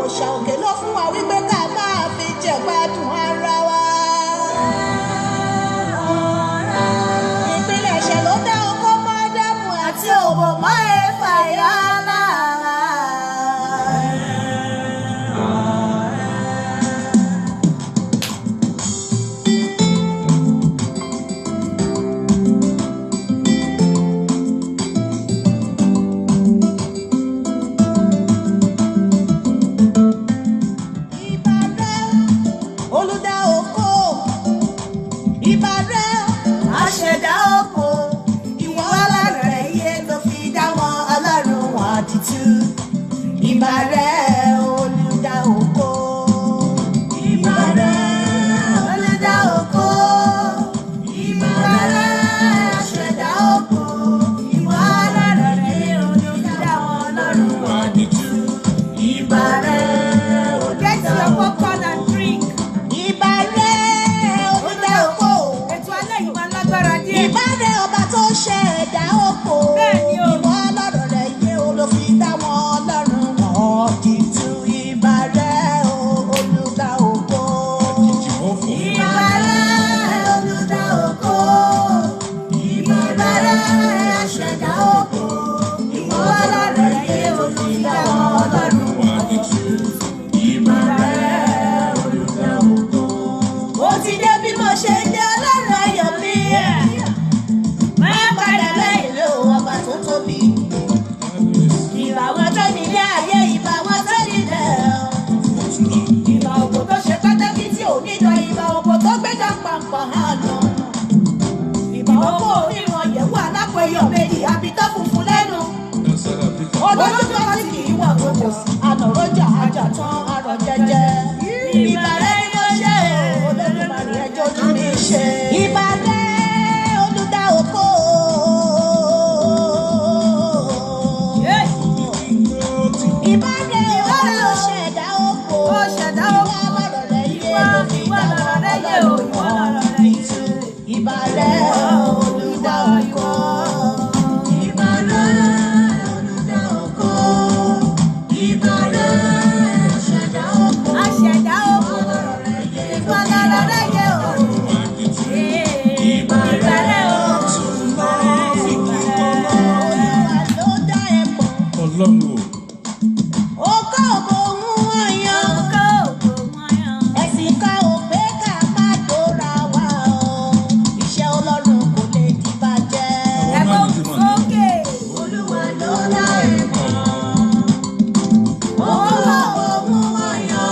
òòṣà òkè ló fún wa wípé ká máa fi jẹ gbádùn ara wa. Ìpínlẹ̀ ẹ̀ṣẹ̀ ló dá ọkọ mọ́ Ádámù àti òbò mọ́ Éfà yá lára. Ìbàrẹ̀ olùdá oko. Ìbàrẹ̀ olùdá oko. Ìbàrẹ̀ aṣẹ̀dá oko. Ìwọ alárẹ̀ olùdá wọn lọ́rùn àdìtú. Ìbàrẹ̀ get your popcorn and drink. Ìbàrẹ̀ olùdá oko. Ètò alẹ́ yìí máa lágbára díẹ̀. Ìbàrẹ̀ ọba tó ṣẹ̀dá oko. Bẹ́ẹ̀ni o. Ìwọ alárẹ̀ rẹ̀ yé olófin dá wọn lọ́rùn. Ìtú ìbàrẹ̀ olùdá oko. Ìbàrẹ̀ olùdá oko. Ìbàrẹ̀ aṣẹ̀dá oko. Ìwọ alárẹ̀ yé olùdá ọlọ́run àdìtú. Ìbàrẹ̀ olùdá oko. Ó ti dé bí mo ṣe dé ọlọ́run ayọ̀ mi. Máa padà lẹ́yìn lé ọba tó tóbi. Ìbà wọn tó nílé ayé ìbà wọn tó nílẹ̀. Ìbà ògbó tó ṣe pátákì tí ò níjọ ìbà ògbó tó gbẹ́jà pàǹpà hàn lọ. Ìbà ògbó oníran yẹ̀wò alápẹ̀yọ̀ méjì àbítọ́ funfun lẹ́nu. Olójútó tí kì í wà gbogbo sí. Ànàrọ́jà ajá tán arọ̀ jẹjẹ. Ìbàrẹ̀ ló ṣe Olódùmarè ẹjọ́ ojú mi ṣe. Ìbàrẹ̀ olùdá oko. Ìbàrẹ̀ ó ṣẹ̀dá oko. Ó ṣẹ̀dá oko. Ìwọ lọ̀rọ̀ rẹ̀ yé lómi. Ìwọ lọ̀rọ̀ rẹ̀ yé o. Ìwọ lọ̀rọ̀ rẹ̀ yé. Ìbàrẹ̀ olùdá oko. Ìbàrẹ̀ olùdá oko. Ìbàrẹ̀ aṣẹ̀dá oko. Aṣẹ̀dá oko. Ìwọ lọ̀rọ̀ rẹ̀ yé o. Ìbàrẹ̀ o. Ló dá ẹ pọ̀. Ọlọ́run o. Oko ògbóhùn ọyàn. Ẹ̀sìn kan ò pé ká má dóra wa o. Iṣẹ́ Ọlọ́run kò lè di bàjẹ́. Ẹ̀gbọ́n sókè. Olúwa ló dá ẹ pọ̀. Oko ògbóhùn ọyàn.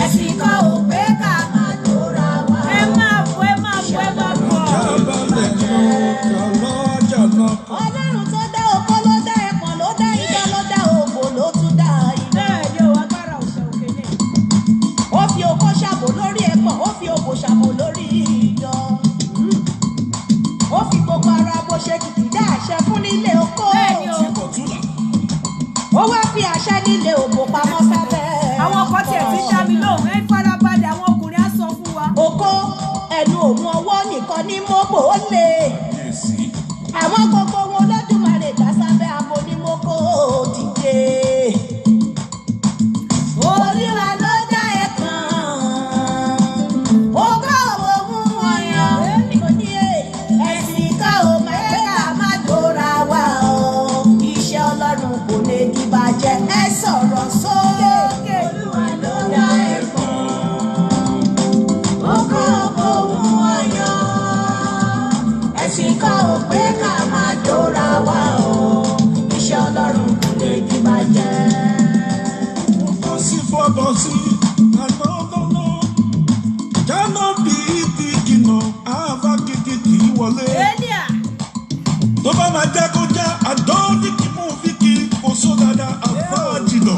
Ẹ̀sìn kan ò pé ká má dóra wa o. Ẹ máa bọ̀, ẹ máa bọ̀, ẹ máa bọ̀. Ọlọ́run tó dá oko ló dá ẹpọ̀n ló dá idán ló dá ògbò ló tún dá idán. Bẹ́ẹ̀ni o, agbára òṣè òkè ni. Ó fi oko ṣàbò lórí ẹpọ̀n, ó fi ògbò ṣàbò lórí idán. Ó fi gbogbo ara bó ṣe kìkìdá àṣẹ fún nílé oko. Bẹ́ẹ̀ni o. Ó wá fi àṣẹ nílé ògbò pamọ́ sábẹ́. Àwọn ọkọ tiẹ̀ ti dá mi lóhùn, ẹ farabalẹ̀ àwọn ọkùnrin á sọ fún wa. Oko ẹnu òun ọwọ́ nìkan ní mọ́bò ó lè. Àwọn gbogbo wọn Olódùmarè dá sábẹ́ amónímọ́kò dìde. Olúwa ló dá ẹ̀pọ̀n. Oko ògbóhùn ọyàn. Ẹ̀sìn kan ò mọ̀ pé ká má dóra wa o. Iṣẹ́ Ọlọ́run kò lè di bàjẹ́. Ẹ sọ̀rọ̀ sókè. Olúwa ló dá ẹ̀pọ̀n. Oko ògbóhùn ọyàn. Ẹ̀sìn kan ò pé ká má dóra wa o. Iṣẹ́ Ọlọ́run kò lè di bàjẹ́. Tó bá máa jẹ́ kó já àdán ní kí mú fi kí kò só dáadáa àfáà jìnà.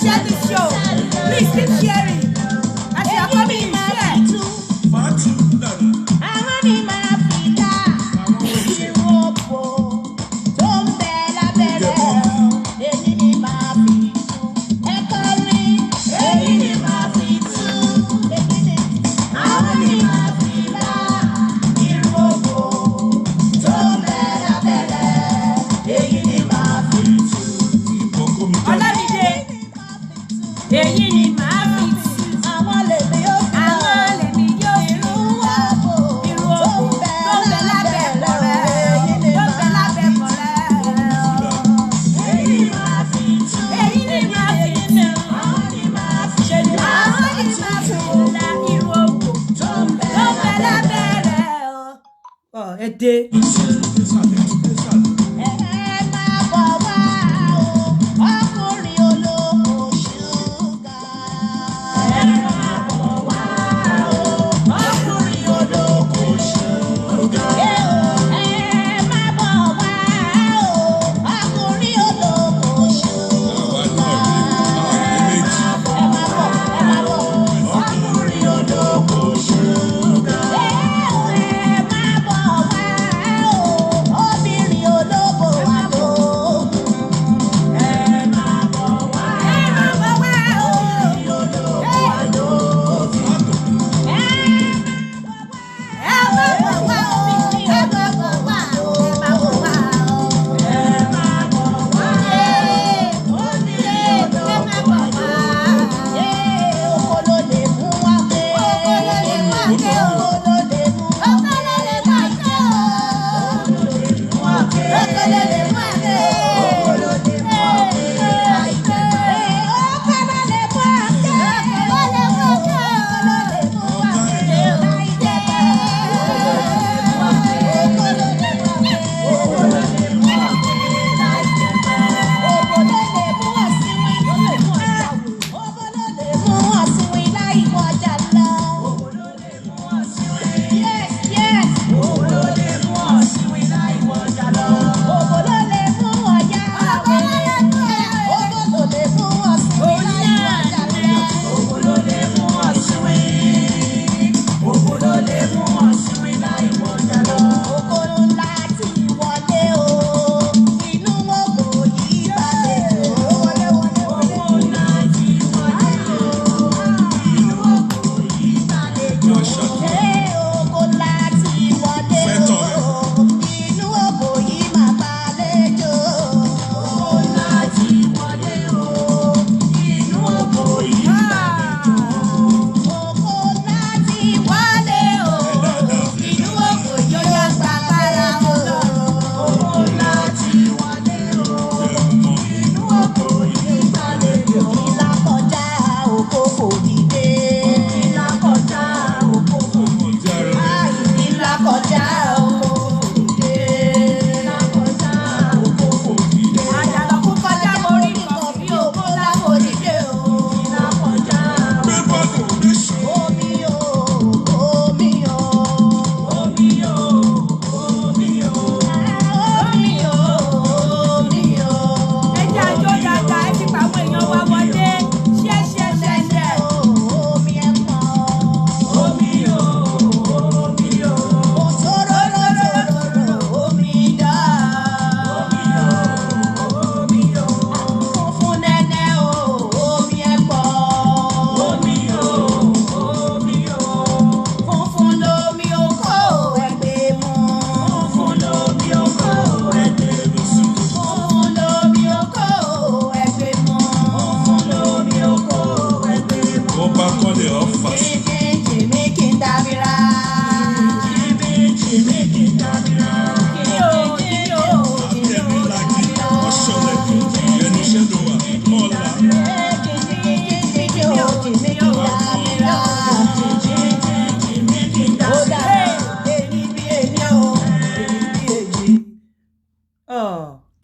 share the show. Please keep sharing. As you are coming, share. Day.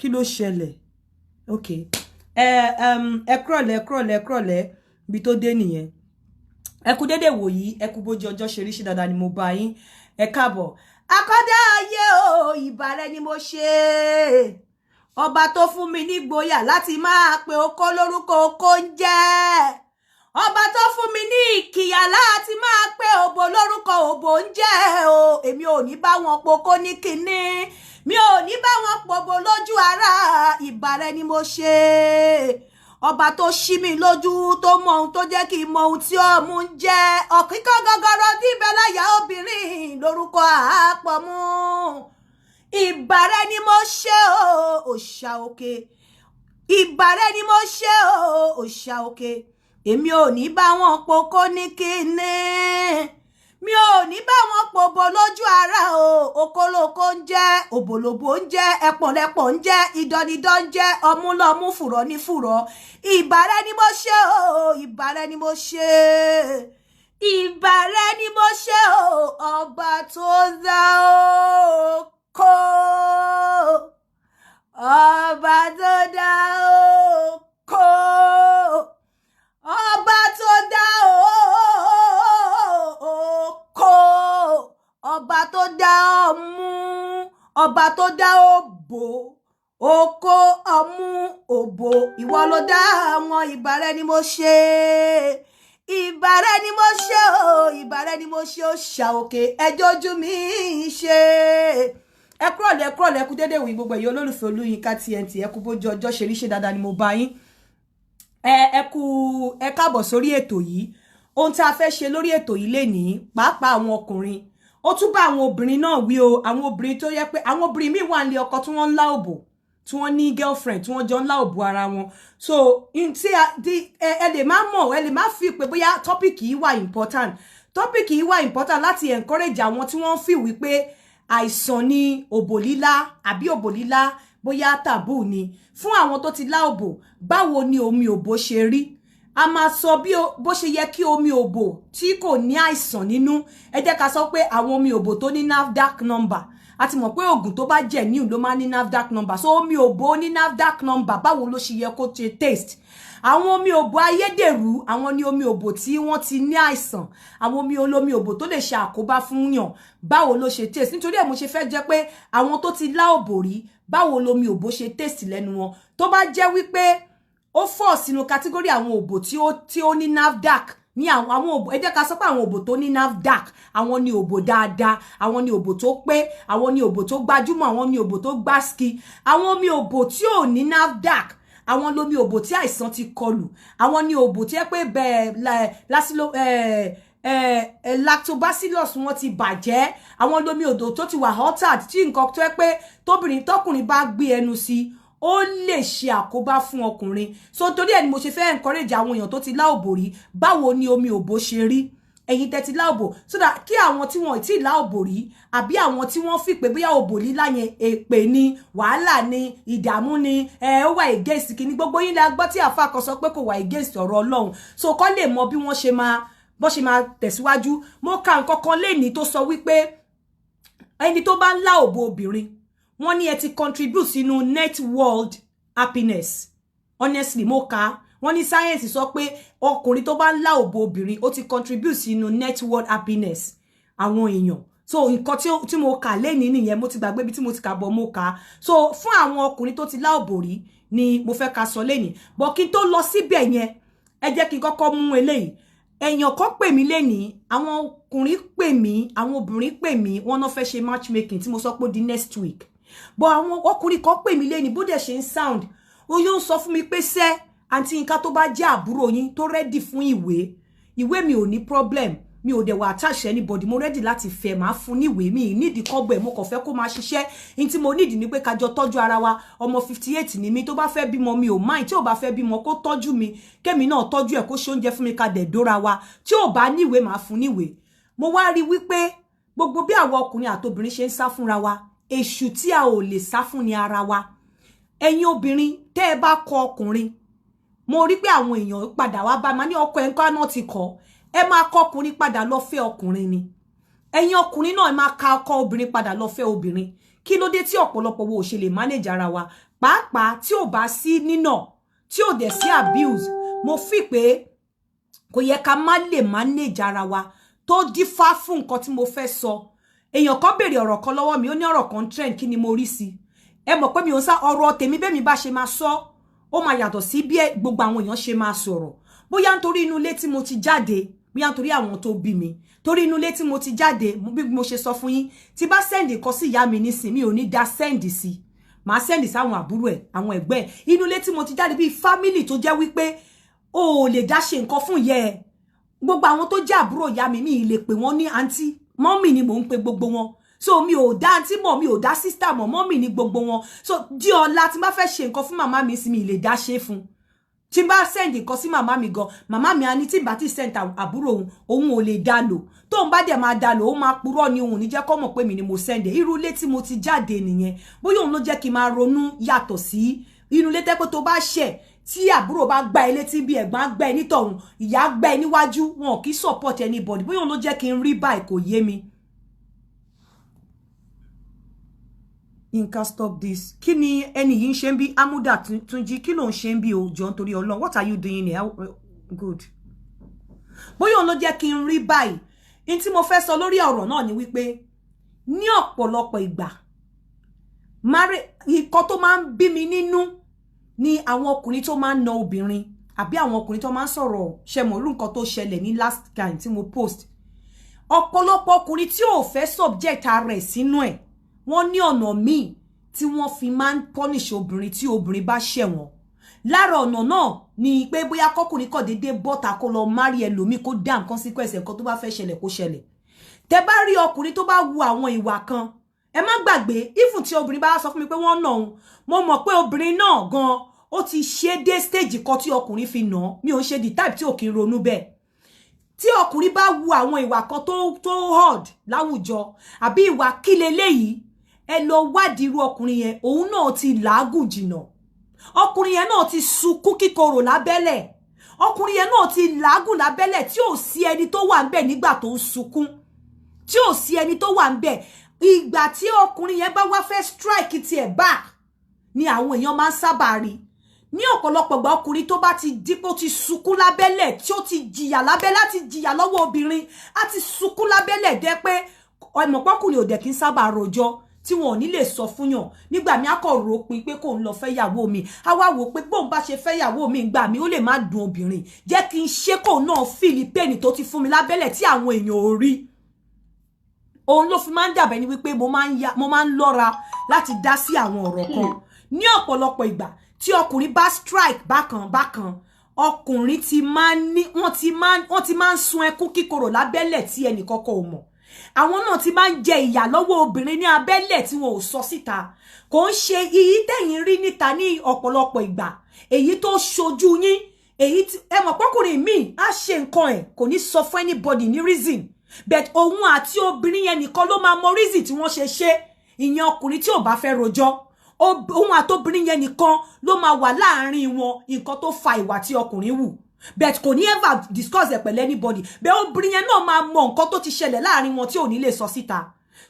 kí ló ṣẹlẹ̀ okay ẹ kúrọ̀lẹ́ bí tó dé nìyẹn ẹ kú dédé wò yìí ẹ kú bójú ọjọ́ ṣe rí sí dáadáa ni mo bá yín ẹ káàbọ̀ akọ́dá ayé o ìbàrẹ̀ ni mo ṣe ọba tó fún mi ní gboyà láti máa pe oko lórúkọ oko ń jẹ́, ọba tó fún mi ní ìkìyà láti máa pe òbò lórúkọ òbò ń jẹ́ o. Èmi ò ní bá wọn poko ní kinní, mi ò ní bá wọn pòbò lójú ara. Ìbàrẹ ni mo ṣe, ọba tó ṣí mi lójú, tó mọ ohun tó jẹ́ kí n mọ ohun tí ọmú ń jẹ́. Ọ̀kíkọ́ gọ́gọ́rọ́ díbẹ̀ láyà obìnrin lórúkọ àápọ̀mú. Ìbàrẹ ni mo ṣe o, òòṣà òkè. Ìbàrẹ ni mo ṣe o, òòṣà òkè. Èmi ò ní bá wọn poko ní kinní, mi ò ní bá wọn pòbò lójú ara o. Okoloko ń jẹ́, òbòlòbò ń jẹ́, ẹpọ̀nlẹpọ̀ ń jẹ́, idọnidọ ń jẹ́, ọmúlọmú fùrọ̀ ní fùrọ̀. Ìbàrẹ ni mo ṣe o, ìbàrẹ ni mo ṣe, ìbàrẹ ni mo ṣe o. Ọba tó dá oko, ọba tó dá oko, ọba tó dá oko, ọba tó dá ọmú, ọba tó dá òbò, oko, ọmú, òbò. Ìwọ ló dá àwọn. Ìbàrẹ ni mo ṣe, ìbàrẹ ni mo ṣe o, ìbàrẹ ni mo ṣe o. Ṣàòkè ẹjọ́ ojú mi ṣe. Ẹ kúrọ̀lẹ́ kú dédé wí gbogbo ẹ̀yin olólùfẹ́ Olúyinká TNT. Ẹ kú bójú ọjọ́ ṣe rí, ṣe dáadáa ni mo bá yín. Ẹ káàbọ̀ sórí ètò yìí. Ohun tí a fẹ́ ṣe lórí ètò yìí lénìí, pàápàá àwọn ọkùnrin, ó tún bá àwọn obìnrin náà wí o. Àwọn obìnrin tó yẹ pé àwọn obìnrin míì wà nílé ọkọ tí wọ́n ń lá òbò, tí wọ́n ní girlfriend, tí wọ́n jọ ń lá òbò ara wọn. So ẹ lè má mọ̀, ẹ lè má fi pé bóyá topic yìí wà important. Topic yìí wà important láti encourage àwọn tí wọ́n fi wí pé àìsàn ni òbò lílá, àbí òbò lílá bóyá taboo ni. Fún àwọn tó ti lá òbò, báwo ni omi òbò ṣe rí? A máa sọ bó ṣe yẹ kí omi òbò tí kò ní àìsàn nínú. Ẹ jẹ́ ká sọ pé àwọn omi òbò tó ní NAFDAC number. A ti mọ̀ pé oògùn tó bá jẹ́ new ló máa ní NAFDAC number. So omi òbò ní NAFDAC number, báwo ló ṣe yẹ kó ṣe taste? Àwọn omi òbò ayédèrú, àwọn ni omi òbò tí wọ́n ti ní àìsàn. Àwọn omi òbò tó lè ṣe àkóbá fún yàn, báwo ló ṣe taste? Nítorí ẹ̀ mo ṣe fẹ́ jẹ́ pé àwọn tó ti lá òbò rí, báwo lomi òbò ṣe taste lẹ́nu wọn. Tó bá jẹ́ wípé ó fọ́ sínú category àwọn òbò tí ó ní NAFDAC, ní àwọn òbò, ẹ jẹ́ ká sọ pé àwọn òbò tó ní NAFDAC, àwọn ni òbò dáadáa, àwọn ni òbò tó pé, àwọn ni òbò tó gbajúmọ̀, àwọn ni òbò tó gbáski. Àwọn omi òbò tí ò ní NAFDAC, àwọn lomi òbò tí àìsàn ti kọlù, àwọn ni òbò tí ẹ pé lactobacillus wọn ti bàjẹ́, àwọn lomi òbò tó ti wà altered, tí nǹkan tó ẹ pé tọkùnrin bá gbé ẹnu sí, ó lè ṣe àkóbá fún ọkùnrin. So torí ẹ̀ ni mo ṣe fẹ́ encourage àwọn èèyàn tó ti lá òbò rí, báwo ni omi òbò ṣe rí? Ẹ̀yin tẹ́ ti lá òbò, so that kí àwọn tí wọ́n ti lá òbò rí, àbí àwọn tí wọ́n fi pé bóyá òbò lílá yẹn èpè ni, wàhálà ni, ìdààmú ni, ó wà against kíní, gbogbo yín la gbọ́ tí àfáà kan sọ pé kò wà against ọ̀rọ̀ Ọlọ́run. So kọ́ lè mọ bí wọ́n ṣe máa tẹ̀síwájú. Mo ka nǹkan kan lénìí tó sọ wípé ẹni tó bá ń lá òbò obìnrin, wọ́n ní ẹ ti contribute sínú net world happiness. Honestly, mo ka wọ́n ní science sọ pé ọkùnrin tó bá ń lá òbò obìnrin, ó ti contribute sínú net world happiness àwọn èèyàn. So nǹkan tí mo kà lénìí nìyẹn, mo ti gbàgbé bí tí mo ti kà bọ̀ mo kà. So fún àwọn ọkùnrin tó ti lá òbò rí ni mo fẹ́ ká sọ lénìí. But kí n tó lọ síbẹ̀ yẹn, ẹ jẹ́ kí n kọ́kọ́ mú eléyìí. Èèyàn kan pè mí lénìí, àwọn ọkùnrin pè mí, àwọn obìnrin pè mí, wọ́n náà fẹ́ ṣe matchmaking tí mo sọ pé di next week. But àwọn ọkùnrin kan pè mí lénìí, bó dẹ̀ ṣe ń sound, ó yóò sọ fún mi pé sẹ́ àǹtí Yinka tó bá jẹ́ àbúrò yín tó ready fún ìwé mi ò ní problem, mi ò dẹ̀ wà attach anybody, mo ready láti fẹ́, máa fún ní ìwé, mi nídìí kọ́bọ̀ ẹ̀, mo kàn fẹ́ kó máa ṣiṣẹ́. In tí mo nídìí ni pé ká jọ tọ́jú ara wa. Ọmọ 58 ni mi, tó bá fẹ́ bímọ mi ò mind, tí ò bá fẹ́ bímọ kó tọ́jú mi, kémi náà tọ́jú ẹ̀, kó ṣe oúnjẹ fún mi, ká dẹ̀ dóra wa. Tí ò bá ní ìwé, máa fún ní ìwé. Mo wá rí wípé gbogbo bí àwọn ọkùnrin àtobìnrin ṣe ń sá fúnra wa, èṣù tí a ò lè sá fún ni ara wa. Ẹ̀yin obìnrin tẹ́ ẹ bá kọ ọkùnrin, mo rí pé àwọn èèyàn padà wá bá ma ní ọkọ ẹ̀ ńkọ́ náà ti kọ́, ẹ máa kọ ọkùnrin padà lọ fẹ́ ọkùnrin ni. Ẹ̀yin ọkùnrin náà ẹ máa ka ọkọ obìnrin padà lọ fẹ́ obìnrin. Kí ló dé tí ọ̀pọ̀lọpọ̀ wo ò ṣe lè manage ara wa? Pàápàá tí ò bá sí nínà, tí ò dẹ̀ sí abuse, mo fi pé kò yẹ ká má lè manage ara wa. Tó dífá fún nǹkan tí mo fẹ́ sọ. Èèyàn kan béèrè ọ̀rọ̀ kan lọ́wọ́ mi, ó ní ọ̀rọ̀ kan trend, kí ni mo rí sí? ẹ mọ̀ pé mi ò sá ọ̀rọ̀ tèmi bẹ́ẹ̀ mi bá ṣe máa sọ ó máa yàtọ̀ sí bí gbogbo àwọn èèyàn ṣe máa sọ̀rọ̀ bóyá nítorí inú ilé tí mo ti jáde bóyá nítorí àwọn tó bí mi torí inú ilé tí mo ti jáde bí mo ṣe sọ fún yín tí bá send nǹkan sí ìyá mi nísìn mi ò ní dá send sí màá send sáwọn àbúrò ẹ̀ àwọn ẹ̀gbẹ́ ẹ̀ inú ilé tí mo ti jáde bíi family tó jẹ́ wípé o ò lè dá ṣe nǹkan fún ìyá ẹ̀ gbogbo àwọn tó jẹ́ àbúrò ìyá mi mi lè pè wọ́n ní àǹtí mọ́mì ni mò ń pe gbogbo wọn so mi ò dá àǹtí mọ̀ mi ò dá sister mọ̀ mọ́mì ni gbogbo wọn so di ọ̀la tí n bá fẹ́ ṣe nǹkan fún màmá mi sí mi lè dá ṣe fún tí n bá send nǹkan sí màmá mi gan màmá mi á ní tí n bá ti send àbúrò òun ò lè dá lò tó ń bá dẹ̀ máa dá lò ó máa purọ́ ni òun ní jẹ́ kó mọ̀ pé mi ni mo send irú ilé tí mo ti jáde nìyẹn bóyá òun ló jẹ́ kí n máa ronú yàtọ̀ sí inú ilé tẹ́ pé tó bá ṣẹ̀ tí àbúrò bá gbá ilé tí bí ẹ̀gbọ́n gbá ẹ nítọ̀hún ìyá gbá ẹ níwájú wọn kì í support anybody bóyá òun ló jẹ́ kí n rí báyìí kò yé mi. Inka stop this. Kí ni ẹni yìí ń ṣe ń bí Amuda Tunji kí ló ń ṣe ń bí o jọ̀ọ́ nítorí Ọlọ́run what are you doing here? Good. Bóyá òun ló jẹ́ kí n rí báyìí. In tí mo fẹ́ sọ lórí ọ̀rọ̀ náà ni wípé ní ọ̀pọ̀lọpọ̀ ìgbà nǹkan tó máa ń bí mi nínú ni àwọn ọkùnrin tó máa ń na obìnrin àbí àwọn ọkùnrin tó máa ń sọ̀rọ̀ ṣẹmọ̀lú nǹkan tó ṣẹlẹ̀ ní last time tí mo post. Ọ̀pọ̀lọpọ̀ ọkùnrin tí ò fẹ́ subject ara ẹ̀ sínú ẹ̀ wọ́n ní ọ̀nà míì tí wọ́n fi máa ń punish obìnrin tí obìnrin bá ṣẹ̀ wọ́n lára ọ̀nà náà ni pé bóyá kọkùnrin kọ̀ déédéé bọ́ta kó lọ marry ẹlòmíì kó dá consequence nǹkan tó bá fẹ́ ṣẹlẹ̀ kó ṣẹlẹ̀ tẹ́ bá rí ọkùnrin tó bá wu àwọn ìwà kan ẹ má gbàgbé even tí obìnrin bá sọ fún mi pé wọ́n nà òun mo mọ̀ pé obìnrin náà gan ó ti ṣe dé stage kan tí ọkùnrin fi nà mi ò ń ṣe the type tí ò kí ń ronú bẹ́ẹ̀ tí ọkùnrin bá wu àwọn ìwà kan tó hard láwùjọ àbí ìwà kí leléyìí ẹ lọ wádìí irú ọkùnrin yẹn òun náà ti làágùn jìnà ọkùnrin yẹn náà ti sunkún kíkorò lábẹ́lẹ̀ ọkùnrin yẹn náà ti làágùn lábẹ́lẹ̀ tí ò sí ẹni tó wà ńbẹ̀ nígbà tó ń sunkún tí ò sí ẹni tó wà ńbẹ̀ ìgbà tí ọkùnrin yẹn bá wá fẹ́ strike tiẹ̀ back ni àwọn èèyàn máa ń sábà rí ní ọ̀pọ̀lọpọ̀ ìgbà ọkùnrin tó bá ti dípò ti sunkún lábẹ́lẹ̀ tí ó ti jìyà lábẹ́ láti jìyà lọ́wọ́ obìnrin á ti sunkún lábẹ́lẹ̀ dẹ́ pé ọmọpọ́kùnrin ò dẹ̀ kí ń sábà rojọ́ tí wọn ò ní lè sọ fún yàn nígbà mi á kọ̀ rò pin pé kò ń lọ fẹ́ yàwó mi á wá wò pé bóun bá ṣe fẹ́ yàwó mi gbà mí ó lè má dùn obìnrin jẹ́ kí n ṣe kò náà fìlì pẹ́ẹ́nì tó ti fún mi lábẹ́lẹ̀ tí àwọn èèyàn ò rí òun ló fi máa ń dàbẹ́ ni wípé mo máa ń lọ́ra láti dá sí àwọn ọ̀rọ̀ kan ní ọ̀pọ̀lọpọ̀ ìgbà tí ọkùnrin bá strike bákan ọkùnrin ti máa ń ní wọ́n ti máa ń sun ẹkún kíkorò lábẹ́lẹ̀ tí ẹnì kọ́kọ́ ò mọ̀ àwọn náà ti máa ń jẹ ìyà lọ́wọ́ obìnrin ní abẹ́lẹ̀ tí wọn ò sọ síta kò ń ṣe iyì tẹ̀yìn rí níta ní ọ̀pọ̀lọpọ̀ ìgbà èyí tó ṣojú yín èyí tí ẹ mọ̀ pọ́kùnrin míì á ṣe nǹkan ẹ̀ kò ní sọ fún anybody ní reason but òun àti obìnrin yẹn nìkan ló máa mọ reason tí wọ́n ṣe ìyẹn ọkùnrin tí ò bá fẹ́ rojọ́ òun àti obìnrin yẹn nìkan ló máa wà láàárín wọn nǹkan tó fa ìwà tí ọkùnrin wù but kò ní ever discuss ẹ̀ pẹ̀lú anybody but obìnrin yẹn náà máa mọ nǹkan tó ti ṣẹlẹ̀ láàárín wọn tí ò ní lè sọ síta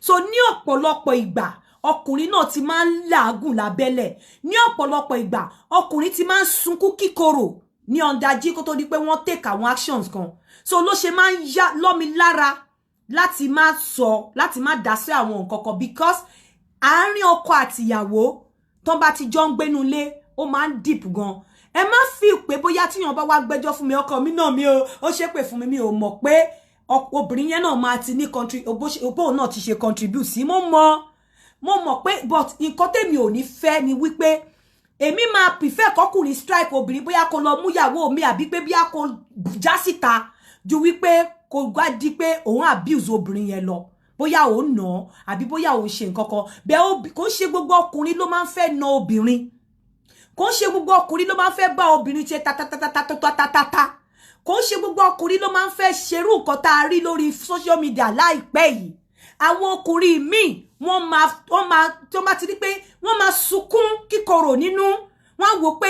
so ní ọ̀pọ̀lọpọ̀ ìgbà ọkùnrin náà ti máa ń làágùn lábẹ́lẹ̀ ní ọ̀pọ̀lọpọ̀ ìgbà ọkùnrin ti máa ń sunkún kíkorò ní ọ̀ndájí kó tó di pé wọ́n take àwọn actions kan so ló ṣe máa ń yá lọ́mi lára láti má sọ láti má dá sí àwọn nǹkan kan because àárín ọkọ àtìyàwó tó bá ti jọ ń gbénu lé ó máa ń deep gan ẹ má fi pé bóyá tíyàn bá wá gbẹ́jọ́ fún mi ọkọ mi náà mi ó ṣépè fún mi ò mọ̀ pé obìnrin yẹn náà máa ti ní òbóun náà ti ṣe contribute sí mo mọ̀ pé but nǹkan tèmi ò ní fẹ́ ni wípé èmi máa prefer kọkùnrin strike obìnrin bóyá kó lọ múyàwó mi àbí pé bóyá kó já síta ju wípé kó gbá di pé òun abuse obìnrin yẹn lọ bóyá òun nà àbí bóyá òun ṣe nǹkan kan bẹ́ẹ̀ kò ṣe gbogbo ọkùnrin ló máa ń fẹ́ na obìnrin kò ṣe gbogbo ọkùnrin ló máa ń fẹ́ bá obìnrin ṣe ta kò ṣe gbogbo ọkùnrin ló máa ń fẹ́ ṣerú nǹkan tá a rí lórí social media láìpẹ́ yìí àwọn ọkùnrin míì wọ́n máa tó bá ti rí pé wọ́n máa sunkún kíkorò nínú wọ́n wò pé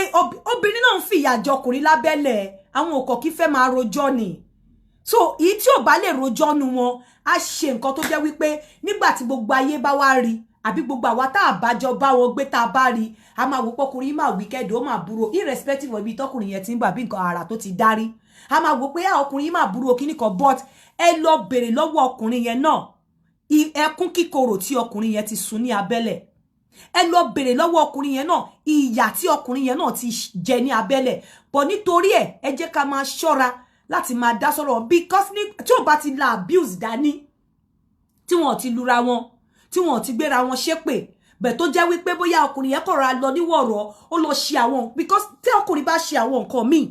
obìnrin náà ń fìyà jẹ ọkùnrin lábẹ́lẹ̀ àwọn òkò kí fẹ́ máa rojọ́ ni so èyí tí ò bá lè rojọ́ nu wọn á ṣe nǹkan tó jẹ́ wípé nígbà tí gbogbo ayé bá wá rí àbí gbogbo àwa tá a bá jọ bá wọn gbé tá a bá rí a máa wò pọkùnrin máa wicked ó máa burú irrespective of ibi tọkùnrin yẹn ti ń gbà bí nǹkan ara tó ti dárí a máa wò pé ọkùnrin máa burú kíní kan but ẹ lọ bèrè lọ́wọ́ ọkùnrin yẹn náà ẹkún kíkorò tí ọkùnrin yẹn ti sun ní abẹ́lẹ̀ ẹ lọ bèrè lọ́wọ́ ọkùnrin yẹn náà ìyà tí ọkùnrin yẹn náà ti jẹ ní abẹ́lẹ̀ bọ̀ nítorí ẹ jẹ́ ká máa ṣọ́ra láti máa dá sọ̀rọ̀ because tí ò bá ti la abuse dání tí wọ́n ti lura wọn tí wọ́n ti gbéra wọn ṣépè bẹ̀ tó jẹ́ wípé bóyá ọkùnrin yẹn kọ̀ra lọ níwọ̀rọ̀ ó lọ ṣe àwọn because tí ọkùnrin bá ṣe àwọn nǹkan míì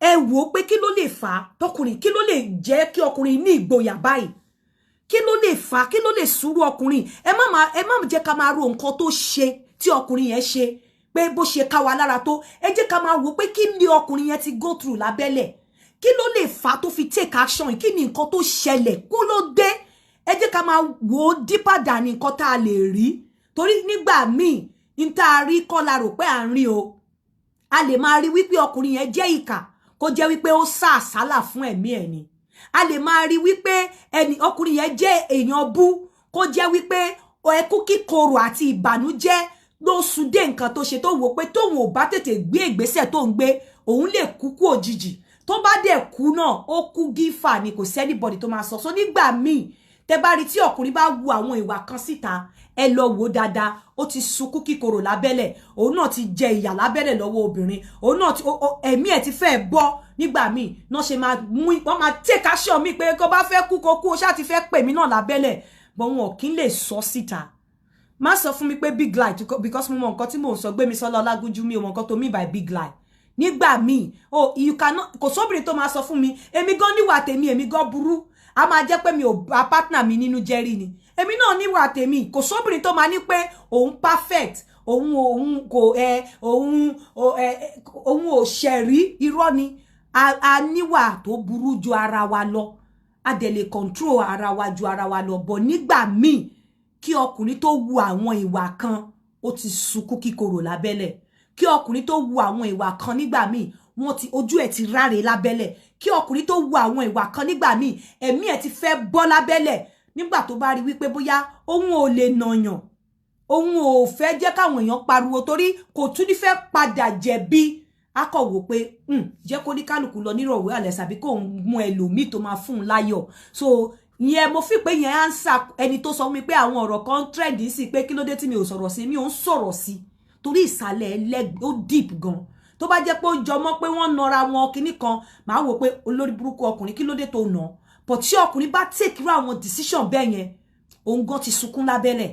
ẹ wò ó pé kí ló lè fà á tọkùnrin kí ló lè jẹ́ kí ọkùnrin ní ìgboyà báyìí kí ló lè fà á kí ló lè sùúrù ọkùnrin ẹ má jẹ́ ká máa ro nǹkan tó ṣe tí ọkùnrin yẹn ṣe pé bó ṣe ká wa lára tó ẹ jẹ́ ká máa wò pé kí ni ọkùnrin yẹn ti go through lábẹ́lẹ̀ kí ló lè fà á tó fi take action kí ni nǹkan tó ṣẹlẹ̀ kó ló dé ẹ jẹ́ ká máa wò ó deeper than nǹkan tá a lè rí torí nígbà míì ní tá a rí kọ́ la rò pé à ń rí o a lè máa rí wípé ọkùnrin yẹn jẹ́ ìkà kó jẹ́ wípé ó sá àsálà fún ẹ̀mí ẹ̀ ni a lè máa rí wípé ọkùnrin yẹn jẹ́ èèyàn bú kó jẹ́ wípé ẹkún kíkorò àti ìbànújẹ́ ló sùn dé nǹkan tó ṣe tó wò pé tóun ò bá tètè gbé ìgbésẹ̀ tó ń gbé òun lè kú òjijì tó bá dẹ̀ kú náà ó kú gífà ni kò sẹ́nibọ̀dì tó máa sọ so nígbà míì tẹ bá rí tí ọkùnrin bá wu àwọn ìwà kan síta ẹ lọ wò dáadáa ó ti sunkún kíkorò lábẹ́lẹ̀ òun náà ti jẹ ìyà lábẹ́lẹ̀ lọ́wọ́ obìnrin òun náà ti ẹ̀mí ẹ̀ ti fẹ́ bọ́ nígbà míì náà ṣe máa mú wọ́n máa take action mi pé kó bá fẹ́ kú kó kú ó ṣáà ti fẹ́ pè mí náà lábẹ́lẹ̀ bọ́ wọn ò kí ń lè sọ síta má sọ fún mi pé big lie because mo mọ nǹkan tí mò ń sọ Gbémisọ́lá Ọlágúnjú mi ò mọ nǹkan tó mean by big lie nígbà míì you cannot kò sóbìnrin tó máa sọ fún mi èmi gan níwà tèmi èmi gan burú a máa jẹ́ pé mi ò bá partner mi nínú jẹ́rí ni èmi náà níwà tèmi kò sóbìnrin tó máa ní pé òun perfect òun kò òun ò ṣẹ̀rí irọ́ ni a níwà tó burú ju ara wa lọ a dẹ̀ lè control ara wa ju ara wa lọ bọ̀ nígbà míì kí ọkùnrin tó wu àwọn ìwà kan ó ti sunkún kíkorò lábẹ́lẹ̀ kí ọkùnrin tó wu àwọn ìwà kan nígbà míì wọ́n ti ojú ẹ̀ ti ráre lábẹ́lẹ̀ kí ọkùnrin tó wu àwọn ìwà kan nígbà míì ẹ̀mí ẹ̀ ti fẹ́ bọ́ lábẹ́lẹ̀ nígbà tó bá rí wípé bóyá òun ò lè nàyàn òun ò fẹ́ jẹ́ káwọn èèyàn pariwo torí kò tún ní fẹ́ padà jẹ̀bi akọ̀wò pé jẹ́ kó ní kálukú lọ nírọ̀wé àlẹ́sàbí kò ń mú ẹlòmíì tó máa fún un láyọ̀ so ìyẹn mo fi pé yẹn answer ẹni tó sọ mi pé àwọn ọ̀rọ̀ kan trend sí pé kí ló dé tí mi ò sọ̀rọ̀ sí mi ò ń sọ̀rọ̀ sí torí ìsàlẹ̀ ẹlẹ́gbẹ́ ó deep gan tó bá jẹ́ pé ó jọmọ́ pé wọ́n nọra wọn kinní kan màá wò pé olórí burúkú ọkùnrin kí ló dé tó nà but tí ọkùnrin bá take irú àwọn decision bẹ́ẹ̀ yẹn òun gan ti sunkún lábẹ́lẹ̀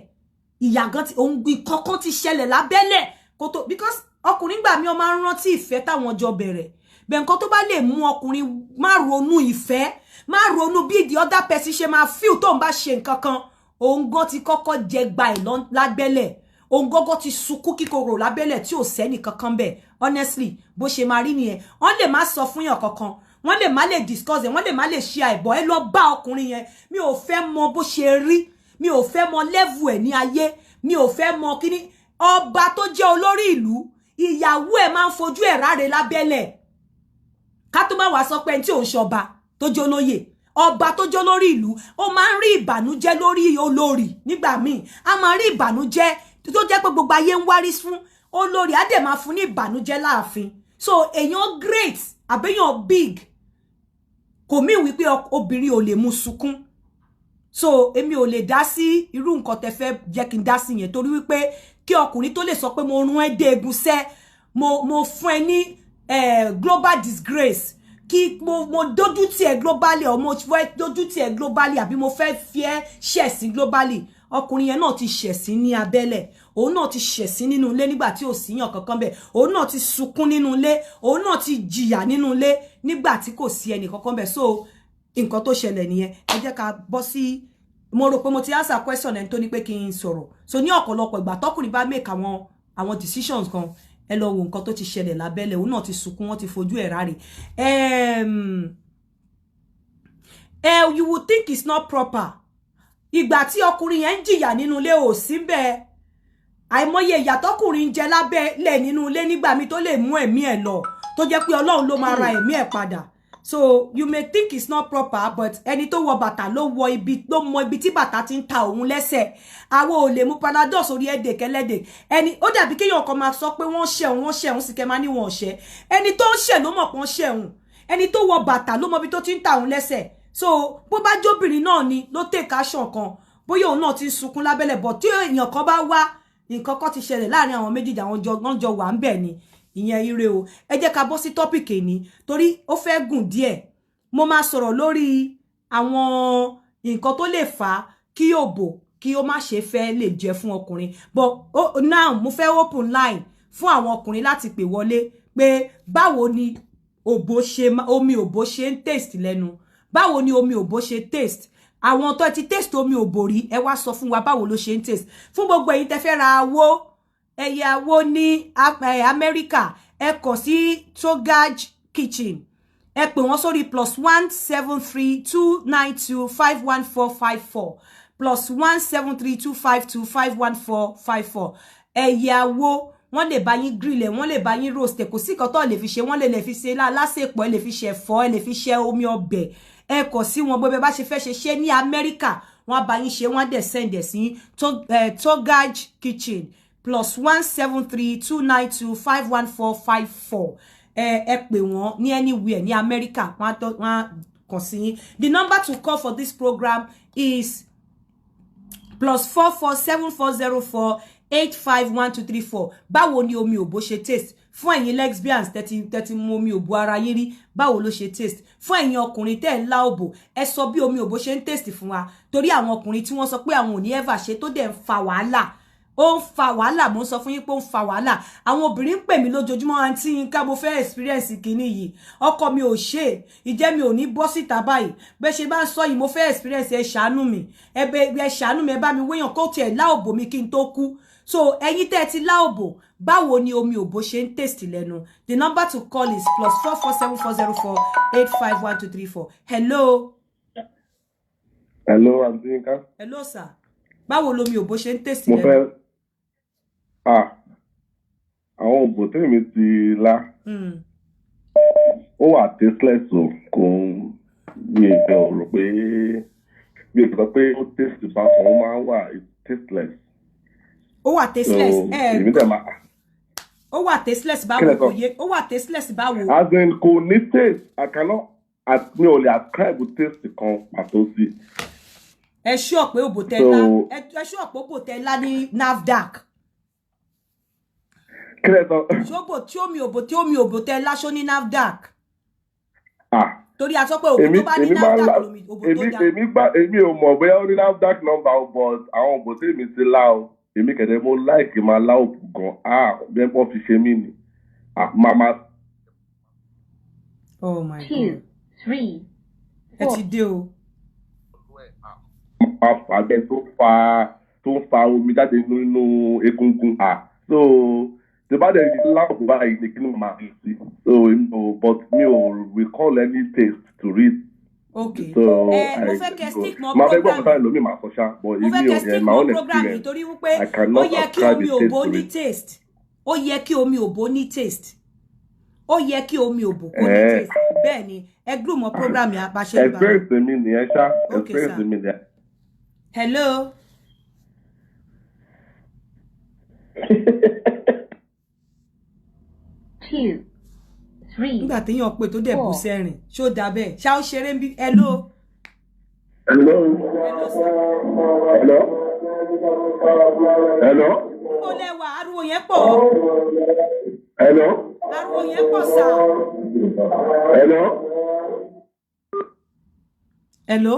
ìyà gan ti òun kankan ti ṣẹlẹ̀ lábẹ́lẹ̀ kó tó because ọkùnrin gbà mí ó máa ń rántí ìfẹ́ táwọn jọ bẹ̀rẹ̀ bẹ́ẹ̀ nǹkan tó bá lè mú ọkùnrin má ronú ìfẹ́ má ronú bí the other person ṣe máa feel tó ń bá ṣe nǹkan kan òun gan ti kọ́kọ́ jẹ gba ẹ̀ lábẹ́lẹ̀ òun gọ́gọ́ ti sunkún kíkorò lábẹ́lẹ̀ tí ò sẹ́ni kankan bẹ́ẹ̀ honestly bó ṣe máa rí nìyẹn wọ́n lè má sọ fún yàn kankan wọ́n lè má lè discuss ẹ̀ wọ́n lè má lè ṣe àìbọ̀ ẹ lọ bá ọkùnrin yẹn mi ò fẹ́ mọ bó ṣe rí mi ò fẹ́ mọ level ẹ̀ ní ayé mi ò fẹ́ mọ kíní ọba tó jẹ́ olórí ìlú ìyàwó ẹ̀ máa ń fojú ẹ̀ ráre lábẹ́lẹ̀ ká tó má wá sọ pé ẹni tí ò ń ṣọba tó jẹ́ olóyè ọba tó jẹ́ olórí ìlú ó máa ń rí ìbànújẹ́ lórí olórí nígbà míì a máa rí ìbànújẹ́ tó jẹ́ pé gbogbo ayé ń wárí fún olórí á dẹ̀ máa fún ní ìbànújẹ́ láàfin so èèyàn great àbẹ́yàn big kò mí wípé obìnrin ò lè mú sunkún so èmi ò lè dá sí irú nǹkan tẹ́ fẹ́ jẹ́ kí n dá sí yẹn torí wípé kí ọkùnrin tó lè sọ pé mo rún ẹ́ dé egunṣẹ́ mo fún ẹ ní global disgrace kí mo dójú tì ẹ́ globally or mo fẹ́ dójú tì ẹ́ globally àbí mo fẹ́ fi ẹ́ ṣẹ̀sín globally ọkùnrin yẹn náà ti ṣẹ̀sín ní abẹ́lẹ̀ òun náà ti ṣẹ̀sín nínú ilé nígbà tí ò síyàn kankan bẹ̀ òun náà ti sunkún nínú ilé òun náà ti jìyà nínú ilé nígbà tí kò sí ẹnì kankan bẹ̀ so nǹkan tó ṣẹlẹ̀ nìyẹn ẹ jẹ́ ká bọ́ sí mo rò pé mo ti answer question ẹni tó ní pé kí n sọ̀rọ̀ so ní ọ̀pọ̀lọpọ̀ ìgbà tọkùnrin bá make àwọn decisions kan ẹ lọ wo nǹkan tó ti ṣẹlẹ̀ lábẹ́lẹ̀ òun náà ti sunkún wọ́n ti fojú ẹ̀ ráre you would think it's not proper ìgbà tí ọkùnrin yẹn ń jìyà nínú ilé ò sí bẹ́ẹ̀ àìmọye ìyà tọkùnrin ń jẹ lábẹ́lẹ̀ nínú ilé nígbà mi tó lè mú ẹ̀mí ẹ̀ lọ tó jẹ́ pé Ọlọ́run ló máa ra ẹ̀mí ẹ̀ padà so you may think it's not proper but ẹni tó wọ bàtà ló mọ ibi tí bàtà ti ń ta òun lẹ́sẹ̀ àwọn ò lè mú panadol sórí ẹ̀dẹ̀ kẹlẹ́dẹ̀ ẹni ó dàbí kéèyàn kan máa sọ pé wọ́n ṣẹ̀hún sì kẹ́ máa ní wọn ṣẹ́ ẹni tó ń ṣẹ̀ ló mọ̀ pé wọ́n ṣẹ̀hún ẹni tó wọ bàtà ló mọ ibi tó ti ń ta òun lẹ́sẹ̀ so bó bá jóbìnrin náà ni ló take action kan bóyá òun náà ti sunkún lábẹ́lẹ̀ bọ̀ tí èèyàn kan bá wá nǹkan kan ti ṣẹlẹ̀ láàrin àwọn méjèèjì àwọn jọ wà ń bẹ̀ ni ìyẹn ire o ẹ jẹ́ ká bọ́ sí topic ni torí ó fẹ́ gùn díẹ̀ mo máa sọ̀rọ̀ lórí àwọn nǹkan tó lè fà kí òbò kí ó má ṣe fẹ́ lè jẹ́ fún ọkùnrin but now mo fẹ́ open line fún àwọn ọkùnrin láti pè wọlé pé báwo ni omi òbò ṣe ń taste lẹ́nu báwo ni omi òbò ṣe taste àwọn tó ti taste omi òbò rí ẹ wá sọ fún wa báwo ló ṣe ń taste fún gbogbo ẹ̀yin tẹ́ fẹ́ ra awó ẹyẹ awó ní Amẹ́ríkà ẹ kàn sí Togaj Kitchen ẹ pè wọ́n sórí +17329251454 +17325251454 ẹyẹ awó wọ́n lè bá yín grill ẹ wọ́n lè bá yín roast kò sí kan tó lè fi ṣe wọ́n lè fi ṣe lásèpọ̀ ẹ lè fi ṣe ẹ̀fọ́ ẹ lè fi ṣe omi ọbẹ̀ ẹ kàn sí wọn bó bẹ bá ṣe fẹ́ ṣe ní Amẹ́ríkà wọ́n bá yín ṣe wọ́n dẹ̀ send ẹ̀ sí Togaj Kitchen +17329251454 ẹ pè wọ́n ní anywhere ní Amẹ́ríkà wọ́n kàn sí yín. The number to call for this program is +447404851234. Báwo ni omi òbò ṣe taste? Fún ẹ̀yin lesbians tẹ́tí mu omi òbò ara yín rí, báwo ló ṣe taste? Fún ẹ̀yin ọkùnrin tẹ́ ń lá òbò, ẹ sọ bí omi òbò ṣe ń taste fún wa. Torí àwọn ọkùnrin tí wọ́n sọ pé àwọn ò ní ever ṣe tó dẹ̀ ń fa wàhálà. Ó ń fa wàhálà, mo ń sọ fún yín pé ó ń fa wàhálà. Àwọn obìnrin ń pè mí lójoojúmọ́ àǹtí Yínká mo fẹ́ experience kíní yìí. Ọkọ mi ò ṣe, ìjẹ́ mi ò ní bọ́ síta báyìí. Bẹ́ ṣe bá ń sọ yìí mo fẹ́ experience ẹ ṣàánú mi. Ẹ ṣàánú mi ẹ bá mi wéyàn kó tiẹ̀ lá òbò mi kí n tó kú. So ẹ̀yin tẹ́ ti lá òbò, báwo ni omi òbò ṣe ń taste lẹ́nu? The number to call is +447404851234. Hello. Hello, àǹtí Yínká. Hello sir. Báwo lomi òbò ṣe ń taste Mo lẹ́nu? fẹ́ àwọn òbò tèmi ti lá. Ó wà tasteless o, kò mi ò rò pé mi ò sọ pé ó taste bákan, ó máa ń wà tasteless. Ó wà tasteless. Èmi dẹ̀ máa. Ó wà tasteless báwo kò yé? Ó wà tasteless báwo? As in kò ní taste, mi ò lè ascribe taste kan pàtó sí. Ẹ sure pé òbò tẹ́ lá, ẹ sure pé òbò tẹ́ lá ní NAFDAC. Ṣóbò tí omi òbò tẹ́ lá ṣó ní NAFDAC. Torí a sọ pé òbò tó bá ní NAFDAC lómi òbò tó dá. Èmi ò mọ̀ bóyá ó ní NAFDAC number but àwọn òbò tí èmi ti lá o. Èmi kẹ̀dẹ̀ mo like máa lá òbò gan. Bí wọ́n fi ṣe mí ni. Mama. Oh my God. 2, 3, 4. Ẹ ti dé o. Àgbẹ̀ tó ń fa omi jáde nínú egungun. So the bá dẹ̀ ní láàbù báyìí ní kí ni màá fi sí. So but mi ò recall any taste to read. Okay. So mo fẹ́ kẹ́ stick mọ́ program. Máa fẹ́ gbọ́ kọ́ta ìlú mi máa sọ ṣá. Mo fẹ́ kẹ́ stick mọ́ program yìí torí wípé ó yẹ kí omi òbò ní taste. Ó yẹ kí omi òbò ní taste. Ó yẹ kí omi òbò kó ní taste. Bẹ́ẹ̀ ni ẹ group mọ́ program yìí àpàṣẹ ìgbà. Experience mi nìyẹn ṣá. Experience mi nìyẹn. Hello. 2, 3. Nígbà téèyàn pé tó dẹ̀ bú sẹ́rìn ṣó dà bẹ́ẹ̀ ṣá ó ṣeré ń bí hello. Hello. Hello. Hello. Ó lẹ́wà ariwo yẹn pọ̀. Hello. Ariwo yẹn pọ̀ sá. Hello. Hello.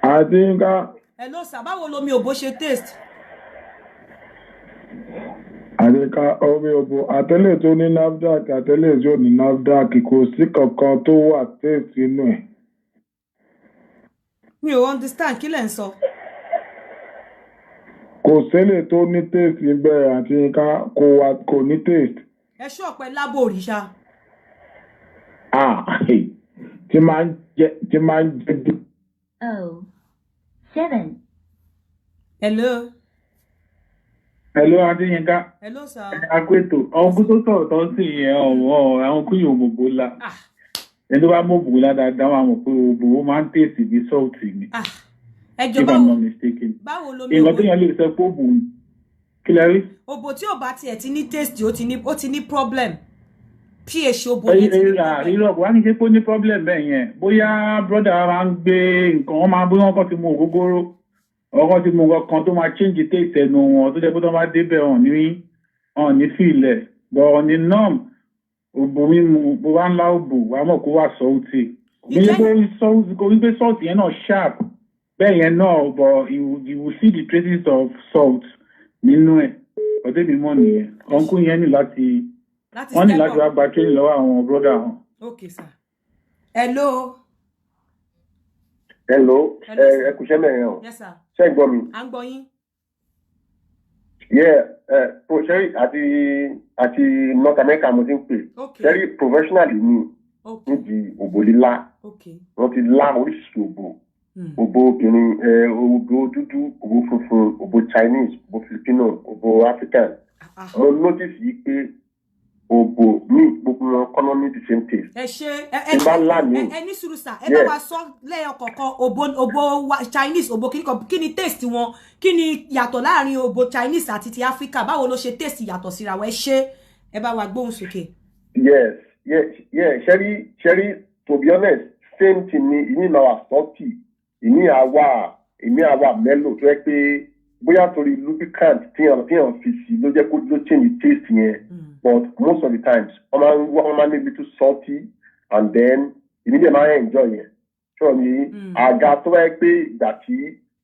Àǹtí Yínká. Hello sá, báwo lomi òbò ṣe taste? Àyíká omi òbò àtẹ́lẹ̀ tó ní NAFDAC àtẹ́lẹ̀ tí ò ní NAFDAC kò sí kankan tó wà taste inú ẹ̀. Mi ò understand kí lẹ̀ ń sọ. Kò sẹ́lẹ̀ tó ní taste níbẹ̀ àti Yínká kò ní taste. Ẹ ṣú ọ̀pẹ lábò òrìṣà. Tí máa ń jẹ. 0, 7. Hello. Hello, Adéyínká. Hello, sir. Akweto. Àwọn kú tó sọ̀rọ̀ tó ń sìn yẹn àwọn kú yóò gbogbo la. Ẹni tó bá mọ̀ òbò la dáadáa wọn mọ̀ pé òbò ó máa ń tèsì bí sọ́ọ̀tì ni. Ẹjọ́ if I'm not mistaken. Báwo lomi òbò? Ìgbà tó yàn lè sọ pé òbò kí lẹ rí? Òbò tí ò bá tiẹ̀ ti ní taste ó ti ní problem. pH òbò yẹn ti ní problem. Rírọ̀ wá ní ṣe pé ó ní problem bẹ́ẹ̀ yẹn. Bóyá brọ́dà máa ń gbé nǹkan wọn máa bóyá wọn kàn ti mú ògógóró. ọkọ tí mo kan tó máa change taste ẹnu wọn tó jẹ́ pé tó máa débẹ̀ hàn ní fílẹ̀ but ní norm òbò mímu bó bá ń lá òbò wà mọ̀ kó wà sọ́ọ̀tì kò wípé salt yẹn náà sharp bẹ́ẹ̀ yẹn náà but you will see the traces of salt nínú ẹ̀ ọ̀dẹ́ mi mọ̀ nìyẹn ọ̀nkú yẹn ní láti wọ́n ní láti wá gba training lọ́wọ́ àwọn brother wọn. Okay sir. Hello. Ẹ kú sẹ́mẹ̀ yẹn o. Yes sir. Ṣé ń gbọ́ mi? À ń gbọ́ yín. Ṣẹ́rí àti North America mo ti ń pè. Ṣẹ́rí professionally ni níbi òbò lílá. Wọ́n ti lá oríṣiríṣi òbò. Òbò obìnrin, òbò dúdú, òbò funfun, òbò Chinese, òbò Filipino, òbò African. Mo notice yìí pé òbò ní gbogbo wọn kọ́nà ní the same taste. Ẹ ṣe ẹ ní sùúrù sà, ẹ bá wa sọ lẹ́yọ̀ kọ̀ọ̀kan òbò Chinese, òbò kí ni taste wọn, kí ni yàtọ̀ láàrin òbò Chinese àti ti Africa, báwo ló ṣe taste yàtọ̀ síra wọn, ẹ ṣe ẹ bá wa gbóhùn sókè. Yes, Sherry, to be honest, same thing ni ìní náà wà salty, ìní àwa mellow tó yẹ pé bóyá torí lubricant tíyàn fi sí ló jẹ́ kó ló change the taste yẹn. But most of the times, I'm a little salty, and then immediately I enjoy it. Show me, I got to like that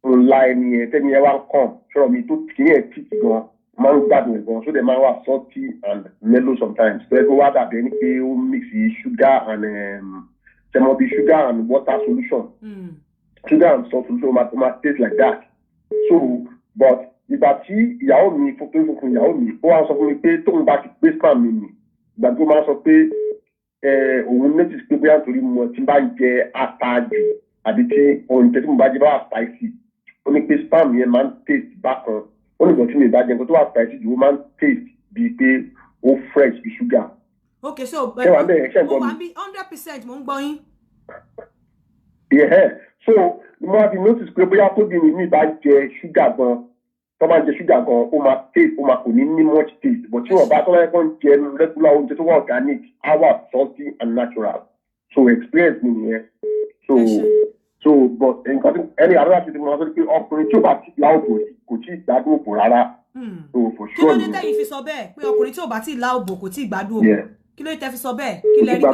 online here, tell me I come. Show me to clear teeth go, man bad with go. So the man was salty and mellow sometimes. So go out that then mix sugar and some of the sugar and water solution. Sugar and salt solution might taste like that. So, but ìgbà tí ìyàwó mi fún ìyàwó mi ó wá sọ fún mi pé tóun bá ti pé spam mi nì ìgbà tó máa sọ pé òun notice pé bóyá nítorí mo ti bá jẹ ata jù àbí tí oúnjẹ tí mo bá jẹ bá wà spicy ó ní pé spam yẹn máa ń taste bákan ó ní ìgbà tí mi bá jẹ nǹkan tó wà spicy jù ó máa ń taste bíi pé ó fresh bí sugar. Okay, so ṣé wàá bẹ̀rẹ̀ ṣe ń gbọ́ mi. 100% mo ń gbọ́ yín. So mo wá fi notice pé bóyá tóbi mi bá jẹ sugar gan tó máa jẹ ṣúgà gan ó máa taste ó máa kò ní much taste but tí wọn bá tó láyé kàn jẹ regular oúnjẹ tó wà organic á wà salty and natural so experience mi nìyẹn so but nǹkan tí ẹni àrùn àti ìdìbò wọn sọ pé ọkùnrin tí ò bá ti la òbò kò tí ì gbádùn òbò rárá so for sure nìyẹn. kí ló dé tẹ́yìn fi sọ bẹ́ẹ̀ pé ọkùnrin tí ò bá ti la òbò kò tí ì gbádùn òbò kí ló dé tẹ́ fi sọ bẹ́ẹ̀ kí lẹ rí tẹ́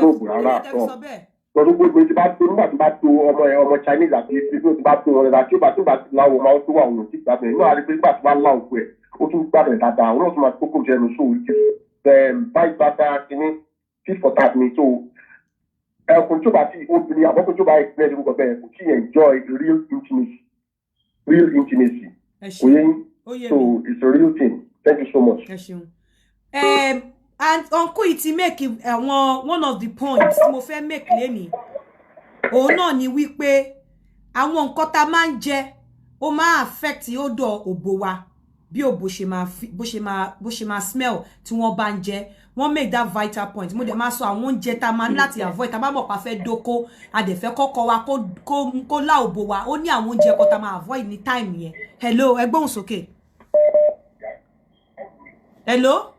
fi sọ bẹ́ẹ̀. lọ́dún gbogbo tí bá tó nígbà tí bá tó ọmọ Chinese àti Filipino tí bá tó wọn rẹ̀ tí ó bá ti láwọ̀ máa tó wà òun tí gbàgbẹ́ inú àrí pé nígbà tí wọ́n láwọ̀ pẹ̀ ó tún gbàgbẹ́ dáadáa òun náà tún máa kókò jẹnu so báyìí bàtà kìíní tit for tat ni so ẹkùn tí ó bá ti obìnrin àbọ̀kùn tí ó bá experience gbogbo bẹ́ẹ̀ kò tí enjoy real intimacy oye so it's a real thing. Thank you so much. And uncle iti make one of the points mo fẹ́ make leni òun náà ni wí pé àwọn nǹkan tá máa ń jẹ ó máa affect odor òbò wa bí òbò ṣe máa smell tí wọ́n bá ń jẹ wọ́n make that vital point mo dẹ̀ máa sọ àwọn oúnjẹ tá máa ń láti avoid tá bá mọ̀ pa fẹ́ dóko a dẹ̀ fẹ́ kọ́kọ́ wa kó lá òbò wa ó ní àwọn oúnjẹ kan tá máa avoid ní time yẹn. Hello ẹ gbóhùn sókè. Hello.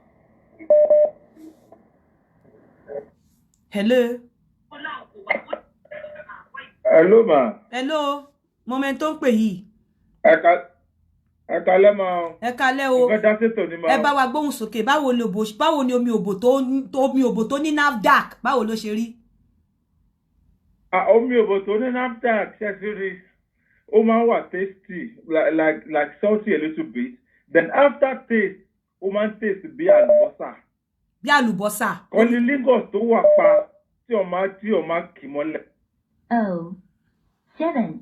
Hello ma. Hello moment tó ń pè yìí. Ẹ kálẹ́ ma. Ẹ kálẹ́ o. Ẹ dá sétò ni ma. Ẹ bá wa gbóhùn sókè báwo ni omi òbò tó ní NAFDAC báwo ló ṣe rí? Omi òbò tó ní NAFDAC ṣe sí rí ó máa wà tasty like salty a little bit then after taste ó máa ń taste bí àlùbọ́sà. Bí àlùbọ́sà. Cunnilingus tó wà pa tí o máa kì mọ́lẹ̀. 7.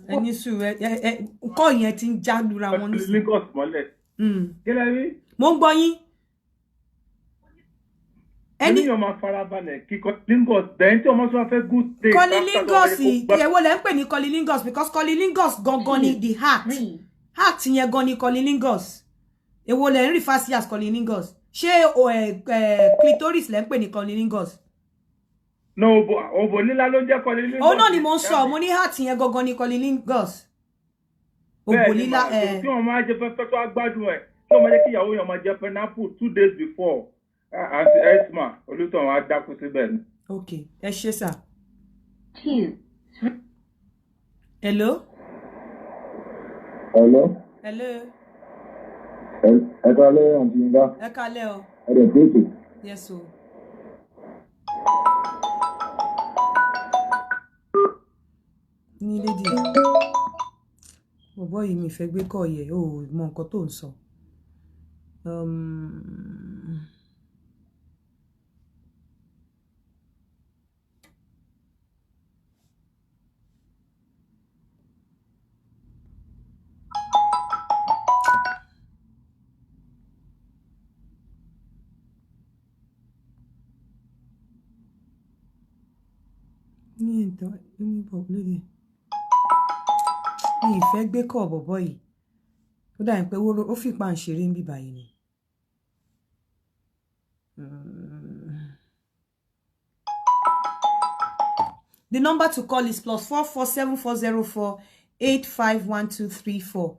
Ẹni sùúrù nǹkan yẹn ti ń já lura wọn nísìnyí. Cunnilingus mọ́lẹ̀. Kí lẹ rí? Mo ń gbọ́ yín. Ẹni yóò máa farabalẹ̀ kí cunnilingus then tí o máa tún fẹ́ good taste. Cunnilingus ìyẹ̀wò lẹ́ ń pè ní cunnilingus because cunnilingus gangan ni the heart. Heart yẹn gan ni cunnilingus. Èwo lẹ́ ń rí fásitì as cunnilingus. Ṣé clitoris lẹ́ ń pè ní cunnilingus? No, òbò lílá ló jẹ́ cunnilingus. Oh no ni mo ń sọ, mo ní heart yẹn gangan ni cunnilingus. Òbò lílá tí wọ́n máa jẹ tó agbádùn ẹ̀ tí wọ́n máa jẹ́ kí ìyàwó yẹn máa jẹ pineapple 2 days before àti esma olùtọ̀ wọn á dákú síbẹ̀ ni. Okay, ẹ ṣé sà. 2. Hello? Hello. Hello. Ẹ kálẹ́ àǹtí Yinka. Ẹ kálẹ́ o. Ẹ dẹ̀ pé ètò. Yes o. Ní lédi. Bọ̀bọ́ yìí mi fẹ́ gbé kọ́ yẹ, o mọ nǹkan tó ń sọ. Ní ìtọ́ ní bọ̀ lóde. Mi ìfẹ́ gbé kọ́ bọ̀bọ́ yìí. Ó dà pé ó fi pa ń ṣeré ń bíbá yìí ni. The number to call is +447404851234.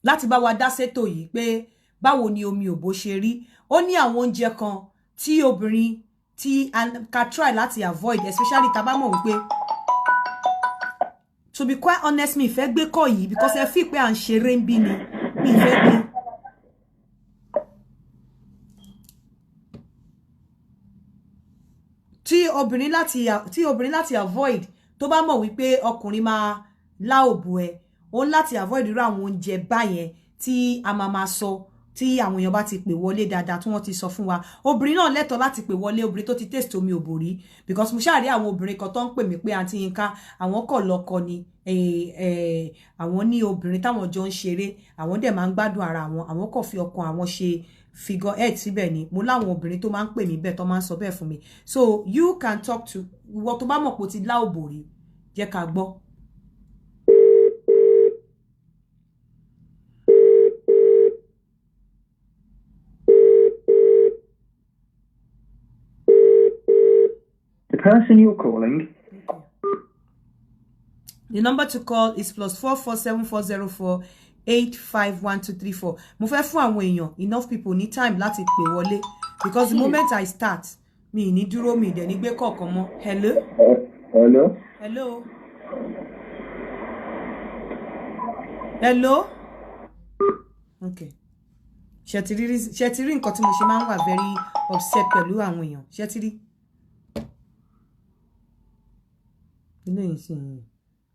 Láti bá wa dá sétò yìí pé báwo ni omi òbó ṣe rí. Ó ní àwọn oúnjẹ kan tí obìnrin tí ká try láti avoid, especially tá bá mọ̀ wípé to be quite honest, mi fẹ́ gbé kọ́ yìí because ẹ fi pé à ń ṣeré ń bí ni. Mi fẹ́ gbé. Tí obìnrin láti avoid tó bá mọ̀ wípé ọkùnrin máa lá òbò ẹ̀, ó láti avoid irú àwọn oúnjẹ báyẹn tí a máa sọ tí àwọn èèyàn bá ti pè wọlé dáadáa tí wọ́n ti sọ fún wa. Obìnrin náà lẹ́tọ̀ọ́ láti pè wọlé, obìnrin tó ti taste omi òbò rí, because mo ṣáà rí àwọn obìnrin kan tó ń pè mí pé àǹtí Yinka àwọn kọ̀ lọ́kọ ni àwọn ní obìnrin táwọn jọ ń ṣeré, àwọn dẹ̀ máa ń gbádùn ara àwọn kọ̀ fi ọkàn àwọn ṣe figure eight síbẹ̀ ni. Mo láwọn obìnrin tó máa ń pè mí bẹ́ẹ̀ tó máa ń sọ bẹ́ẹ̀ fún mi. So you can talk to ìwọ tó bá mọ̀ pé o ti lá òbò rí, jẹ́ ká gbọ́. The person you're calling. The number to call is +447404851234. Mo fẹ́ fún àwọn èèyàn enough people ní time láti pè wọlé because the moment I start, mi ní dúró mi dẹ̀ ní gbé kọ̀ọ̀kan mọ́. Hello? Hello. Hello? Hello? Okay. Ṣé ti rí nǹkan tí mo ṣe máa ń wà very upset pẹ̀lú àwọn èèyàn. Ṣé ti rí? Ilé yìí sì ń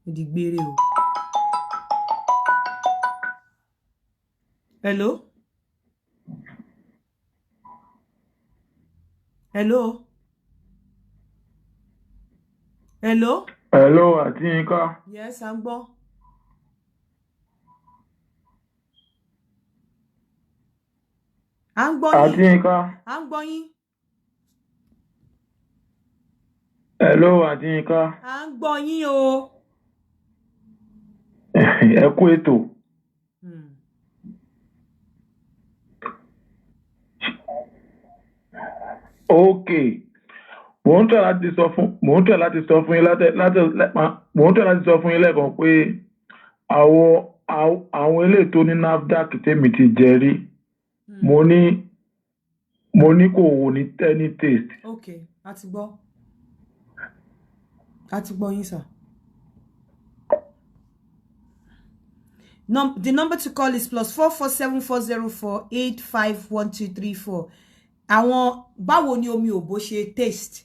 di gbére o. Hello? Hello? Hello? Hello, àǹtí Yinka. Yes, à ń gbọ́. À ń gbọ́ yín. Àǹtí Yinka. À ń gbọ́ yín. Hello, àǹtí Yinka. À ń gbọ́ yín o. Ẹ kú ètò. Okay. Mo ń tẹ̀ láti sọ fún yín lẹ́ẹ̀kan pé àwọn ilé tó ní NAFDAC tèmi ti jẹ rí. Mo ní kò wò ní any taste. Okay, a ti gbọ́. A ti gbọ́ yín sir. The number to call is +447404851234. Àwọn báwo ni omi òbò ṣe taste?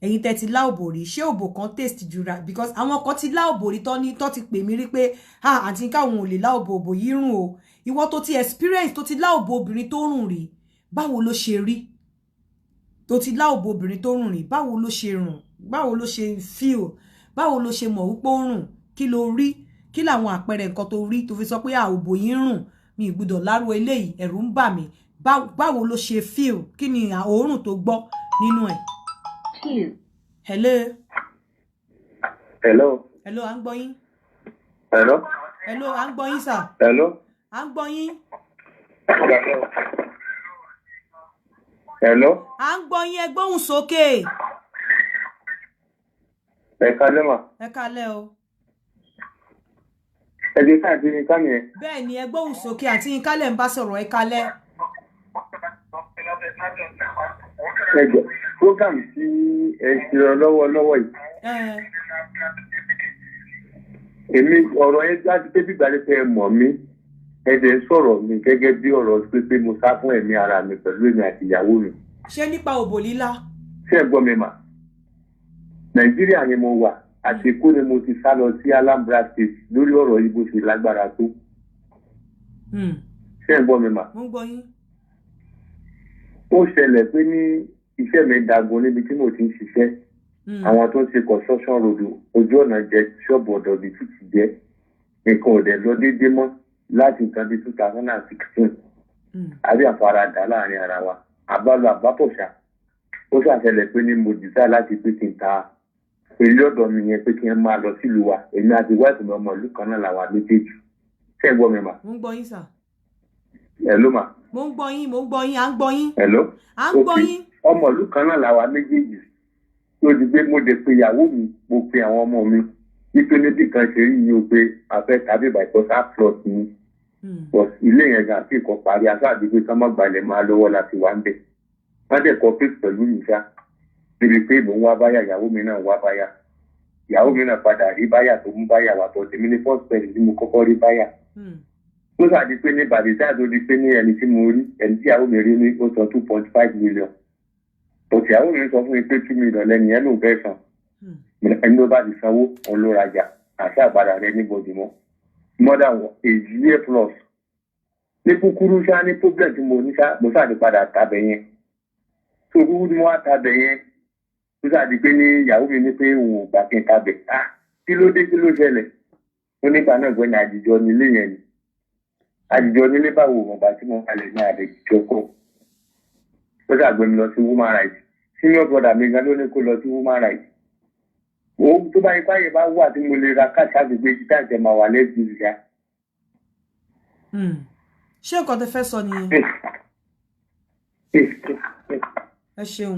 Ẹ̀yin tẹ́ ti lá òbò rí, ṣé òbò kan taste jura? Because àwọn kan ti lá òbò rí tó ti pè mí rí pé àǹtí Yinka òun ò lè lá òbò yìí rùn o. Ìwọ tó ti experience tó ti lá òbò obìnrin tó rùn rí, báwo ló ṣe rí? Tó ti lá òbò obìnrin tó rùn rí, báwo ló ṣe rùn? Báwo ló ṣe feel? Báwo ló ṣe mọ̀ wípé ó rùn? Kí ló rí? Kí làwọn àpẹẹrẹ nǹkan tó rí tó fi sọ pé òbò yìí rùn? Mi ì gbọ́dọ̀ lárò eléyìí, ẹ̀rù ń bà mí. Báwo ló ṣe feel? Kí ni òórùn tó gbọ́ nínú ẹ̀? Hello? Hello. Hello, à ń gbọ́ yín. Hello. Hello, à ń gbọ́ yín sir. Hello. À ń gbọ́ yín. Hello. À ń gbọ́ yín, ẹ gbóhùn sókè. Ẹ kálẹ́ mà. Ẹ kálẹ́ o. Ẹ jẹ́ ká àǹtí Yinka nìyẹn. Bẹ́ẹ̀ ni ẹ gbóhùn sókè, àǹtí Yinka lẹ̀ ń bá sọ̀rọ̀, ẹ kálẹ́. Ẹ jẹ́ program tí ẹ ṣe lọ́wọ́lọ́wọ́ yìí. èmi ọ̀rọ̀ yẹn jáde pé bíbá ní fẹ́ mọ̀ mí ẹ̀dẹ̀ sọ̀rọ̀ mi gẹ́gẹ́ bí ọ̀rọ̀ pé mo sá fún ẹ̀mí ara mi pẹ̀lú èmi àti ìyàwó mi. ṣé nípa òbò lílá. ṣé ẹ gbọ́ mi mà nàìjíríà ni mo wà àti Èkó ni mo ti sá lọ sí Anambra State lórí ọ̀rọ̀ yìí bó ṣe lágbára tó. ṣé ẹ gbọ́ mi mà. mo ń gbọ́ yín. ó ṣẹlẹ̀ pé ní iṣẹ́ mi dagun níbi tí mo ti ń ṣiṣẹ́ àwọn tó ń ṣe construction road ojú ọ̀nà jẹ́ ṣọ́ọ̀bù ọ̀dọ̀ bíi títì jẹ́ nǹkan ò dẹ̀ lọ déédéé mọ́ láti nǹkan bíi 2016 àbí àfaradà láàrin ara wa àbálò àbápọ̀ṣà ó ṣàṣẹlẹ̀ pé ní mo dìsá láti pé kí n ta ilé ọ̀dọ̀ mi yẹn pé kí n máa lọ sílùú wa èmi àti wáìtì mi ọmọ ìlú kan náà làwọn méjèèjì ṣé ẹ gbọ́ mi mà. mo ń gbọ́ yín sà. Hello mà. mo ń gbọ́ yín à ń gbọ́ yín. Hello. à ń gbọ́ yín. ọmọ ìlú kan náà làwọn méjèèjì tó di pé mo dé pe ìyàwó mi mo pe àwọn ọmọ mi wípé níbi kan ṣe rí yìí o pé àfẹ́ tàbí ìbàjọ́ sáflọ́ọ̀t ni ilé yẹn gan àti ìkọ́ parí aṣáàbí pé ká má gbalẹ̀ máa lọ́wọ́ láti wá ń bẹ̀. wọ́n dẹ̀ kọ́ pé pẹ̀lú mi ṣá níbi pé mò ń wá báyà ìyàwó mi náà wá báyà ìyàwó mi náà padà rí báyà tó mú báyà wà tó tèmi ní first person tí mo kọ́kọ́ rí báyà. ó ṣàdí pé ní bàdìsá tó di pé ní ẹni tí mo rí ẹni tí ìyàwó mi rí ní ó san 2.5 million. òtí ìyàwó mi sọ fún mi pé 2 million lẹ́nu yẹn ló fẹ́ san. ẹni tó bá ti sanwó òun ló rajà àṣà àgbàdà rẹ níbodè mọ́. more than a year plus. ní kúkúrú ṣá ní problem tí mo ní ṣá mo ṣáà ti padà tabẹ̀ yẹn. tó kúkú ni mo wá tabẹ̀ yẹn tó ṣáà di pé ní ìyàwó mi ní pé òun ò gbà kí n tabẹ̀. kí ló dé kí ló ṣẹlẹ̀? ó nígbà náà gbẹ́ ní àjìjọ nílé yẹn ni. àjìjọ nílé báwo mọ̀ bá tí mo kalẹ̀ ní àdèjọ kọ́. ó ṣàgbé mi lọ sí woman rights. senior brother mi gan ló ní kó lọ sí woman rights. òun tó bá ipá yẹn bá wà tí mo lè ra káàṣì àgbègbè títà ìjẹ máa wà lẹ́sìn ìyá. ṣé nǹkan tẹ fẹ́ sọ nìyẹn? ẹ ṣeun.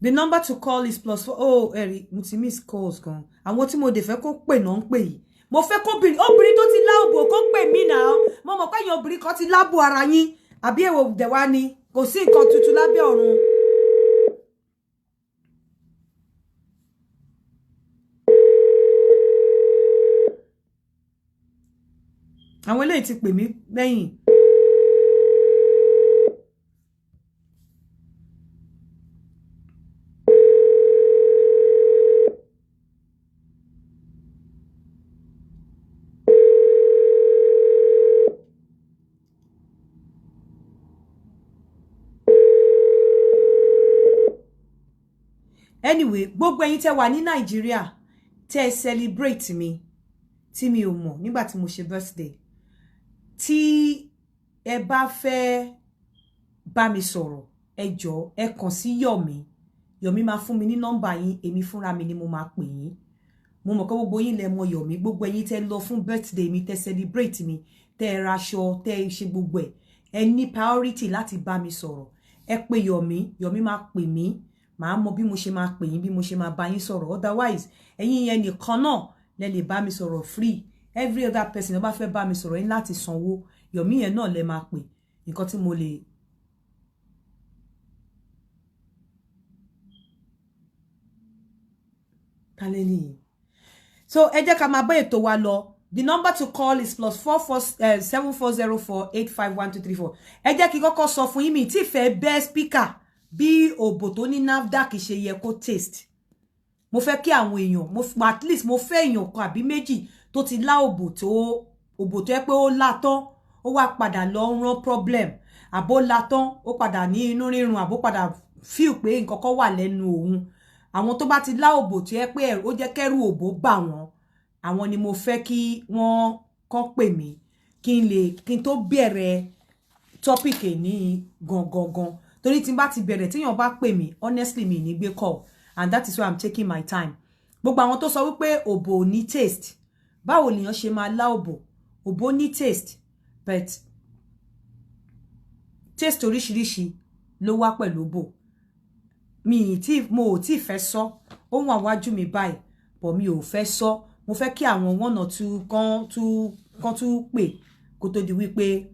The number to call is +4. Oh, Eri, mo ti miss calls gan. Àwọn tí mo dé fẹ́ kó pè náà ń pè yìí. Mo fẹ́ kó obìnrin tó ti láòbò kó pè mí náà. Mo mọ̀ pé ẹ̀yin obìnrin kan ti lábò ara yín. Àbí èwo dẹ̀ wá ni. Kò sí nǹkan tuntun lábẹ́ ọ̀run. Àwọn eléyìí ti pè mí lẹ́yìn. Anyway, gbogbo ẹ̀yin tẹ́ wà ní Nàìjíríà tẹ́ celebrate mi tí mi ò mọ̀ nígbà tí mo ṣe birthday. Tí ẹ bá fẹ́ bá mi sọ̀rọ̀, ẹ jọ̀ọ́ ẹ kàn sí Yomi máa fún mi ní nọ́mbà yín, èmi fúnra mi ni mo máa pè yín. Mo mọ̀ pé gbogbo yín lẹ mọ̀ Yomi, gbogbo ẹ̀yin tẹ́ lọ fún birthday mi, tẹ́ celebrate mi, tẹ́ raṣọ, tẹ́ ṣe gbogbo ẹ̀. Ẹ ní priority láti bá mi sọ̀rọ̀. Ẹ pè Yomi máa pè mí. Màá mọ̀ bí mo ṣe máa pè yín, bí mo ṣe máa bá yín sọ̀rọ̀. Otherwise, ẹ̀yin yẹn nìkan náà lẹ lè bá mi sọ̀rọ̀ free. Every other person ó bá fẹ́ bá mi sọ̀rọ̀ yín láti sanwó. Yomi yẹn náà lẹ máa pè. Nǹkan tí mo lè Kaleni. So ẹ jẹ́ ká máa bá ètò wa lọ. The number to call is +44 7404 851234. Ẹ jẹ́ kí kọ́kọ́ sọ fún yín mi tí fẹ́ bẹ́ speaker bí òbò tó ní NAFDAC ṣe yẹ kó taste. Mo fẹ́ kí àwọn èèyàn, at least mo fẹ́ èèyàn kan àbí méjì tó ti lá òbò tó yẹ pé ó lá tán, ó wá padà lọ rán problem. Àbó lá tán, ó padà ní inú rírun, àbó padà feel pé nǹkan kan wà lẹ́nu òun. Àwọn tó bá ti lá òbò tó yẹ pé ó jẹ́ kẹ́rù òbò bà wọ́n. Àwọn ni mo fẹ́ kí wọ́n kàn pè mí kí n tó bẹ̀rẹ̀ topic ní gangan. Torí tí n bá ti bẹ̀rẹ̀ téèyàn bá pè mí, honestly mi ní gbé call, and that is why I'm taking my time. Gbogbo àwọn tó sọ wípé òbò ní taste. Báwo lèèyàn ṣe máa lá òbò? Òbò ní taste, but taste oríṣiríṣi ló wá pẹ̀lú òbò. Mo ò tí fẹ́ sọ, ó wà wájú mi báyìí, but mi ò fẹ́ sọ. Mo fẹ́ kí àwọn 1 or 2 kan tún pè kó tó di wípé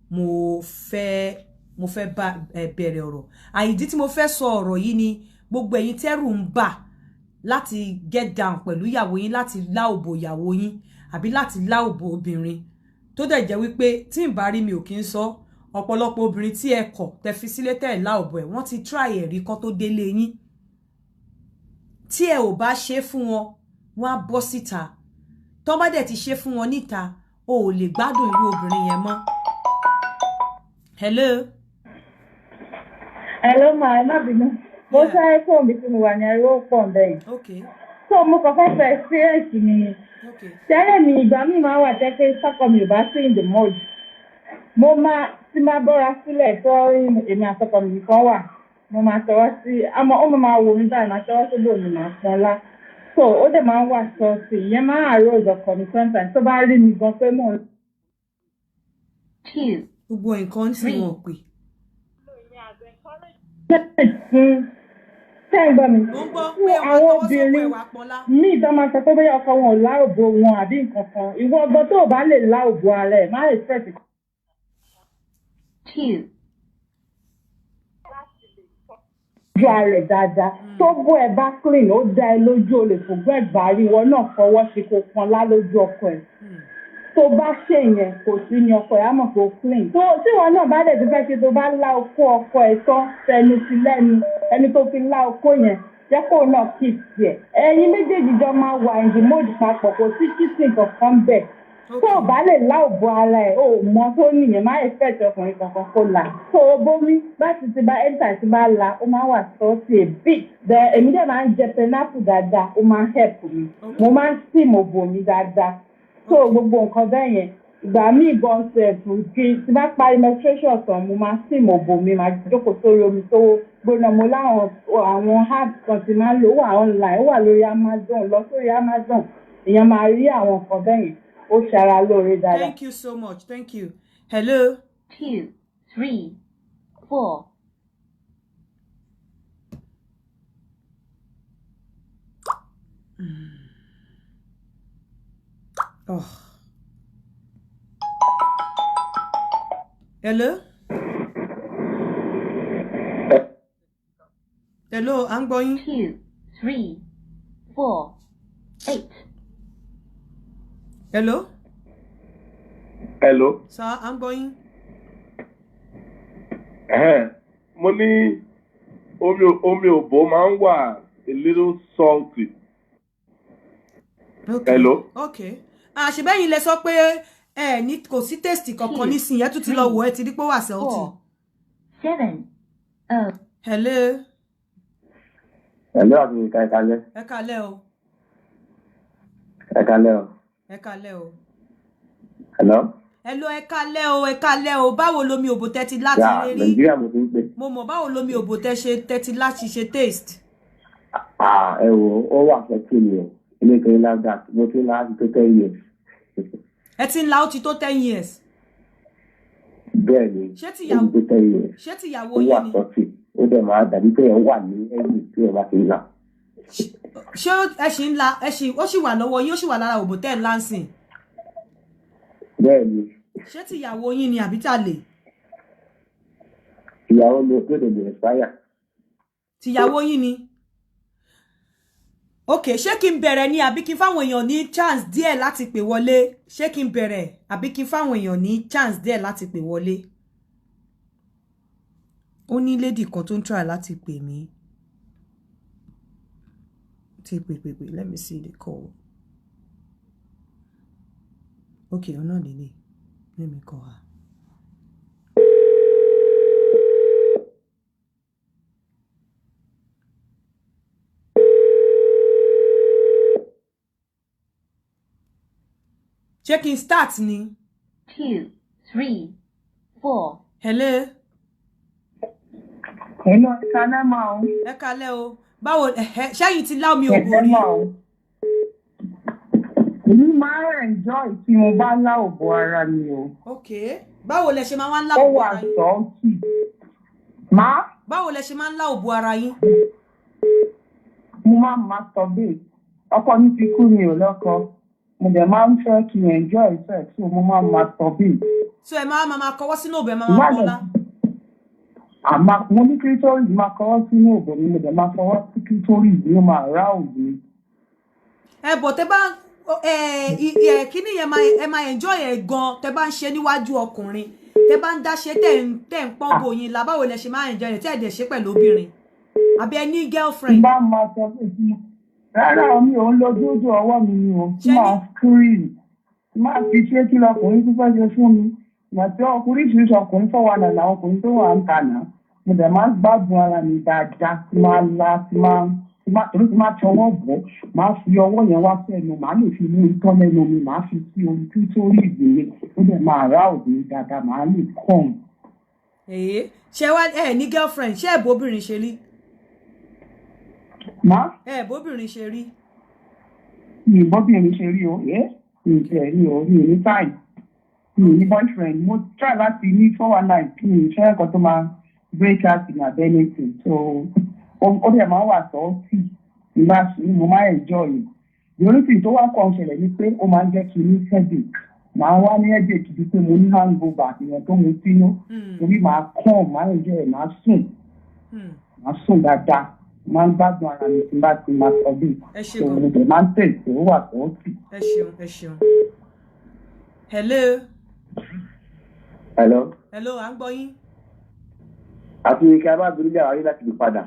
mo fẹ́ bẹ̀rẹ̀ ọ̀rọ̀. Àìdí tí mo fẹ́ sọ ọ̀rọ̀ yìí ni gbogbo ẹ̀yin tẹ́rù ń bà láti get down pẹ̀lú ìyàwó yín láti lá òbò ìyàwó yín àbí láti lá òbò obìnrin tó dẹ̀ jẹ́ wípé tí n bá rí mi ò kí ń sọ ọ̀pọ̀lọpọ̀ obìnrin tí ẹ kọ̀ tẹ́ fi sílé tẹ́ lá òbò ẹ̀ wọ́n ti try ẹ̀rí kan tó délé yín tí ẹ ò bá ṣe fún wọn wọ́n á bọ́ síta tó bá dẹ̀ ti ṣe fún wọn níta o ò lè gbádùn irú obìnrin yẹn mọ́. Hello. Hello ma, ẹ má bínú. Mo sáré fóònù bí tí mo wà ní ẹ̀rọ pọ̀ bẹ́ẹ̀. Okay. So mo kàn fẹ́ fẹ́ experience mi. Okay. Tẹ́lẹ̀ mi ìgbà mi máa wà tẹ́ pé sọ́kọ mi ò bá sí in the mood. Mo máa tí máa bọ́ra sílẹ̀ tó èmi àtọkọ mi kan wà. Mo máa tọwọ́ sí àmọ́ ó máa wò mí báyìí máa tọwọ́ sí lòmí máa pọn lá. So ó dẹ̀ máa ń wà sọ́ọ̀sì. Ìyẹn máa àròjọ ọkọ mi sometimes tó bá rí mi gan pé mò ń. Gbogbo nǹkan tí wọ́n pè. Tẹ́gbọ́n mi, fún àwọn obìnrin ní ìtọ́ máa sọ pé bóyá ọkọ wọn ò láòbò wọn àbí nǹkan kan. Ìwọ ọgbọ́n tó o bá lè láòbò ara ẹ̀, má lè fẹ́ẹ̀tì. Ju ara ẹ̀ dáadáa. Tó bó ẹ bá clean, ó dá ẹ lójú o lè fògbọ́n ẹ̀gbá rí wọn náà fọwọ́ sí kó pọn lá lójú ọkọ ẹ̀. Tó bá ṣe yẹn kò sí ní ọkọ ẹ̀ á mọ̀ pé ó clean. Tó tí wọn náà bá dẹ̀ ti fẹ́ ṣe tó bá lá okó ọkọ ẹ̀ tán fẹnu sí lẹ́nu ẹni tó fi lá okó yẹn jẹ́ kó náà keep tiẹ̀. Ẹ̀yin méjèèjì jọ máa wà in the mood papọ̀ kò sí kissing kankan bẹ̀. Tó o bá lè lá òbò ara ẹ̀ o mọ tó nìyẹn má expect ọkùnrin kankan kó là. Tó o bómi bá ti bá enter ti bá la ó máa wà sọ́ọ̀tì a bit. Èmi dẹ̀ máa ń jẹ pineapple dáadáa ó máa ń help mi. Mo máa ń steam òbò mi dáadáa. So gbogbo nǹkan bẹ́ẹ̀ yẹn ìgbà míì gan ṣẹ̀fù kí tí bá parí menstruation tán mo máa sì mọ̀ bò mi máa jókòó sórí omi tó gbóná mo láwọn àwọn herbs kan ti máa ń lò wà online ó wà lórí Amazon lọ sórí Amazon èèyàn máa rí àwọn nǹkan bẹ́ẹ̀ yẹn ó ṣara lóore dáadáa. Thank you so much. Thank you. Hello. 2, 3, 4. Oh. Hello? Hello, I'm going. 2, 3, 4, 8. Hello? Hello? Sir, I'm going. Mo ní omi òbò máa ń wà a little salty. Okay. Hello? Okay. Ṣebẹ́yìn lẹ sọ pé ní kò sí taste kankan nísìnyí ẹ tún ti lọ wò ẹ ti rí pé wà salty. 7. Hello. Hello àti ẹ kálẹ́. Ẹ kálẹ́ o. Ẹ kálẹ́ o. Ẹ kálẹ́ o. Hello. Hello, ẹ kálẹ́ o, ẹ kálẹ́ o. Báwo lomi òbò tẹ́ ti láti rí? Nàìjíríà mo ti ń pè. Mo mọ̀ báwo lomi òbò tẹ́ ti láti ṣe taste. Ẹ wò ó wà fẹ́ kí ni o. Ilé ìkẹyìn lágbà mo ti ń la láti tó 10 years. Ẹ ti ń la ó ti tó 10 years. Bẹ́ẹ̀ni. Ṣé tìyàwó tó 10 years. Ṣé tìyàwó yín ni? Ó wà sọ́ọ̀tì. Ó dẹ̀ máa dàbí pé ẹ̀ wà ní ẹ̀yìn tí ẹ bá ti ń la. Ṣé ẹ ṣì ń la ó ṣì wà lọ́wọ́ yín ó ṣì wà lára òbò tẹ́ ẹ̀ láǹsìn? Bẹ́ẹ̀ni. Ṣé tìyàwó yín ni àbí tàlè? Ìyàwó mi ò tó lè expire. Tìyàwó yín ni? Okay, ṣé kí n bẹ̀rẹ̀ ni àbí kí n fáwọn èèyàn ní chance díẹ̀ láti pè wọlé? Ṣé kí n bẹ̀rẹ̀ àbí kí n fáwọn èèyàn ní chance díẹ̀ láti pè wọlé? Ó ní lady kan tó ń try láti pè mí. Ti pè. Let me see the call. Okay, ọ̀nà lele. Let me call her. Ṣé kí n start ni? 2, 3, 4. Hello. Hello, ẹ kálẹ́ mà o. Ẹ kálẹ́ o. Báwo ṣẹ́yìn ti lá omi òbò rí? Èmi máa ń enjoy tí mo bá lá òbò ara mi o. Okay. Báwo lẹ ṣe máa ń lá Ó òbò wà ara yín? sọ́ọ̀tì. Báwo lẹ ṣe máa ń lá òbò ara yín? Mo máa ń masturbate. Ọkọ mi ti kú mi ò lọ́kọ. Mo dẹ̀ máa ń fẹ́ kí n enjoy sex so mo máa ń masturbate. So ẹ máa kọwọ́ sínú òbò ẹ máa kọ́lá? àmà mo ní clitoris máa kọ́wọ́ sínú òbò mi mo dẹ̀ máa fọwọ́ sí clitoris ní ó máa rá òbí. bọ̀ tẹ́ bá kíní yẹn ẹ máa enjoy ẹ̀ gan tẹ́ bá ń ṣe níwájú ọkùnrin tẹ́ bá ń dá ṣe tẹ́ ń pọ́n bòyìn làbáwo lẹ ṣe máa enjoy ẹ̀ tẹ́ ẹ̀ dẹ̀ ṣe pẹ̀lú obìnrin àbí ẹ ní girlfriend. bá máa sọ pé rárá mi ò ń lo dúdú ọwọ́ mi ni o tí máa screen tí máa fi ṣé kí lọkùnrin tó fẹ́ ṣe fún mi ìgbà tí oríṣiríṣi ọkùnrin tó wà nàlá ọkùnrin tó wà ń tànà mo dẹ̀ máa gbádùn ara mi dáadáa tí máa la tí máa tọwọ́ bọ̀ máa fi ọwọ́ yẹn wá sẹ́nu máa lè fi mú itọ́ lẹ́nu mi máa fi sí orí tí tó rí ìgbìmọ̀ ó dẹ̀ máa rá òbí dáadáa máa lè kàn. ṣé wá ní girlfriend ṣé ẹ̀ bóbìnrin ṣe rí. Bóbìnrin ṣe rí. Bóbìnrin ṣe rí o, ǹjẹ́ rí o, mi ní time, mi ní boyfriend, mo try láti ní 419 kí n ṣe ẹ̀kọ́ tó máa break out in ability, so ó dẹ̀ máa wà sọ́ọ̀tì, mo máa enjoy it. The only thing tó wá kàn ṣẹlẹ̀ ni pé ó máa ń jẹ́ kí n ní headache, màá wá ní headache bíi pé mo ní hangover ìyẹn tó mu sínú, torí màá kàn, màá enjoy, màá sùn dáadáa. Máa ń gbádùn ara mi tí n bá ti máa sọ bí òun ìbẹ̀ máa ń tẹ̀sí ó wà tó tì. ẹ ṣeun. hello. à ń gbọ́ yín. àti kí a bá dúró bí àwọn yìí láti lè padà.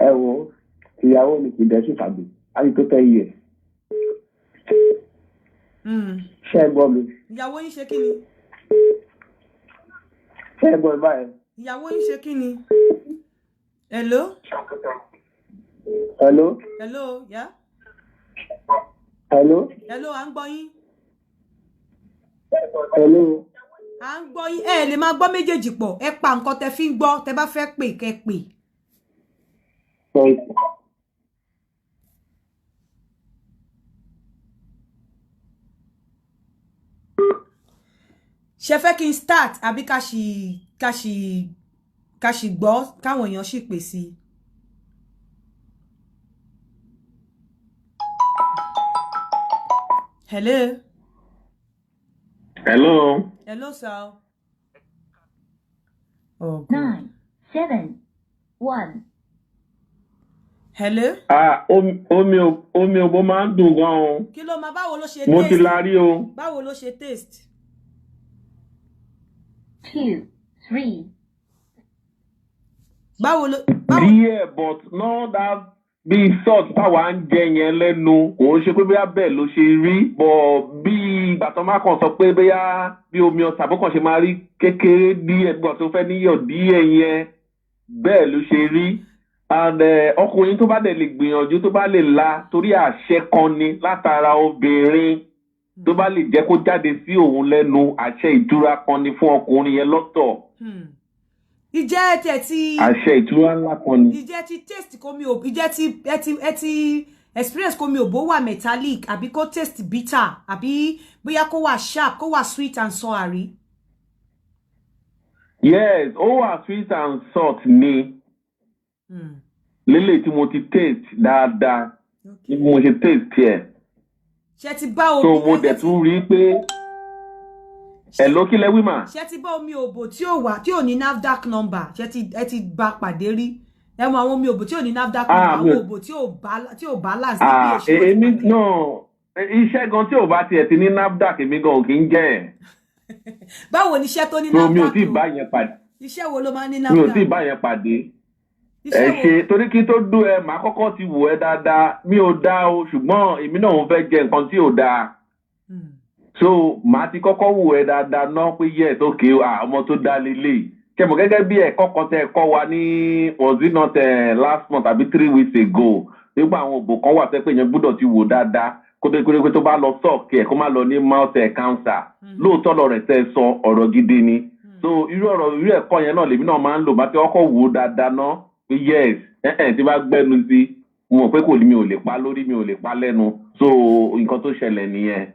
ẹ wo ìyàwó mi kì í dẹ́ ṣèpàdé àti tó tẹ́ yìí ẹ̀. ṣé ẹ gbọ́ mi. ìyàwó yín ṣe kí ni. ṣé ẹ gbọ́ mi báyìí. ìyàwó yín ṣe kí ni. Hello? Yeah? Hello, à ń gbọ́ yín. Hello. À ń gbọ́ yín. Ẹ lè máa gbọ́ méjèèjì pọ̀. Ẹ pa nǹkan tẹ́ fi ń gbọ́, tẹ́ bá fẹ́ pè kẹ́ pè. Ṣé fẹ́ kí n start àbí ká sì gbọ́ káwọn èèyàn sì pè sí. Hello, sir. 9, 7, 1. Hello. Omi òbó máa ń dùn gan-an. Kí ló máa báwo ló ṣe taste? Mo ti la rí o. Báwo ló ṣe taste? 2, 3. Báwo ló. Díẹ̀ but not that bí salt táwa ń jẹ yẹn lẹ́nu kò ń ṣe pé bóyá bẹ́ẹ̀ ló ṣe rí bọ̀ bí ìgbà tó máa kàn sọ pé bóyá bí omi ọsàn bó kàn ṣe máa rí kékeré díẹ̀ gbọ́ tó fẹ́ níyọ̀ díẹ̀ yẹn bẹ́ẹ̀ ló ṣe rí and ọkùnrin tó bá dẹ̀ lè gbìyànjú tó bá lè la torí àṣẹ kan ni látara obìnrin tó bá lè jẹ́ kó jáde sí òun lẹ́nu àṣẹ ìtura kan ni fún ọkùnrin yẹn lọ́tọ̀. Ìjẹ́ tẹ̀ ti. Àṣẹ ìtura ńlá kan ni. Ìjẹ́ ti taste komi òbó ìjẹ́ ti ẹ ti experience komi òbó wà metallic àbí kó taste bitter àbí bóyá kó wà sharp kó wà sweet and sour. Yes, ó wà sweet and salt ni. Lélẹ̀ tí mo ti taste dáadáa ní mo ṣe taste ẹ̀. Ṣé ti bá omi. So mo dẹ̀ tún rí pé ẹ ló kí lẹ wí mà. Ṣé ti bá omi òbò tí ò ní NAFDAC number ṣé ẹ ti bá pàdé rí ẹ mọ àwọn omi òbò tí ò ní NAFDAC number àwọn òbò tí ò balance ní pH. Èmi náà iṣẹ́ gan tí ò bá tiẹ̀ ti ní NAFDAC èmi gan ò kì í jẹ́ ẹ̀. Báwo ni iṣẹ́ tó ní NAFDAC? Mi ò tí ì bá yẹn pàdé. Iṣẹ́ wo ló máa ń ní NAFDAC? Mi ò tí ì bá yẹn pàdé. Ẹ ṣe torí kí tó dún ẹ màá kọ́kọ́ ti wò ẹ́ dáadáa mi ò dá o ṣùgbọ́n èmi náà ń fẹ́ jẹ nǹkan tí ò dáa. So màá ti kọ́kọ́ wò ẹ́ dáadáa náà pé yes okay ọmọ tó dá lélẹ̀ kẹmọ gẹ́gẹ́ bí ẹ̀kọ́ kan tẹ́ kọ́ wa ní was it not last month àbí 3 weeks ago nígbà àwọn òbò kan wà tẹ́ pé yẹn gbọ́dọ̀ ti wò dáadáa kó tó kéré pé tó bá lọ sọ́ọ̀kì ẹ̀ kó má lọ ní mouth cancer lóòótọ́ lọ rẹ̀ tẹ́ sọ ọ̀rọ̀ gidi ni so irú ẹ̀kọ́ yẹn náà lèmi náà máa ń lò bá ti kọ́kọ́ wò dáadáa náà pé yes tí bá gbẹ́nu sí mo mọ̀ pé kò ní mi ò lè pa lórí mi ò lè pa lẹ́nu so nǹkan tó ṣẹlẹ̀ nìyẹn.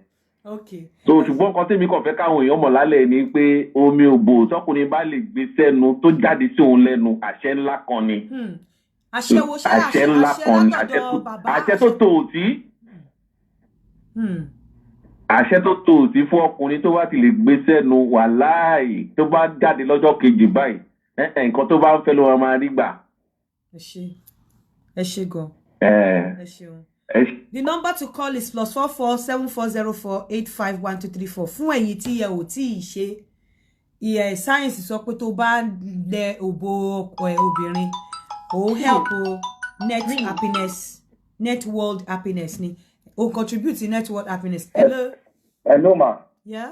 Okay. So ṣùgbọ́n nǹkan tèmi kàn fẹ́ káwọn èèyàn mọ̀ lálẹ́ ni pé omi òbò tọkùnrin bá lè gbé sẹ́nu tó jáde sí òun lẹ́nu àṣẹ ńlá kan ni. Àṣẹ ńlá kan ni àṣẹ tó tòòtí. àṣẹ tó tó ti fún ọkùnrin tó bá ti lè gbé sẹ́nu wàláì tó bá jáde lọ́jọ́ kejì báyìí nǹkan tó bá ń fẹ́ ló máa rí gbà. ẹ ṣé gan. ẹ ṣeun. The number to call is +44 7404 851234 fún ẹ̀yin tí ẹ ò tí ì ṣe ìyẹ sáyẹ́nsì sọ pé tó bá lẹ òbò obìnrin ó help net happiness net world happiness ni ó contribute to net world happiness. Hello ma. Yeah.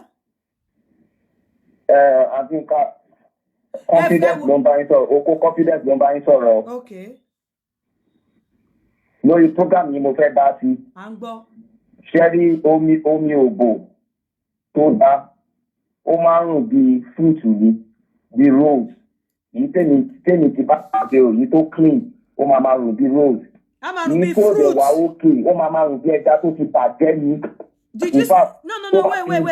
I think confidence ló ń bá yín sọ̀rọ̀ oko confidence ló ń bá yín sọ̀rọ̀. Okay. Lórí program yìí mo fẹ́ dá sí. À ń gbọ́. Ṣé rí omi ògbò tó dá ó máa ń rùn bíi fruit ni bíi rose èyí tèmi ti bá pàdé òyìn tó clean ó máa rùn bíi rose èyí tó lè wá òkè ó máa rùn bíi ẹja tó ti bàjẹ́ ni. Did you no wait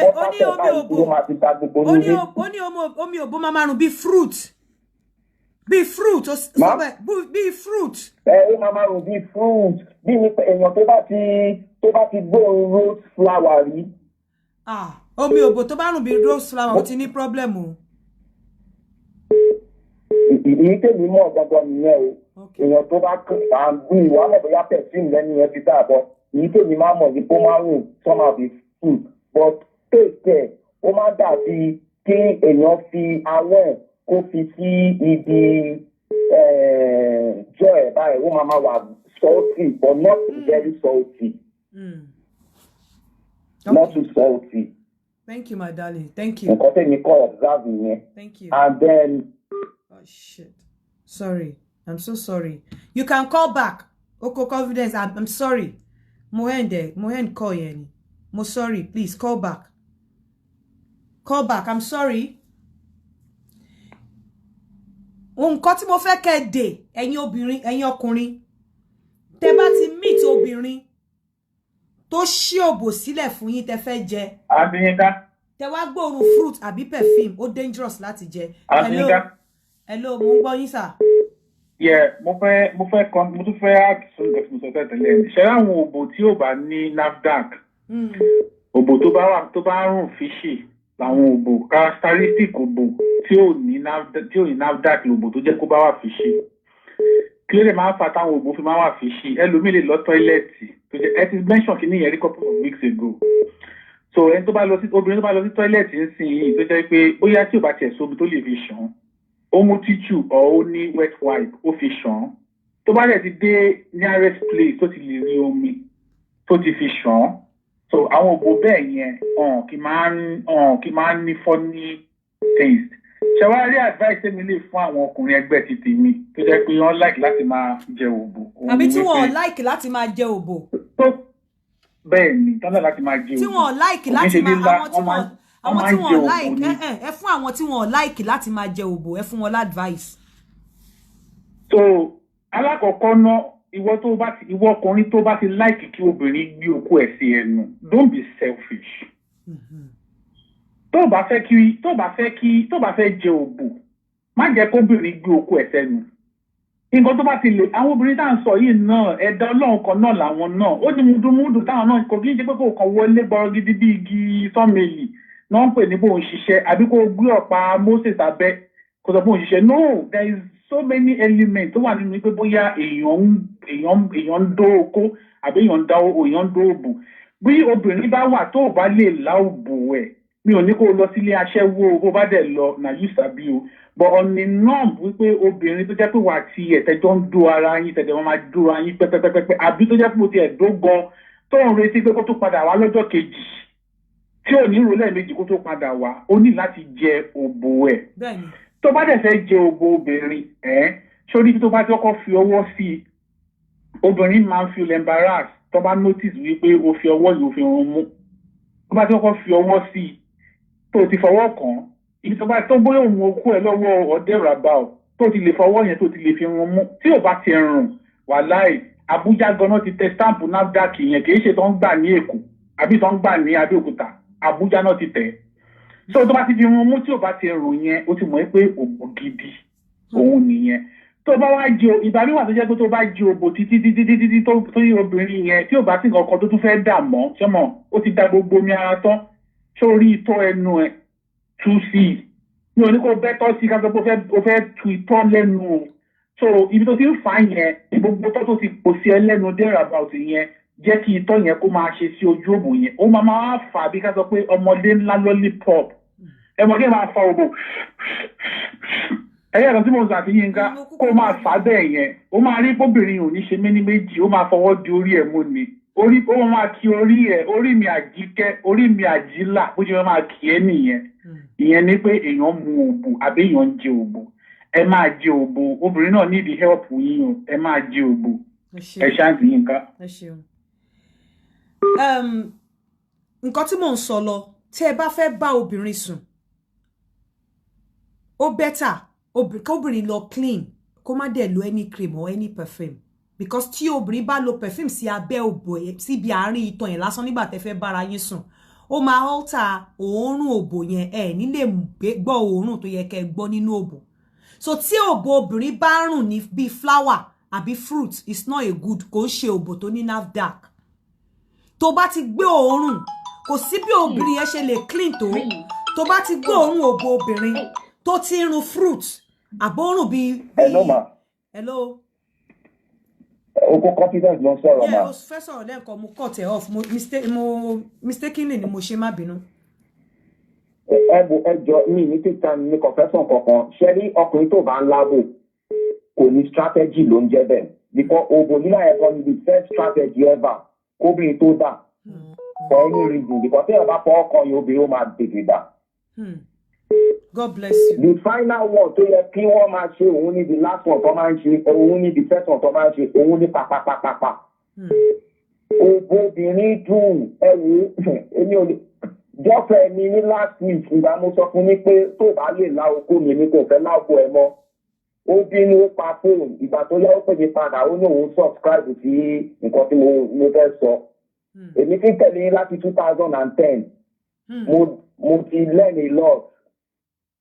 omi ògbò máa rùn bíi fruit. Be fruit be fruit. Ó máa rùn bíi fruit bí èèyàn tó bá ti gbóòórùn rose flower rí. Omi ògbò tó bá rùn bíi rose flower ó ti ní problem o. Èyí tèmi mọ̀ gbọ́dọ̀ nìyẹn o. Èèyàn tó bá gbé ìwà mọ̀ bóyá perfume lẹ́nu yẹn fi dáàbọ̀. Èyí tèmi máa mọ̀ ní kó máa rùn somehow bíi fruit but taste ó máa dàbí kí èèyàn fi awẹ́ kó fi sí ibi jọ ẹ̀ báyìí ó máa wà salty but not very salty. Not too salty. Thank you, my darling. Thank you. Nǹkan tẹ̀mí kọ́ observe yẹn. Thank you. And then. Oh shit. Sorry. I'm so sorry. You can call back. Oko confidence. I'm sorry. Mohend call yẹn. Mo sorry. Please call back. Call back. I'm sorry. Nǹkan tí mo fẹ́ kẹ́ dé ẹ̀yin obìnrin ẹ̀yin ọkùnrin tẹ́ bá ti meet obìnrin tó ṣí òbò sílẹ̀ fún yín tẹ́ fẹ́ jẹ. Abiyinka. Tẹ́ wá gbóòórùn fruit àbí perfume ó dangerous láti jẹ. Hello mo ń gbọ́ yín sà. Mo tún fẹ́ àtúnṣe nǹkan tí mo sọ tẹ́lẹ̀. Ṣé àwọn òbò tí ò bá ní NAFDAC òbò tó bá rùn fishy làwọn òbò characteristic òbò tí ò ní NAFDAC lòbò tó jẹ́ kó bá wà fishy. Kí ló lè máa ń fa táwọn òbò fi máa wà fishy? Ẹlòmíì lè lọ tọ́ílẹ̀tì tó jẹ́ ẹ ti mention kìíní yẹn rí couple of weeks ago. So obìnrin tó bá lọ sí tọ́ílẹ̀tì ń sìn yìí tó jẹ́ pé bóyá tí ò bá tiẹ̀ sóbi tó lè fi ṣàn ó mú tissue ọ̀ ó ní wet wipe ó fi ṣàn tó bá dẹ̀ ti dé nearest place tó ti lè rí omi tó ti fi ṣàn so àwọn òbò bẹ́ẹ̀ yẹn kì máa ń ní funny taste. Ṣẹ̀wárí advice mi lè fún àwọn ọkùnrin ẹgbẹ́ ti tèmi tó jẹ́ pé wọ́n like láti máa jẹ òbò. Àbí tí wọ́n like láti máa jẹ òbò. Bẹ́ẹ̀ ni tọ́lá láti máa jẹ òbò. Tí wọ́n like láti máa àwọn tí wọ́n like ẹ fún àwọn tí wọ́n like láti máa jẹ òbò ẹ fún wọn advice. So alákọ̀ọ́kọ́ náà ìwọ ọkùnrin tó bá ti like kí obìnrin gbé okó ẹ̀ sí ẹnu don't be selfish. Tó bá fẹ́ jẹ òbò má jẹ́ kóbìnrin gbé okó ẹ̀ sẹ́nu. Nǹkan tó bá ti lè àwọn obìnrin tá à ń sọ yìí náà ẹ̀dá ọlọ́run kan náà làwọn náà ó ní mùdùmùdù táwọn náà kò kí n ṣe pé kò kàn wọlé gbọ́rọ̀ gidi bí igi sọ́mẹ̀lì náà ń pè ní bóun ṣiṣẹ́ àbí kó gbé ọ̀pá Moses abẹ́ kó sọ bóun ṣiṣẹ́. No, there is so many elements tó wà nínú pé bóyá èèyàn ń dó okó àbí èèyàn ń dó òbò. Bí obìnrin bá wà tó bá lè lá òbò ẹ̀ mi ò ní kó lọ sílé aṣẹ́wó bó bá dẹ̀ lọ na you sabi o but on a norm wípé obìnrin tó jẹ́ pé wà tí ẹ̀tẹ́jọ́ ń dó ara yín tẹ̀tẹ̀ wọn máa dó ara yín pẹ́pẹ́pẹ́pẹ́ àbí tó jẹ́ pé mo ti ẹ̀dó gan tó ń retí pé kó tó padà wá lọ́jọ́ kejì tí ò ní ìrọ̀lẹ́ méjì kó tó padà wá ó ní láti jẹ òbò ẹ̀. Tó bá dẹ̀ fẹ́ jẹ òbò obìnrin sórí tó bá ti kọ́kọ́ fi ọwọ́ sí i obìnrin máa ń feel embarrassed tó bá notice wípé o fi ọwọ́ yìí o fi rún mú tó bá ti kọ́kọ́ fi ọwọ́ sí i tó ti fọwọ́ kàn ibi tó bá tó bóyá òun okú ẹ lọ́wọ́ ọdẹ ràbà ọ tó ti lè fọwọ́ yẹn tó ti lè fi rún mú tí ò bá ti rùn wàláì Àbújá ganan ti tẹ stamp NAFDAC yẹn kì í ṣe tó ń gbà ní Èkó àbí tó ń gbà ní Abẹ́òkúta Àbújá náà ti tẹ̀. So tó bá ti fi rún mú tí ò bá ti rùn yẹn ó ti mọ̀ pé òbò gidi òun nìyẹn. tó bá wá jẹ ìgbà mi wà tó jẹ́ pé tó bá jẹ òbò títí tó yí obìnrin yẹn tí ò bá sì kankan tó tún fẹ́ dà mọ́ ṣọmọ ó ti da gbogbo omi ara tán sórí ìtọ́ ẹnu ẹ̀ tú sí i mi ò ní kó bẹ́ tọ́ sí i ká sọ pé ó fẹ́ tu ìtọ́ lẹ́nu o so ibi tó ti ń fà yẹn gbogbo tó ti pò sí ẹ lẹ́nu there about yẹn jẹ́ kí ìtọ́ yẹn kó máa ṣe sí ojú òbò yẹn ó máa fà bí ká sọ pé ọmọdé ńlá lollipop ẹmọdé máa fa òbò ẹyẹ kan tí mo sọ àti Yínká kó máa fà bẹ́ẹ̀ yẹn ó máa rí bóbìnrin ò ní ṣe méní méjì ó máa fọwọ́ di orí ẹ̀ mú ni orí ó máa kí orí ẹ̀ orí mi àjíkẹ́ orí mi àjílà bó ṣe máa kí ẹ́ nìyẹn ìyẹn ni pé èèyàn mu òbò àbí èèyàn ń jẹ òbò ẹ máa jẹ òbò obìnrin náà need help yín o ẹ máa jẹ òbò ẹ ṣáàtì Yínká. nǹkan tí mò ń sọ lọ tí ẹ bá fẹ́ bá obìnrin sùn ó bẹ́tà kóbìnrin lọ clean kó má dẹ̀ lo any cream or any perfume because tí obìnrin bá lo perfume sí abẹ́ òbò síbi àárín itan yẹn lásán nígbà tẹ́ fẹ́ bára yín sùn ó máa alter òórùn òbò yẹn ẹ ní lè gbọ́ òórùn tó yẹ kẹ́ gbọ́ nínú òbò so tí òbò obìnrin bá rùn ní bí flower àbí fruit is not a good kò ń ṣe òbò tó ní NAFDAC tó bá ti gbé òórùn kò sí bí obìnrin yẹn ṣe lè clean tó bá ti gbé òórùn òbò obìnrin tó ti rùn fruit àbórùn bí. Hello ma. Hello. Oko confidence ló ń sọ̀rọ̀ ma. Yeah, o fẹ́ sọ̀rọ̀ lẹ́ẹ̀kan mo cut ẹ̀ off mo mistakenly ni mo ṣe má bínú. Ẹjọ́ mi ní títa ní confession kankan ṣe rí ọkùnrin tó bá ń lábò kò ní strategy ló ń jẹ́ bẹ́ẹ̀ because òbò nílà ẹ̀kọ́ ni the first strategy ever kóbìnrin tó dà for any reason because tí ẹ bá fọ ọkàn yìí obìnrin ó máa tètè dà. God bless you. The final one tó yẹ kí wọ́n máa ṣe òun ní the last one tó máa ń ṣe òun ní the first one tó máa ń ṣe òun ní pàpàpàpàpà. Obìnrin dùn ẹ wò èmi ò lè jọ́fẹ̀ mi ní last week ìgbà mo sọ fún mi pé tó bá lè la okó mi kò fẹ́ láàbò ẹ mọ́. Ó bínú ó pa fóònù ìgbà tó yá ó pè mí padà ó ní òun subscribe sí nǹkan tí mo fẹ́ sọ. Èmi ti tẹ̀lé yín láti 2010. Mo ti learn a lot.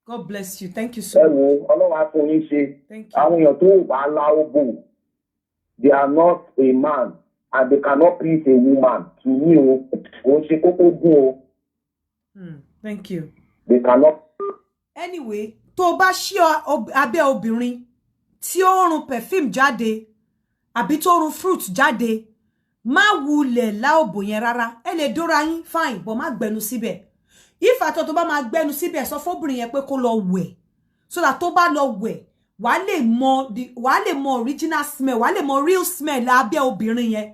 God bless you. Thank you so much. Ẹ wo Ọlọ́run á fún yín ṣe. Àwọn èèyàn tó bá láwọ́bò, they are not a man and they cannot please a woman. To me o, kò ṣe kókó gún o. Thank you. They cannot. Anyway, tó bá ṣí abẹ́ obìnrin tí ó rùn perfume jáde àbí tó rùn fruit jáde, má wulẹ̀ láòbò yẹn rárá. Ẹ lè dóra yín fine, but má gbẹnu síbẹ̀. If àtọ̀ tó bá máa gbẹnu síbẹ̀ sọ fóbìnrin yẹn pé kó lọ wẹ̀ so that tó bá lọ wẹ̀ wàá lè mọ original smell wàá lè mọ real smell lábẹ́ obìnrin yẹn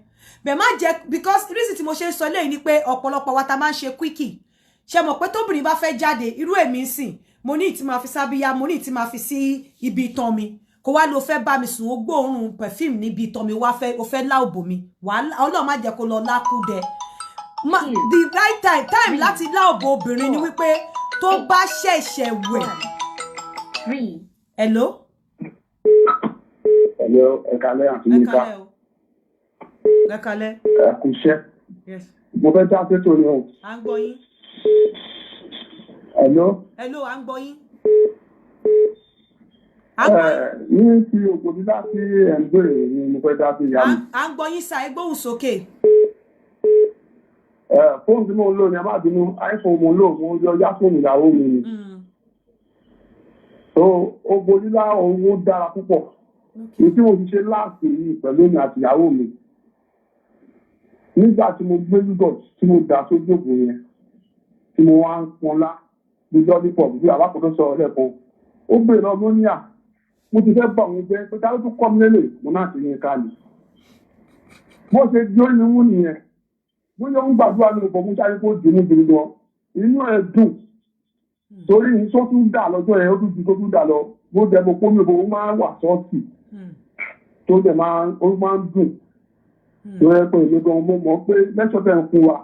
bẹ́ẹ̀ má jẹ́ because reason tí mo ṣe ń sọ lẹ́yìn ni pé ọ̀pọ̀lọpọ̀ wa ta máa ń ṣe quickie ṣe mọ̀ pé tóbìnrin bá fẹ́ jáde irú èmi ń sìn mo ní ìtì máa fi sábíyá mo ní ìtì máa fi sí ibi itan mi kó wá ló fẹ́ bá mi sùn ó gbóòórùn perfume níbi itan mi ó fẹ́ lá òbò mi Ọlọ́run má jẹ́ kó lọ lákúdẹ. The right time láti lá òbò obìnrin ni wípé tó bá ṣẹ̀ṣẹ̀ wẹ̀. Hello? Hello, ẹ kálẹ́ àti Yínká. Ẹ kálẹ́. Ẹ kú iṣẹ́. Mo fẹ́ já sí torí o. À ń gbọ́ yín. Hello? Hello, à ń gbọ́ yín. Ní ti òkò dídá sí ẹ̀ǹgbèrè ni mo fẹ́ dá sí ìyá mi. À ń gbọ́ yín sa ẹ gbóhùn sókè. Fóònù tí mo ń lò ní àmàbínú iPhone mo ń lò mo yọ yá fóònù ìyàwó mi ni. So ògbó lílá owó dára púpọ̀. Èyí tí mo ti ṣe láàpù yìí pẹ̀lú èmi àti ìyàwó mi. Nígbà tí mo gbé yúgọ̀t tí mo dà sójú ògbó yẹn tí mo wá ń pọnlá bí lọ́dípọ̀ bí àbákòótó sọ lẹ́kọ̀ọ́. Ó bèèrè lọ lóníà. Mo ti fẹ́ bọ̀ òun jẹ́ pé ká ló tún kọ́ mi lélẹ̀ mo náà ti yẹn ká ní. Bó ṣe di orí mi mú nìyẹn. Bóyá ń gbàdúrà ní ọkọ̀ mú sáré kó dì ní gidi gan. Inú ẹ̀ dùn. Torí ní tó tún dà lọ́jọ́ yẹn ó tún ju tó tún dà lọ. Bó jẹ́ mo pómi òbò ó máa ń wà sọ́ọ̀tì. Tó dẹ̀ máa ń dùn. Tó yẹ pé èmi gan mo mọ̀ pé lẹ́sọ̀ tẹ̀ ń fún wa.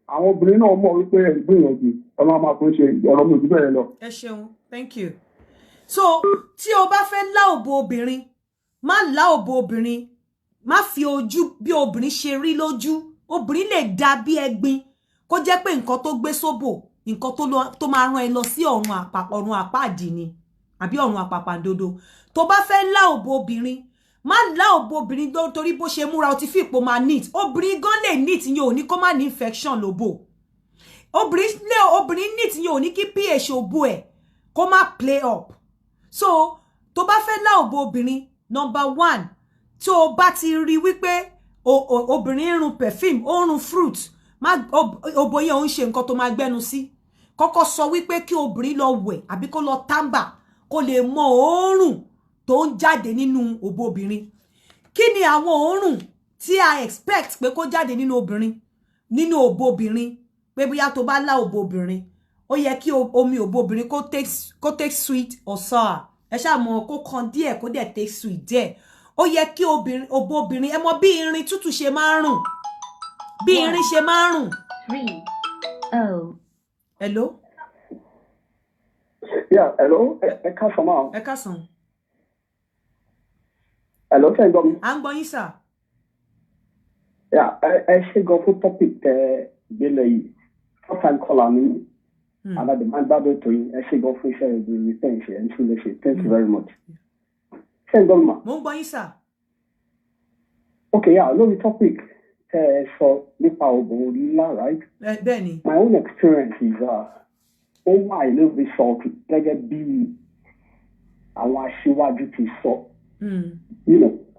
Àwọn obìnrin náà mọ̀ wípé ẹ̀ ń gbìyànjú. Ọlọ́run máa fún ṣe ọ̀rọ̀ mi ò jù bẹ́ẹ̀ lọ. Ẹ ṣeun, thank you. So tí o bá fẹ́ lá òbò obìnrin, má lá òbò obìnrin, má fi ojú bí obìnrin ṣe rí lójú. Obìnrin lè dà bí ẹ̀gbin kó jẹ́ pé nǹkan tó gbé sóbò nǹkan tó máa rán ẹ lọ sí ọ̀run àpáàdì ni àbí ọ̀run àpàpàǹdodo tó bá fẹ́ lá òbò obìnrin má lá òbò obìnrin torí bó ṣe múra ó ti fi ipò máa neat obìnrin gan lè neat yẹn ò ní kó má ní infection lóbò obìnrin neat yẹn ò ní kí pH òbò ẹ̀ kó má play up so tó bá fẹ́ lá òbò obìnrin number 1 tó bá ti rí wípé obìnrin run perfume ó run fruit má òbò yẹn ò ń ṣe nǹkan tó máa gbẹ́nu sí kọ́kọ́ sọ wípé kí obìnrin lọ wẹ̀ àbí kó lọ tàmbà kó lè mọ òórùn tó ń jáde nínú òbò obìnrin kí ni àwọn òórùn tí a expect pé kó jáde nínú obìnrin nínú òbò obìnrin pé bóyá tó bá lá òbò obìnrin ó yẹ kí omi òbò obìnrin kó take sweet or sour ẹ ṣáà mọ̀ kó kan díẹ̀ kó dẹ̀ take sweet díẹ̀ ó yẹ kí òbò obìnrin ẹ mọ̀ bí irin tútù ṣe máa ń rùn bí irin ṣe máa ń rùn. 3 hello. Yeah, hello. Ẹ káàsán máa. Ẹ káàsán. Hello, ṣé ń gbọ́ mi? À ń gbọ́ yín sà. Yeah, ẹ ṣe gan fún topic tẹ gbélé yìí. First time caller mi. And I demand gbádùn ètò yìí. Ẹ ṣe gan fún iṣẹ́ ìgbìmọ̀ ìfẹ́ ìṣe ẹ̀ ń tún lè ṣe. Thank you very much. Ṣé ń gbọ́ mi mà? Mo ń gbọ́ yín sà. Okay, yeah, lórí topic tẹ ẹ sọ nípa òbò lílá, right? Bẹ́ẹ̀ni. My own experience is ó wà ìlú result gẹ́gẹ́ bí àwọn aṣíwájú ti sọ.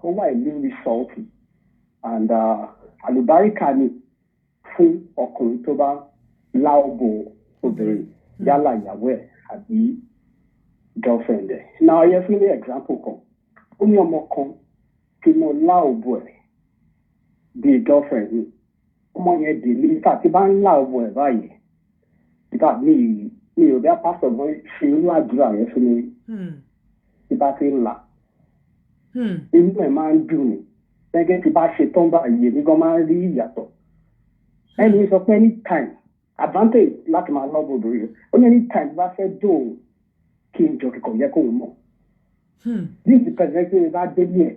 Ó wà ìlú result and àlùbáríkà ni fún ọkùnrin tó bá lá òbò obìnrin yálà ìyàwó ẹ̀ àbí girlfriend ẹ̀. Now ayé fún ilé example kan ó ní ọmọ kan tí mo lá òbò ẹ̀ bíi girlfriend mi ọmọ yẹn délé nígbà tí bá ń lá òbò ẹ̀ báyìí nígbà mi ò bí apásọ̀ gan ṣe irú àdúrà yẹn fún mi tí bá ti ń là inú ẹ̀ máa ń dùn mí gẹ́gẹ́ tí bá ṣe tán báyìí èmi gan máa ń rí ìyàtọ̀ ẹni sọ pé anytime advantage láti máa lọ́bù obìnrin ó ní anytime bá fẹ́ dùn kí n jọ kíkọ̀ yẹ kó o mọ̀ bí ìdípẹ̀sẹ̀ pé mi bá délé ẹ̀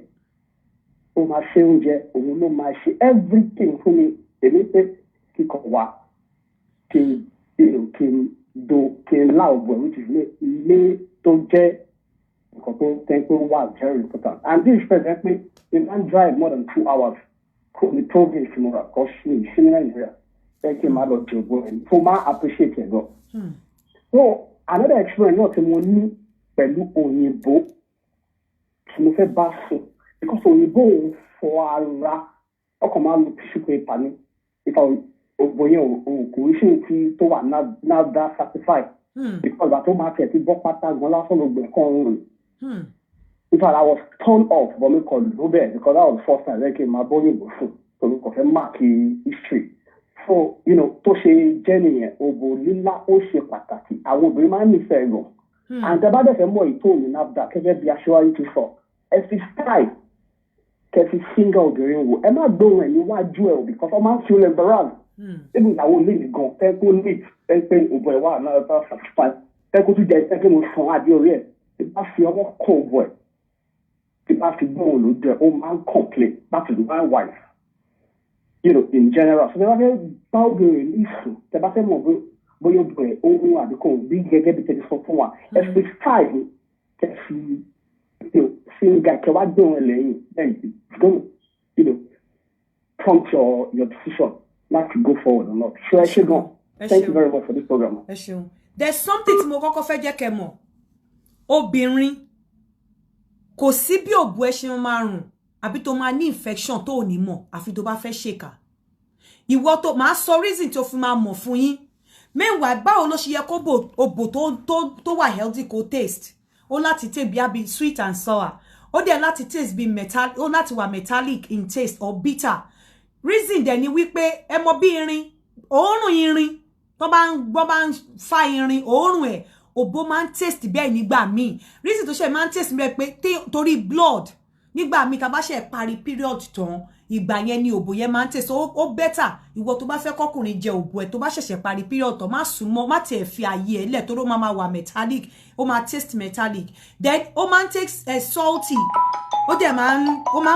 ó máa ṣe oúnjẹ òun ló máa ṣe everything fún mi èmi pé kíkọ̀ wá kí n lá òbò which is ilé tó jẹ́ nǹkan tó tẹ́ pé wà very important and this person pé you can drive more than 2 hours kò ní province tomorrow kò sí ní Nàìjíríà ẹ kí n máa lọ jẹ òbò ẹ̀ fún máa appreciate ẹ̀ gan. So another experience náà tí mo ní pẹ̀lú òyìnbó tí mo fẹ́ bá sùn because òyìnbó òun fọ ara ọkàn máa lo tissue paper ní ìfà ògbó yẹn òkú iṣẹ́ tí tó wà NAFDAC certified because àtó máa tẹ̀ sí bọ́ pátá gan lásán ló gbẹ̀ kàn ń rìn. In fact, I was turned off but me called Robert because that was the first time I came my body was full so we could mark history. So tó ṣe jẹ́ nìyẹn òbò lílá ó ṣe pàtàkì àwọn obìnrin máa ń nífẹ̀ẹ́ gan. And tẹ́ bá dẹ̀ fẹ́ mọ̀ ètò òní NAFDAC gẹ́gẹ́ bí aṣọ́wájú ti sọ ẹ fi style kẹfì single obìnrin wò ẹ má gbóhùn ẹ níwájú ẹ o because ọmọ àti olè embarrass ebi ìyàwó lè ní gan fẹ́ kó lè fẹ́ pé òbò ẹ wà náà fẹ́ satisfy fẹ́ kó tún jẹ ẹ kí mo sàn adé orí ẹ tí bá fi ọwọ́ kọ òbò ẹ tí bá fi gbóhùn lójú ẹ ó máa ń complain that is my wife in general so tẹ́ bá fẹ́ bá obìnrin ní ìsùn tẹ́ bá fẹ́ mọ̀ bóyá òbò ẹ ó ń àdínkù bí gẹ́gẹ́ bí tẹ́lẹ̀ sọ fún wa ẹ fi style kẹfì singa kẹwàá dùn ẹ lẹ́yìn then it's gonna prompt your decision not to go forward or not. So thank you very much for this program. There's something tí mo kọ́kọ́ fẹ́ jẹ́ kẹ́ mọ̀ obìnrin kò sí bí òbò ẹ ṣe máa rùn àbí tó máa ní infection tó ò ní mọ̀ àfi tó bá fẹ́ ṣèkà ìwọ tó máa sọ reason tó fi máa mọ̀ fún yín meanwhile báwo ló ṣe yẹ kó òbò tó wà healthy kó taste ó láti taste bí sweet and sour ó dẹ̀ láti taste bí metallic ó láti wà metallic in taste or bitter reason dẹ̀ ni wípé ẹ mọ̀ bí irin òórùn irin tó bá ń fa irin òórùn ẹ̀ òbò máa ń taste bẹ́ẹ̀ nígbà míì reason tó ṣe máa ń taste bẹ́ẹ̀ pé torí blood nígbà míì tá bá ṣe parí period tán ìgbà yẹn ni òbò yẹn máa ń taste ó better ìwọ tó bá fẹ́ kọkùnrin jẹ òbò ẹ̀ tó bá ṣẹ̀ṣẹ̀ parí period tán má súnmọ́ má tiẹ̀ fi ààyè ẹ̀ lẹ̀ tó ló máa wà metallic ó máa taste metallic then ó máa ń taste salty ó dẹ̀ máa ń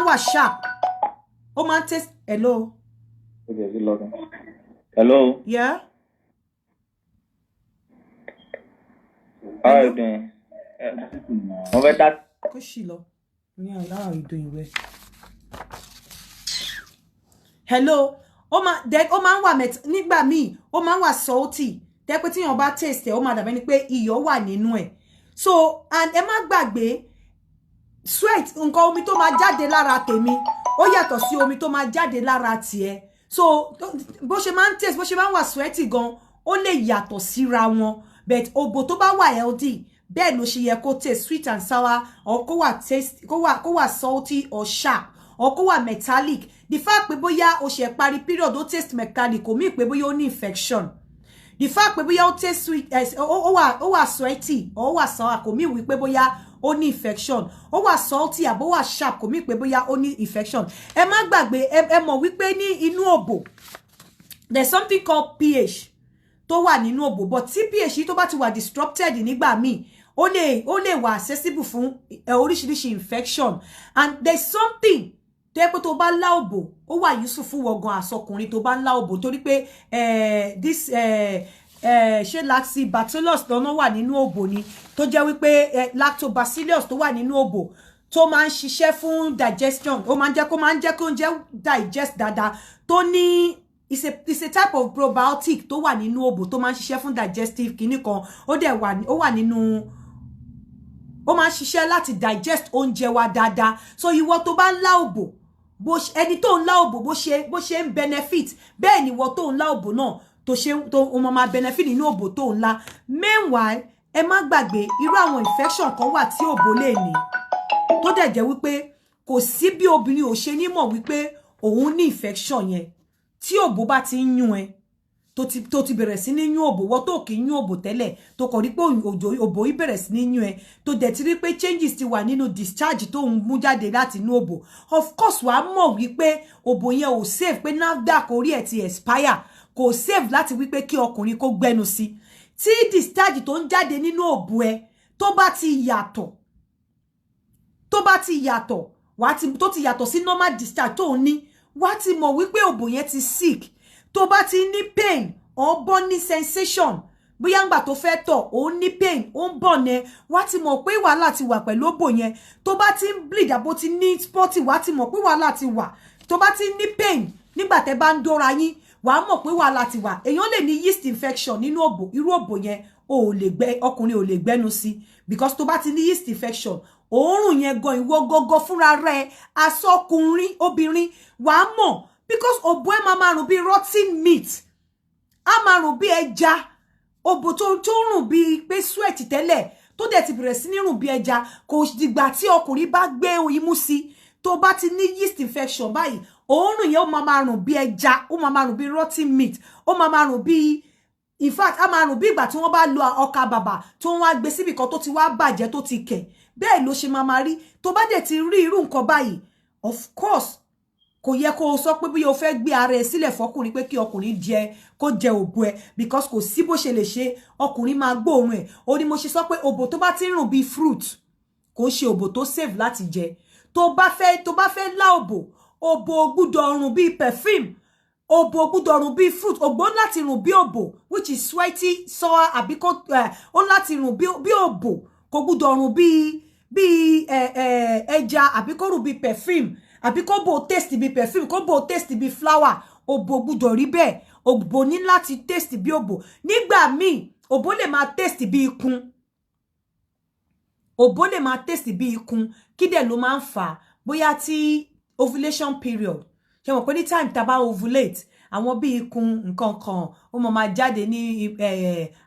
wà sharp ó máa ń taste hello. Hello. Yeah. How are you doing? Mo fẹ́ ta. Kó sì lọ. Ní how are you doing well? Hello. Ó máa ń wà nígbà míì, ó máa ń wà salty. Tẹ́ pé tí yàn bá taste ó máa dàbí ẹni pé iyọ̀ wà nínú ẹ̀. So, and ẹ má gbàgbé sweat, nǹkan omi tó máa jáde lára tèmi, ó yàtọ̀ sí omi tó máa jáde lára tiẹ̀. So, bó ṣe máa ń taste, bó ṣe máa ń wà sweaty gan, ó lè yàtọ̀ síra wọn. But òbò tó bá wà healthy, bẹ́ẹ̀ ló ṣe yẹ kó taste sweet and sour, or kó wà salty or sharp, or kó wà metallic. The fact pé bóyá ó ṣe parí period ó taste metallic kò mí pé bóyá ó ní infection. The fact pé bóyá ó taste sweet, ó wà sweaty, ó wà sour kò mí wí pé bóyá ó ní infection. Ó wà salty àbó wà sharp kò mí pé bóyá ó ní infection. Ẹ má gbàgbé, ẹ mọ̀ wípé ní inú òbò there's something called pH tó wà nínú òbò, but tí pH tó bá ti wà disrupted nígbà míì ó lè wà accessible fún oríṣiríṣi infection. And there's something tẹ́ pé tó bá lá òbò ó wà useful fún wọ̀gàn àsọkùnrin tó bá lá òbò torí pé this ṣé lactobacillus lọ́nà wà nínú òbò ni tó jẹ́ wípé lactobacillus tó wà nínú òbò tó máa ń ṣiṣẹ́ fún digestion, ó máa ń jẹ́ kó oúnjẹ digest dáadáa, tó ní it's a type of probiotic tó wà nínú òbò tó máa ń ṣiṣẹ́ fún digestive kíní kan, ó wà nínú, ó máa ń ṣiṣẹ́ láti digest oúnjẹ wa dáadáa. So ìwọ tó bá ń lá òbò, ẹni tó ń lá òbò bó ṣe ń benefit, bẹ́ẹ̀ ni ìwọ tó ń lá òbò náà tó máa benefit nínú òbò tó ń lá. Meanwhile, ẹ má gbàgbé irú àwọn infection kan wà tí òbò lè ní tó dẹ̀ jẹ́ wípé kò sí bí obìnrin ò ṣe ní mọ̀ wípé òun ní infection yẹn. Tí òbò bá ti ń yún ẹ tó ti bẹ̀rẹ̀ sí ní yún òbò, wọ́n tó kì í yún òbò tẹ́lẹ̀ tó kọ̀ rí pé òbò yìí bẹ̀rẹ̀ sí ní yún ẹ tó dẹ̀ ti rí pé changes ti wà nínú discharge tó ń mú jáde láti inú òbò. Of course wàá mọ̀ wípé òbò yẹn ò safe, pé NAFDAC orí ẹ̀ ti expire, kò safe láti wípé kí ọkùnrin kó gbẹnu sí. Tí discharge tó ń jáde nínú òbò ẹ tó bá ti yàtọ̀ tó ti yàtọ̀ sí normal discharge tó ń ní, wá ti mọ̀ wípé òbò yẹn ti sick. Tó bá ti ní pain or burning sensation, bóyá ńgbà tó fẹ́ tọ̀ ó ní pain ó ń bọ̀ nẹ, wá ti mọ̀ pé wàhálà ti wà pẹ̀lú òbò yẹn. Tó bá ti ń bleed àbó ti ní spotty, wá ti mọ̀ pé wàhálà ti wà. Tó bá ti ní pain nígbà tẹ́ bá ń dóra yín, wàá mọ̀ pé wàhálà ti wà. Èèyàn lè ní yeast infection nínú òbò, irú òbò yẹn ọkùnrin ò lè gbẹ́nu sí, because tó bá ti ní yeast infection, òórùn yẹn gan ìwọ gọgọ fúnra rẹ̀ asọkùnrin obìnrin wàá mọ̀, because òbò ẹ máa rùn bí rotten meat, á máa rùn bí ẹja. Òbò tó rùn bí pé sweat tẹ́lẹ̀ tó dẹ̀ ti bẹ̀rẹ̀ sí ní rùn bí ẹja, kò dìgbà tí ọkùnrin bá gbé imú sí. Tó bá ti ní yeast infection báyìí, òórùn yẹn ó máa rùn bí ẹja, ó máa rùn bí rotten meat, ó máa rùn bí, in fact á máa rùn bí ìgbà tí wọ́n bá lo ọkà bàbà tó wọ́n wá gbé síbì kan tó ti wá bàjẹ́ tó ti kẹ̀. Bẹ́ẹ̀ ló ṣe máa rí. Tó bá dẹ̀ ti rí irú nǹkan báyìí, of course kò yẹ kó o sọ pé bí o fẹ́ gbé ara ẹ sílẹ̀ fọkùnrin pé kí ọkùnrin kó jẹ òbò ẹ, because kò sí bó ṣe lè ṣe ọkùnrin máa gbóòórùn ẹ. Ó ní mo ṣe sọ pé òbò tó bá ti rùn bí fruit kò ṣe òbò tó safe láti jẹ. Tó bá fẹ́ lá òbò gbúdọ̀ rùn bí perfume, òbò gbúdọ̀ rùn bí fruit, òbò láti rùn bí òbò which is sweaty sour, àbí ó láti rùn bí òbò, kò gbúdọ̀ rùn bí ẹja, àbí kó rùn bí perfume, àbí kó bò taste bí perfume, kó bò taste bí flower. Òbò gbúdọ̀ rí bẹ́ẹ̀. Òbò ní láti taste bí òbò. Nígbà míì òbò lè máa taste bí ikùn. Òbò lè máa taste bí ikùn. Kí dẹ̀ ló máa ń fà? Bóyá tí ovulation period, ṣé mọ̀ pé ní time tá bá ovulate, àwọn bí ikùn nǹkan kan ó máa jáde ní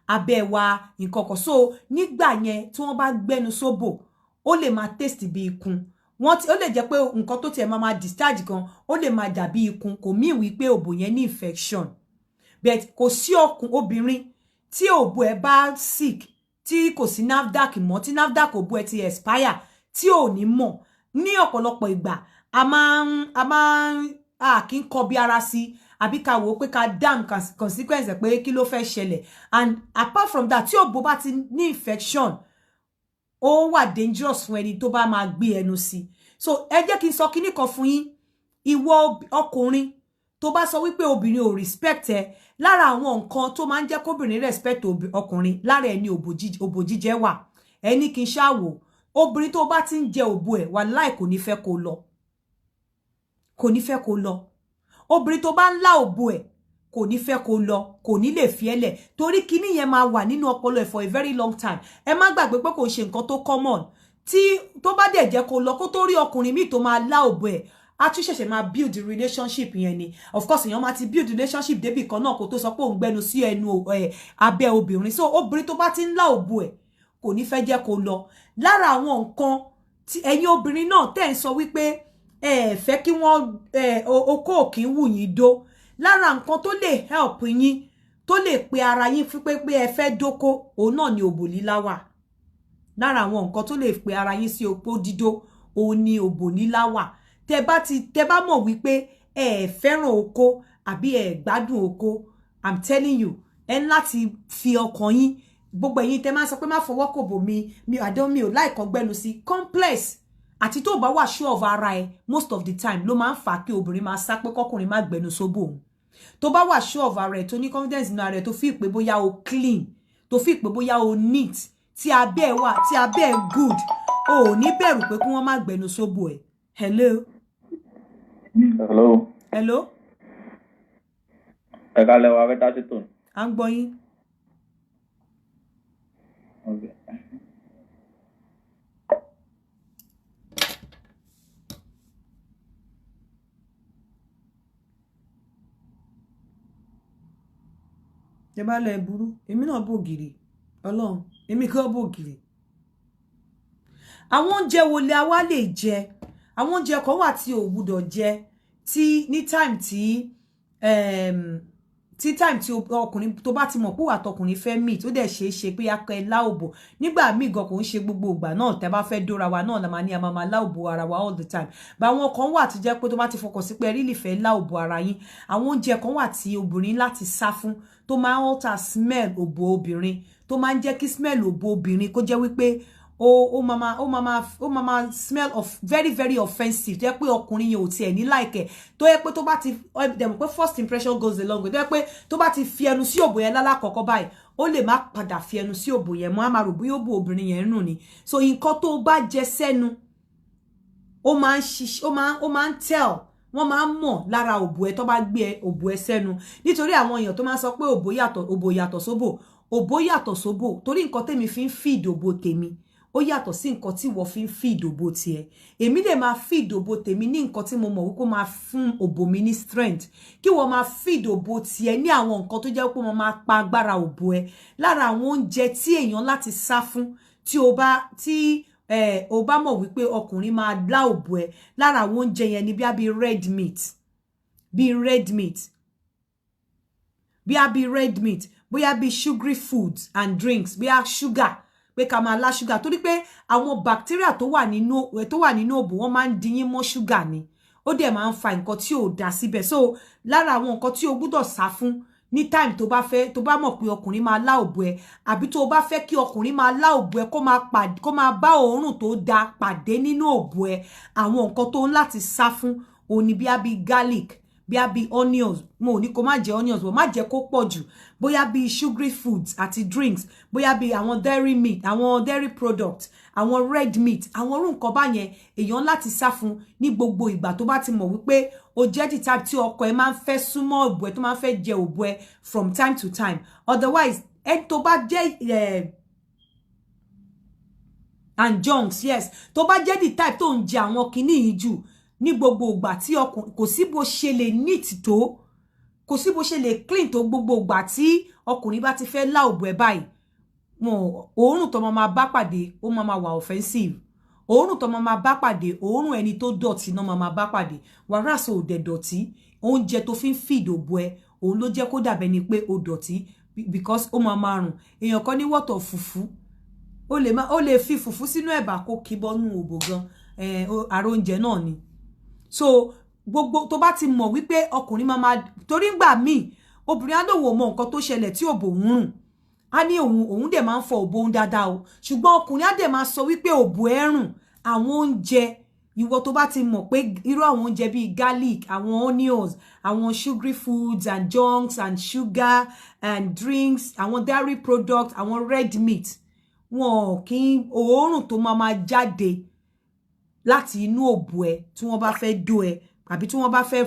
abẹ́ wa nǹkan kan. So nígbà yẹn tí wọ́n bá gbẹ́nu sóbò, ó lè máa taste bí ikùn. Ó lè jẹ́ pé nǹkan tó tiẹ̀ máa discharge gan, ó lè máa dàbí ikùn, kò mí wí pé òbò yẹn ní infection. But kò sí obìnrin tí òbò ẹ bá sick, tí kò sí NAFDAC mọ́, tí NAFDAC òbò ẹ ti expire, tí ò ní mọ̀. Ní ọ̀pọ̀lọpọ̀ ìgbà a kì í kọbi ara sí, àbí ká wò pé ká damn consequence pé kí ló fẹ́ ṣẹlẹ̀. And apart from that, tí òbò bá ti ní infection, ó wà dangerous fún ẹni tó bá máa gbé ẹnu sí. So ẹ jẹ́ kí n sọ kíní kan fún yín. Ìwọ ọkùnrin tó bá sọ wípé obìnrin ò respect ẹ, lára àwọn nǹkan tó máa ń jẹ́ kóbìnrin respect ọkùnrin, lára ẹni òbò jíjẹ wà. ẹni kì í ṣàwò obìnrin tó bá ti ń jẹ òbò ẹ̀ wàláì kò ní fẹ́ kó lọ kò ní fẹ́ kó lọ obìnrin tó bá ń lá òbò ẹ̀ kò ní fẹ́ kó lọ kò ní lè fi ẹlẹ̀ torí kíní yẹn máa wà nínú ọpọlọ ẹ̀ for a very long time ẹ má gbàgbé pé kò ń ṣe nǹkan tó common tí tó bá dẹ̀ jẹ́ kó lọ kó tó rí ọkùnrin míì tó máa lá òbò ẹ̀ a tún ṣẹ̀ṣẹ̀ máa build relationship yẹn ni of course èèyàn máa ti build relationship débì kan náà kó tó sọ pé òun gbẹnu sí ẹnu abẹ́ obìnrin so obìnrin tó bá ti ń lá òbò ẹ̀ kò ní fẹ́ jẹ́ kó lọ lára àwọn nǹkan tí ẹ̀yin obìnrin náà tẹ́ ń sọ wípé ẹ fẹ́ kí wọ́n okó òkín wù yín dó lára nǹkan tó lè help yín tó lè pe ara yín fún pé ẹ fẹ́ dóko òun náà ni òbò lílá wà lára àwọn nǹkan tó lè pe ara yín sí opó dídó òun ni òbò lílá wà tẹ́ bá mọ̀ wípé ẹ fẹ́ràn oko àbí ẹ gbádùn oko I'm telling you ẹ láti fi ọkàn yín gbogbo ẹ̀yin tẹ́ máa sọ pé má fọwọ́ kò bò mi ò láìkan gbẹ́nu sí complex àti tó bá wà sure of ara ẹ most of the time ló máa ń fà kí obìnrin máa sá pé kọkùnrin má gbẹ́nu sóbò òun tó bá wà sure of ara ẹ tó ní confidence nínú ara ẹ tó fi pé bóyá o clean tó fi pé bóyá o neat tí abẹ́ ẹ wà tí abẹ́ ẹ good o ò ní bẹ̀rù pé kí wọ́n má gbẹ́nu sóbò ẹ hello. Hello. Ẹ kálẹ́ wa fẹ́ tá sí tòun. À ń gbọ́ yín. Okay. Tẹ́ bá lọ burú èmi náà bò gìrì Ọlọ́run èmi kò bò gìrì àwọn oúnjẹ wo lẹ wá lè jẹ àwọn oúnjẹ kan wà tí ò gbọ́dọ̀ jẹ tí ní time tí ọkùnrin tó bá ti mọ̀ pé wà tọkùnrin fẹ́ meet ó dẹ̀ ṣe pé akọ ẹ láòbò nígbà míì gan kò ń ṣe gbogbo ìgbà náà tẹ́ bá fẹ́ dóra wa náà la máa ní a máa láòbò ara wa all the time bá àwọn kan wà tó jẹ́ pé tó bá ti fọkàn sí pé rí lè fẹ́ láòbò ara yín àwọn oúnjẹ kan wà tí obìnrin láti sá fún tó máa ń alter smell òbò obìnrin tó máa ń jẹ́ kí smell òbò obìnrin kó jẹ́ wípé o mama smell of very very offensive tó yẹ pé ọkùnrin yẹn ò tiẹ̀ ní like tó yẹ pé tó bá ti dem pé first impression goes a long way tó yẹ pé tó bá ti fi ẹnu sí òbò yẹn lálàkọ́kọ́ báyìí ó lè má padà fi ẹnu sí òbò yẹn mọ́ á máa rò bóyá òbò obìnrin yẹn rùn ni so nǹkan tó bá jẹ sẹ́nu ó máa ń tell wọ́n máa ń mọ̀ lára òbò ẹ tó bá gbé òbò ẹ sẹ́nu nítorí àwọn èèyàn tó máa ń sọ pé òbò yàtọ̀ sóbò torí nǹkan tèmi fi ń feed òbò tèmi ó yàtọ̀ sí nǹkan tí wọ́n fi ń feed òbò tiẹ̀ èmi lè máa feed òbò tèmi ní nǹkan tí mo mọ̀ wípé máa fún òbò mi ní strength kí wọ́n máa feed òbò tiẹ̀ ní àwọn nǹkan tó jẹ́ pé wọ́n máa pa agbára òbò ẹ lára àwọn oúnjẹ tí èèyàn láti sá fún tí o bá mọ̀ wípé ọkùnrin máa lá òbò ẹ lára àwọn oúnjẹ yẹn ni bí red meat bóyá bí sugary foods and drinks bóyá sugar pé ká máa lá sugar torí pé àwọn bacteria tó wà nínú òbò wọ́n máa ń dín yín mọ́ sugar ni ó dẹ̀ máa ń fa nǹkan tí ò dá síbẹ̀ so lára àwọn nǹkan tí o gbọ́dọ̀ sá fún ní time tó bá mọ̀ pé ọkùnrin máa lá òbò ẹ àbí tó bá fẹ́ kí ọkùnrin máa lá òbò ẹ kó máa bá òórùn tó dá pàdé nínú òbò ẹ àwọn nǹkan tó ń láti sá fún òun ni bí garlic bí onions mo ní kó má jẹ onions mo má jẹ kó pọ̀ jù bóyá bí sugary foods àti drinks bóyá bí àwọn dairy meat àwọn dairy products àwọn red meat àwọn orú nǹkan bá yẹn èèyàn láti sá fún ní gbogbo ìgbà tó bá ti mọ̀ wípé o jẹ́ the type tí ọkọ ẹ máa ń fẹ́ súnmọ́ òbò ẹ tó máa ń fẹ́ jẹ òbò ẹ from time to time otherwise ẹ tó bá jẹ́ and junks yes tó bá jẹ́ the type tó ń jẹ àwọn kinní yìí jù ní gbogbo ìgbà tí ọkùnrin kò sí bó ṣe lè neat tó kò sí bó ṣe lè clean tó gbogbo ìgbà tí ọkùnrin bá ti fẹ́ lá òbò ẹ báyìí òórùn tó máa bá pàdé ó máa wà offensive òórùn tó máa bá pàdé òórùn ẹni tó dọ̀tí náà máa bá pàdé wàrà so ò dẹ̀ dọ̀tí oúnjẹ tó fi ń feed òbò ẹ òun ló jẹ́ kó dàbẹ́ ni pé ó dọ̀tí because ó máa rùn èèyàn kan ní wọ́tọ̀ fùfú ó lè fi fùfú sínú ẹ̀bà kó kíbọ́nú òbò gan àrò oúnjẹ náà ni so gbogbo tó bá ti mọ̀ wípé ọkùnrin máa torí ngbà míì obìnrin á lòun ò mọ nǹkan tó ṣẹlẹ̀ tí òbò ń rùn á ní òun dẹ̀ máa ń fọ òbò ń dáadáa o ṣùgbọ́n ọkùnrin á dẹ̀ máa sọ wípé òbò ẹ̀ rùn àwọn oúnjẹ ìwọ tó bá ti mọ̀ pé irú àwọn oúnjẹ bíi garlic àwọn onions àwọn sugary foods and junks and sugar and drinks àwọn dairy products àwọn red meat wọn kì òórùn tó máa jáde láti inú òbò ẹ tí wọ́n bá fẹ́ dó ẹ àbí tí wọ́n bá fẹ́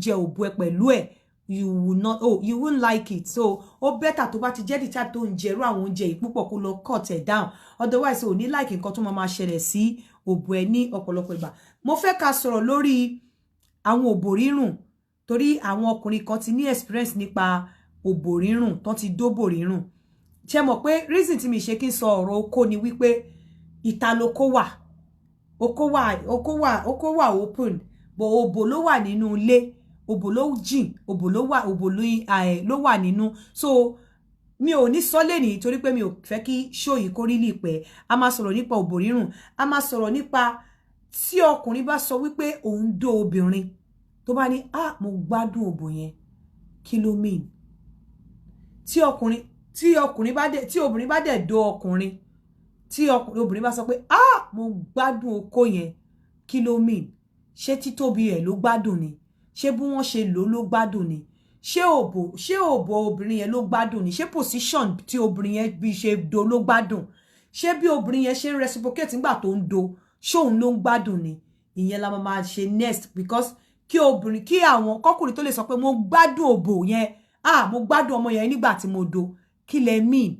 jẹ òbò ẹ pẹ̀lú ẹ you won't like it. So ó better tó bá ti jẹ́ dìtà tó ń jẹrú àwọn oúnjẹ yìí púpọ̀ kó lọ cut it down, otherwise ò ní like nǹkan tó máa ṣẹlẹ̀ sí òbò ẹ ní ọ̀pọ̀lọpọ̀ ìgbà. Mo fẹ́ ká sọ̀rọ̀ lórí àwọn òbò rírùn torí àwọn ọkùnrin kan ti ní experience nípa òbò rírùn tó ti dóbò rírùn. Ṣé mọ̀ pé reason tí mi ṣe kí n sọ ọ̀rọ̀ okó ni wípé ìta lóko wà, okó wà open, but òbò ló wà nínú ilé, òbò ló jìn, òbò ló wà nínú. So mi ò ní sọ lẹ́nìí torí pé mi ò fẹ́ kí show yìí kó rí lì pẹ́. A máa sọ̀rọ̀ nípa òbò rírùn, a máa sọ̀rọ̀ nípa tí ọkùnrin bá sọ wípé òun dó obìnrin tó bá ní mo gbádùn òbò yẹn, kí ló mean? Tí obìnrin bá dẹ̀ dó ọkùnrin, tí obìnrin bá sọ pé mo gbádùn okó yẹn, kí ló mean? Ṣé títóbi ẹ̀ ló gbádùn ni? Ṣé bí wọ́n ṣe lò gbádùn ni? Ṣé òbò obìnrin yẹn ló gbádùn ni? Ṣé position tí obìnrin yẹn bí ṣe dó ló gbádùn? Ṣé bí obìnrin yẹn ṣe ń reciprocate nígbà tó ń dó, ṣé òun ló ń gbádùn ni? Ìyẹn la máa ṣe next, because kí àwọn kọkùnrin tó lè sọ pé mo gbádùn òbò yẹn, mo gbádùn ọmọ yẹn nígbà tí mo dó, kí lẹ mean?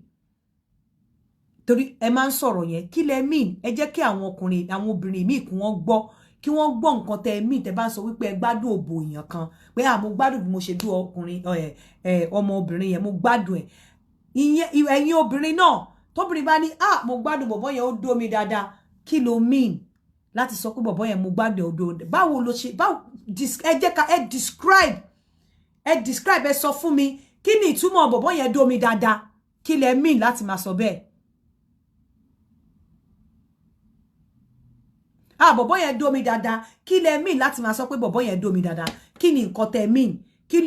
Torí ẹ máa ń sọ̀rọ̀ yẹn, kí lẹ mean? Ẹ jẹ́ kí àwọn obìnrin míì kí wọ́n gbọ́ nǹkan tẹ́ mean tẹ́ bá sọ wípé ẹ gbádùn òbò èèyàn kan, pé mo gbádùn bí mo ṣe dó ọkùnrin ọmọ obìnrin yẹn, mo gbádùn ẹ̀. Ìyẹn ẹ̀yin obìnrin náà tóbìnrin bá ní mo gbádùn bọ̀bọ́ yẹn ó dó mi dáadáa, kí ló mean láti sọ pé bọ̀bọ́ yẹn mo gbádùn ó dó? Báwo ló ṣe, ẹ jẹ́ ká describe ẹ sọ fún mi kí ni ìtumọ̀ bọ̀bọ́ yẹn dó mi dáadáa, kí lẹ mean láti máa sọ bẹ́ẹ̀? Bọ̀bọ́ yẹn dó mi dáadáa, kí lẹ mean láti máa sọ pé bọ̀bọ́ yẹn dó mi dáadáa? Kí ni nǹkan tẹ́ mean? Kí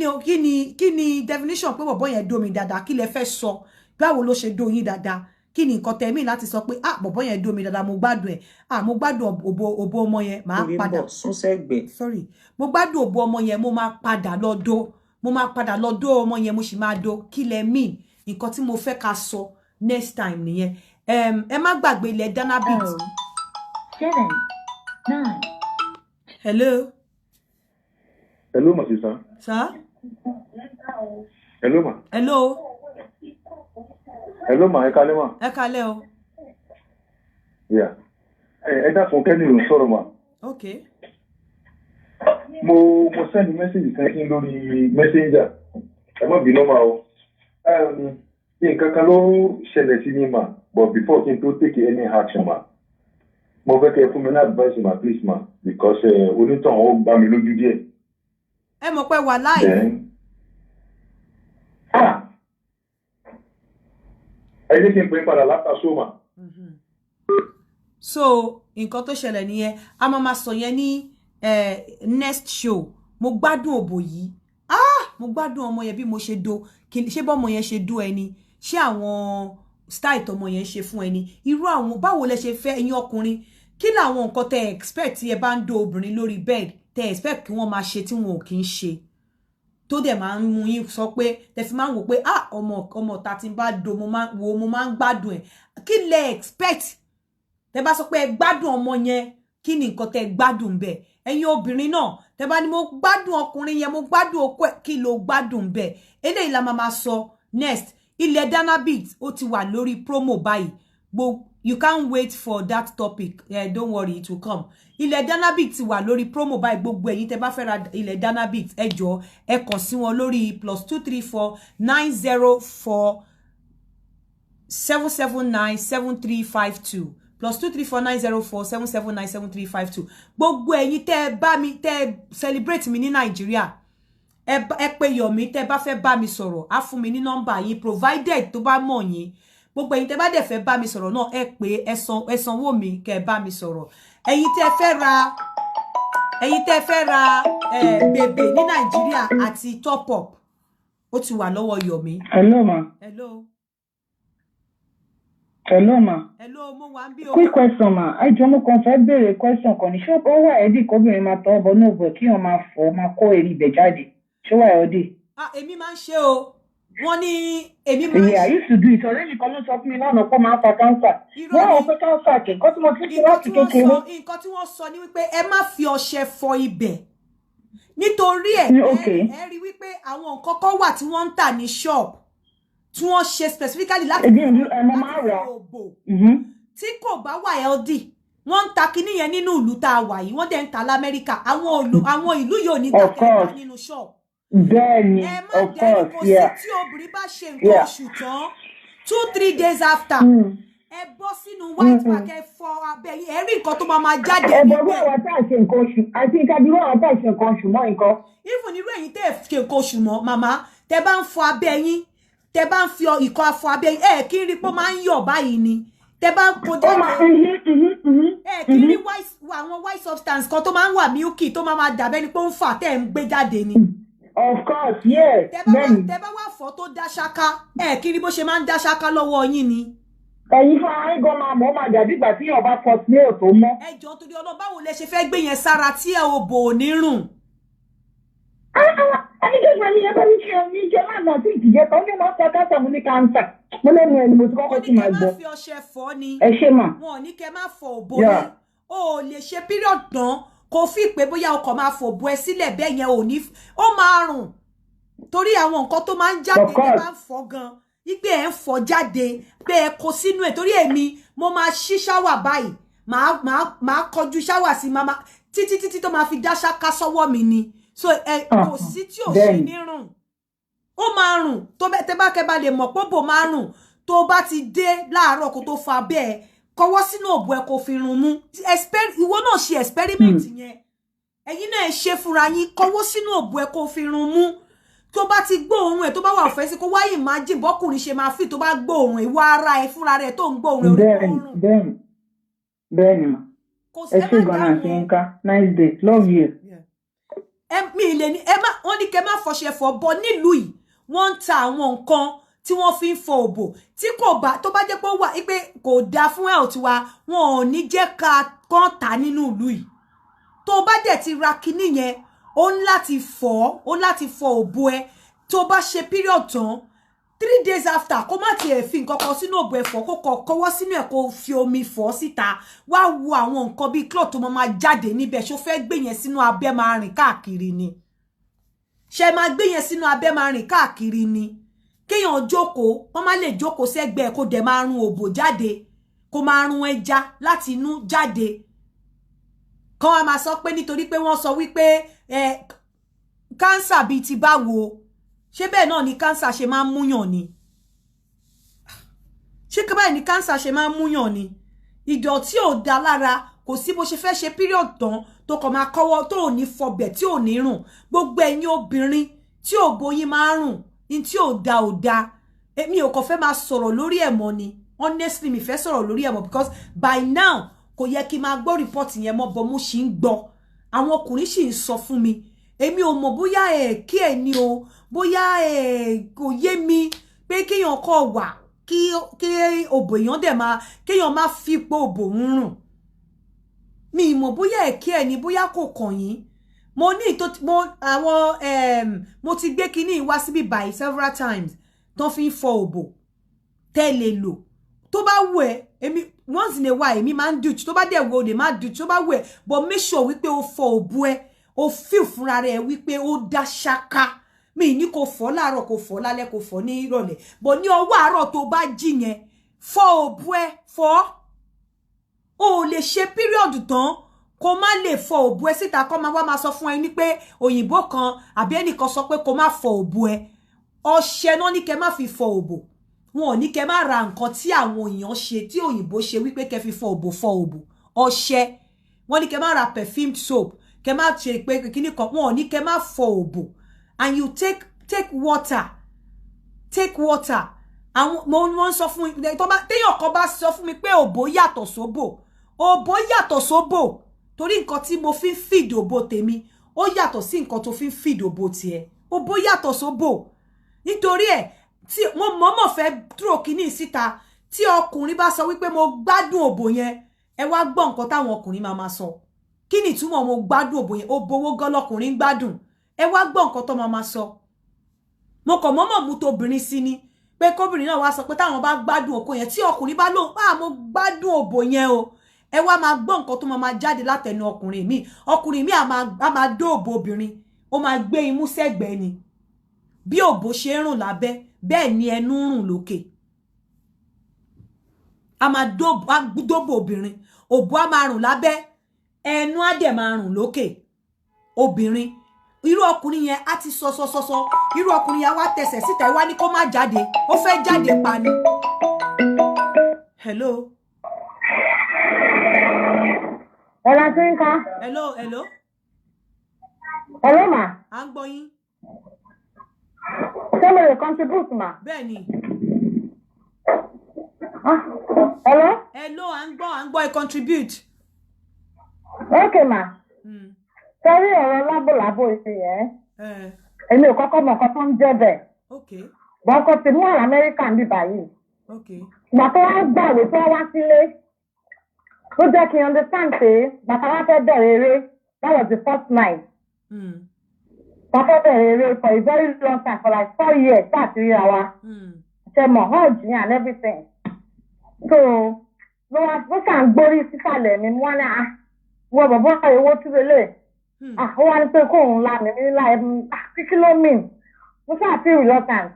ni definition pé bọ̀bọ́ yẹn dó mi dáadáa? Kí lẹ fẹ́ sọ? Báwo ló ṣe dó yín dáadáa? Kí ni nǹkan tẹ́ mean láti sọ pé bọ̀bọ́ yẹn dó mi dáadáa, mo gbádùn ẹ̀. Mo gbádùn òbò ọmọ yẹn, máa padà. Sorry. Mo gbádùn òbò ọmọ yẹn, mo máa padà lọ dó ọmọ yẹn, mo sì máa dó. Kí lẹ mean? Nǹkan tí mo fẹ́ ká sọ next time nìyẹn. Ẹ má gbàgbé ilẹ̀ Danabit. 7, 9. Hello. Hello, my sister. Sir? Hello, ma. Hello. Hello, ma. Ẹ kálẹ́ ma. Ẹ kálẹ́ o. Yeah. Ẹ dákun kẹ́ni ló sọ̀rọ̀ ma. Okay. Mo send message kan sí lórí messenger. Ẹ má bínú ma o. Nǹkan kan ló ṣẹlẹ̀ sí mi ma, but before kí n tó take any action ma. Mo fẹ́ kẹ́ fún mi ní advice ma, please ma, because onítàn ó gbá mi lójú díẹ̀. Ẹ mọ̀ pé wà live. Ẹ jẹ́ kí n pè padà látà sóma. So nǹkan tó ṣẹlẹ̀ nìyẹn, a máa sọ yẹn ní next show. Mo gbádùn òbò yìí, mo gbádùn ọmọ yẹn bí mo ṣe dó, ṣé bọ́mọ yẹn ṣe dó ẹni, ṣé àwọn style tọmọ yẹn ṣe fún ẹni, irú àwọn báwo lẹ ṣe fẹ́ ẹ̀yin ọkùnrin, kí làwọn nǹkan tẹ́ expect tí ẹ bá ń dó obìnrin lórí bed tẹ́ expect kí wọ́n máa ṣe tí wọn ò kí ń ṣe, tó dẹ̀ máa ń mú yín sọ pé tẹ́ fi máa ń wò pé ọmọ ta tí ń bá dó mo máa ń gbádùn ẹ̀. Kí lẹ expect tẹ́ bá sọ pé ẹ gbádùn ọmọ yẹn, kí ni nǹkan tẹ́ gbádùn bẹ́ẹ̀? Ẹ̀yin obìnrin náà tẹ́ bá ní mo gbádùn ọkùnrin yẹn, mo gbádùn okó ẹ̀, kí ló gbádùn bẹ́ẹ̀? Eléyìí la máa sọ next. Ilẹ̀ Danabit ó ti wà lórí promo báyìí. You can't wait for that topic. Don't worry, it will come. Ilẹ̀ Danabit ti wà lórí promo báyìí. Gbogbo ẹ̀yin tẹ́ bá fẹ́ ra ilẹ̀ Danabit, ẹ jọ̀ọ́ ẹ kàn sí wọn lórí +234 904 779 7352. +234 904 779 7352. Gbogbo ẹ̀yin tẹ́ celebrate mi ní Nàìjíríà. Ẹ pè Yomi tẹ́ bá fẹ́ bá mi sọ̀rọ̀, á fún mi ní nọ́mbà yín, provided tó bá mọ̀ yín. Gbogbo ẹ̀yin tẹ́ bá dẹ̀ fẹ́ bá mi sọ̀rọ̀ náà, ẹ pè ẹ sanwó mi kẹ́ bá mi sọ̀rọ̀. Ẹ̀yin tẹ́ fẹ́ ra bèbè ní Nàìjíríà àti top up, ó ti wà lọ́wọ́ Yomi. Hello ma. Hello. Hello ma. Hello, mo wà nbí o. Quick question ma. Àìjọ mo kàn fẹ́ béèrè question kan ní ṣé ó wà ẹ̀dì kóbìnrin máa tọ́ ọbọ̀ náà bọ̀ kí wọ́n máa fọ́ máa kó èrì ibẹ̀ jáde. Ṣé wà ẹ̀dì? Èmi máa ń ṣe o. wọ́n ní èmi máa ń. I used to do it ọ̀rẹ́ mi kan ló sọ fún mi lánàá pé máa ń fa cancer. wọ́n rò pé cancer kì nǹkan tí mo ti ṣe láti kékeré. nǹkan tí wọ́n sọ ni wípé ẹ má fi ọṣẹ fọ ibẹ̀ nítorí ẹ rí wípé àwọn nǹkan kan wà tí wọ́n ń tà ní shop tí wọ́n ṣe specifically láti òbò tí kò bá wà healthy wọ́n ń ta kinní yẹn nínú ìlú tá a wà yìí wọ́n dẹ̀ ń ta l'Amẹ́ríkà àwọn ìlú yóò ní tàkẹ́ta nínú shop. Bẹ́ẹ̀ni, of course, yeah. Tí obìnrin bá ṣe nǹkan oṣù tán 2-3 days after ẹ bọ́ sínú white pack ẹ fọ abẹ́ yín ẹ rí nǹkan tó máa jáde. Ẹ bọ́ bí àwọn tá à ṣe nǹkan oṣù àti ìkàdúró àwọn tá à ṣe nǹkan oṣù mọ́ nǹkan. Even irú ẹ̀yin tẹ́ ẹ̀ ṣe nǹkan oṣù mọ́ màmá tẹ́ bá ń fọ abẹ́ yín tẹ́ bá ń fi ìkọ́ afọ abẹ́ yín ẹ̀ kí n rí pé ó máa ń yọ̀ báyìí ni tẹ́ bá ń kó jáde ẹ̀ kí n rí àwọn white substance kan tó máa ń wà milky tó máa dàbẹ́ ni pé ó ń fà tẹ́ ẹ̀ ń gbé jáde ni. Of course, yes. Tẹ́ bá wá fọ tó dá ṣáká ẹ̀ kí n rí bó ṣe máa ń dá ṣáká lọ́wọ́ yín ni. Ẹ̀yin fún ara yín gan máa mọ̀ máa dàbí ìgbà tí yàn bá fọ sí èrò tó mọ́. Ẹ jọ̀ọ́ torí Ọlọ́run báwo lẹ ṣe fẹ́ gbé yẹn sára tí ẹ ò bò ní rùn. Ẹnikẹ́ni ẹni yẹn bá ní ṣe omi jẹ máa nà sí ìdíje tó ní máa ń ta káńsà mo ní káńsà. Mo lẹ́nu ẹni mo ti kọ́kọ́ tún máa gbọ́. Wọ́n ní kẹ́ máa fi ọṣẹ fọ ni. Ẹ ṣe mà. Wọ́n ní kẹ́ máa fọ òbò ni. O ò lè ṣe period tán kó fi pé bóyá ọkọ̀ máa fò bo ẹ sílẹ̀ bẹ́ẹ̀ yẹn ò ní ó máa rùn. Torí àwọn nǹkan tó máa ń jáde ní máa ń fọ gan wípé ẹ ń fọ jáde pé ẹ kó sínú ẹ torí èmi mo máa ṣí ṣáwà báyìí máa kọjú ṣáwà sí mama títí tó máa fi dá ṣáká sọ́wọ́ mi ni so ẹ kò sí tí ò ṣe ní rùn ó máa rùn tó tẹ́ bá kẹ́ bá lè mọ̀ pé bò máa rùn tó bá ti dé láàárọ̀ kó tó fa bẹ́ẹ̀ kọwọ́ sínú òbò ẹ kó fi rùn mú ìwọ náà ṣe experiment yẹn ẹ̀yin náà ṣe fúnra yín kọwọ́ sínú òbò ẹ kó fi rùn mú tó bá ti gbóòórùn ẹ tó bá wà fẹ́ sí kó wá imagine bọ́kùnrin ṣe máa fi tó bá gbóòórùn ìwà ara ẹ fúnra rẹ tó ń gbóòórùn ẹ. Bẹ́ẹ̀ni ma ẹ ṣe gan-an àti nǹkan nice day love you. Mi ilé ní ẹ má wọ́n ní kẹ́ má fọṣẹ fọ bọ nílùú yìí wọ́n ń ta àwọn nǹkan tí wọ́n fi ń fọ òbò tí kò bá tó bá jẹ́ pé ó wà pé kò dáa fún health wa wọn ò ní jẹ́ ká kàn tà nínú ìlú yìí tó bá dẹ̀ ti ra kinní yẹn ó ń láti fọ òbò ẹ tó bá ṣe period tán 3 days after kó má tiẹ̀ fi nǹkan kan sínú òbò ẹ fọ kó kọwọ́ sínú ẹ̀ kó fi omi fọ síta wá wo àwọn nǹkan bíi cloth tó máa jáde níbẹ̀ ṣó fẹ́ gbé yẹn sínú abẹ́ máa rìn káàkiri ni ṣe máa gbé yẹn sínú abẹ́ máa rìn káàkiri ni kéèyàn jókòó wọ́n má lè jókòó sẹ́gbẹ̀ẹ́ kó dẹ̀ máa run òbò jáde kó máa run ẹja láti inú jáde kan wá máa sọ pé nítorí pé wọ́n sọ wípé cancer bíi ti báwo ṣé bẹ́ẹ̀ náà ni cancer ṣe máa ń múyàn ni ṣé báyìí ni cancer ṣe máa ń múyàn ni ìdọ̀tí ò dá lára kò sí bó ṣe fẹ́ ṣe period tán tó kàn máa kọ́wọ́ tó ò ní fọbẹ̀ tí ò ní rùn gbogbo ẹ̀yin obìnrin tí òbò yín máa ń rùn ní tí ò dá èmi ò kàn fẹ́ máa sọ̀rọ̀ lórí ẹ̀ mọ́ ni honestly mi fẹ́ sọ̀rọ̀ lórí ẹ̀ mọ́ because by now kò yẹ kí n máa gbọ́ report yẹn mọ́ bọ́ mo ṣì ń gbọ́ àwọn ọkùnrin sì ń sọ fún mi èmi ò mọ̀ bóyá kí ẹ̀ ní o bóyá kò yé mi pé kéèyàn kọ́ wà kí òbò èèyàn dẹ̀ máa kéèyàn má fi pé òbò ń rùn mi mọ̀ bóyá kí ẹ̀ ní bóyá kò kàn yín mo ní mo ti gbé kinní wá síbí by several times tó fi ń fọ òbò tẹ́lẹ̀ lò tó bá wù ẹ́ èmi once in a while èmi máa ń dùn tó bá dẹ̀ wù ọ́ lè má dùn tó bá wù ẹ́ but make sure wípé o fọ òbò ẹ o feel fúnra rẹ̀ wípé ó dá ṣáká mi ní kò fọ láàárọ̀ kò fọ lálẹ́ kò fọ ní ìrọ̀lẹ́ but ní ọwọ́ àárọ̀ tó bá jí yẹn fọ òbò ẹ fọ o lè ṣe period tán kó má lè fọ òbò ẹ síta kó máa wá máa sọ fún ẹ ní pé òyìnbó kan àbí ẹnìkan sọ pé kó má fọ òbò ẹ ọṣẹ náà ní kẹ́ má fi fọ òbò wọn ò ní kẹ́ má ra nǹkan tí àwọn èèyàn ṣe tí òyìnbó ṣe wípé kẹ́ fi fọ òbò ọṣẹ wọn ní kẹ́ má ra perfumed soap kẹ́ má ṣe pé kíní kan wọn ò ní kẹ́ má fọ òbò and you take water àwọn mo wọ́n sọ fún mi tó bá téèyàn kan bá sọ fún mi pé òbò yàtọ̀ sóbò torí nǹkan tí mo fi ń feed òbò tèmi ó yàtọ̀ sí nǹkan tó fi ń feed òbò tiẹ̀ òbò yàtọ̀ sóbò nítorí ẹ̀ tí mo mọ̀ọ́mọ̀ fẹ́ dúró kíní síta tí ọkùnrin bá sọ wípé mo gbádùn òbò yẹn ẹ wá gbọ́ nǹkan táwọn ọkùnrin máa sọ kí ni ìtumọ̀ mo gbádùn òbò yẹn òbò owó gan lọkùnrin gbádùn ẹ wá gbọ́ nǹkan tó máa sọ mo kàn mọ́mọ́ mú tóbìnrin sí ni pé kóbìnrin náà wá sọ pé táwọn bá gbádùn oko yẹn tí ọkùnrin bá lóhùn pa mo gbádùn òbò yẹn o ẹ wá máa gbọ́ nǹkan tó máa jáde látẹnu ọkùnrin mi a máa dó òbò obìnrin ó máa gbé imú sẹ́gbẹ̀ẹ́ ni bí òbò ṣe ń rùn lábẹ́ bẹ́ẹ̀ ni ẹnu ń rùn lókè a máa dóbò obìnrin òbò a máa rùn lábẹ́ ẹnu á dẹ̀ máa rùn lókè obìnrin irú ọkùnrin yẹn á ti sọ irú ọkùnrin yẹn wá tẹsẹ̀ síta wá ní kó má jáde ó fẹ́ jáde pa ni. Hello. Hola, Tinka. Hello. Hello, ma. À ń gbọ́ yín. Ṣé mo lè contribute, ma? Bẹ́ẹ̀ni. Hello. Hello, à ń gbọ́ ẹ contribute. Okay, ma. Sẹ́rí ọ̀rọ̀ lábòlábò ìsìn yẹn. Èmi ò kọ́kọ́ mọ̀ nǹkan tó ń jẹ́ bẹ́ẹ̀. Okay. Bọ́kọ ti mú àwọn Amẹ́ríkà ń bì báyìí. Okay. Ìgbà tó wá gbàwé tó wá sílé. Ó jẹ́ kí n understand pé bàtà wá fẹ́ bẹ̀rẹ̀ eré. That was the first night. Bàtà bẹ̀rẹ̀ eré for a very long time for like 4 years káàkiri àwa. Ṣé mọ̀ hajj and everything. So ló ṣàn gbórí sísàlẹ̀ mi wọ́n ní wọ́n bàbá owó túbélé. Ó wá ní pé kóun la mi nílá kí ló mean? Mo ṣáà feel reluctant.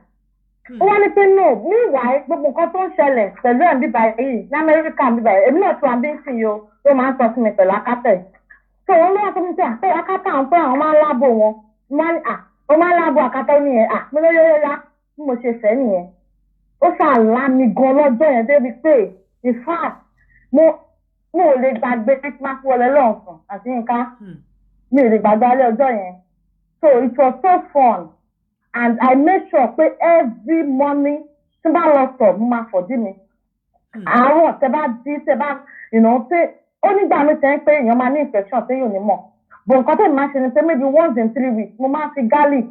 Ó wá ní pé no meanwhile gbogbo nǹkan tó ń ṣẹlẹ̀ pẹ̀lú ẹ̀ ń bíbá yìí ní Amẹ́ríkà ń bíbá yìí èmi náà tún àbí ń sìn yo ló máa ń sọ sí mi pẹ̀lú akátẹ̀. So òun ló wá sọ fún mi pé akátẹ̀ àwọn pé àwọn máa ń lábò wọn ó máa ń lábò akátẹ̀ nìyẹn mo ló yóyá bí mo ṣe fẹ́ nìyẹn. Ó ṣàlá mi gan lọ́jọ́ yẹn débi pé in fact mo ò lè gbàgbé Christmas wọlé lọ́sàn àti nǹkan mi ò lè gbàgbé alẹ́ ọjọ́ yẹn. So it was so fun. And I make sure pé every morning tí bá lọ sọ mo máa fọ̀dí mi. Àárọ̀ tẹ bá jí tẹ bá pé ó nígbà mi tẹ́ ń pé èèyàn máa ní infection téèyàn ní mọ̀. But nǹkan tó máa ṣe ni pé maybe once in 3 weeks mo máa fi garlic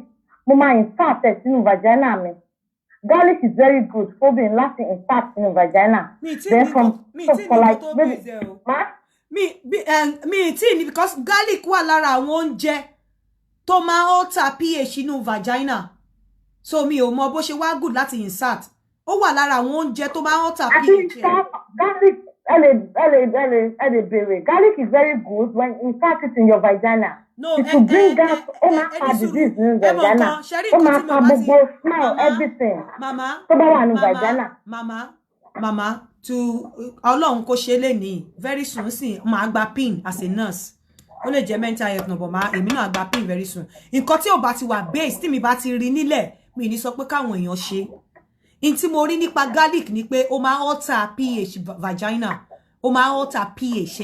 mo máa insert ẹ̀ sínú vagina mi. Garlic is very good fóbìnrin láti insert sínú vagina. Then for like maybe mi tí ní because garlic wà lára àwọn oúnjẹ tó máa alter pH inú vagina. So mi ò mọ bó ṣe wá good láti insert. Ó wà lára àwọn oúnjẹ tó máa alter pH. Garlic, garlic is very good when you insert it in your vagina. No, it will bring out disease in the vagina. Ó máa pa gbogbo smell everything. Mama, tó bá wà ní vagina. Mama, to Ọlọ́run kó ṣe lé ní very soon sí máa gba pin as a nurse. Ó lè jẹ́ mental health no but èmi náà gba pin very soon. Nǹkan tí ó bá ti wà base tí mi bá ti rí nílẹ̀ mi ní sọ pé káwọn èèyàn ṣe. In tí mo rí nípa garlic ni pé ó máa alter pH vagina. Ó máa alter pH.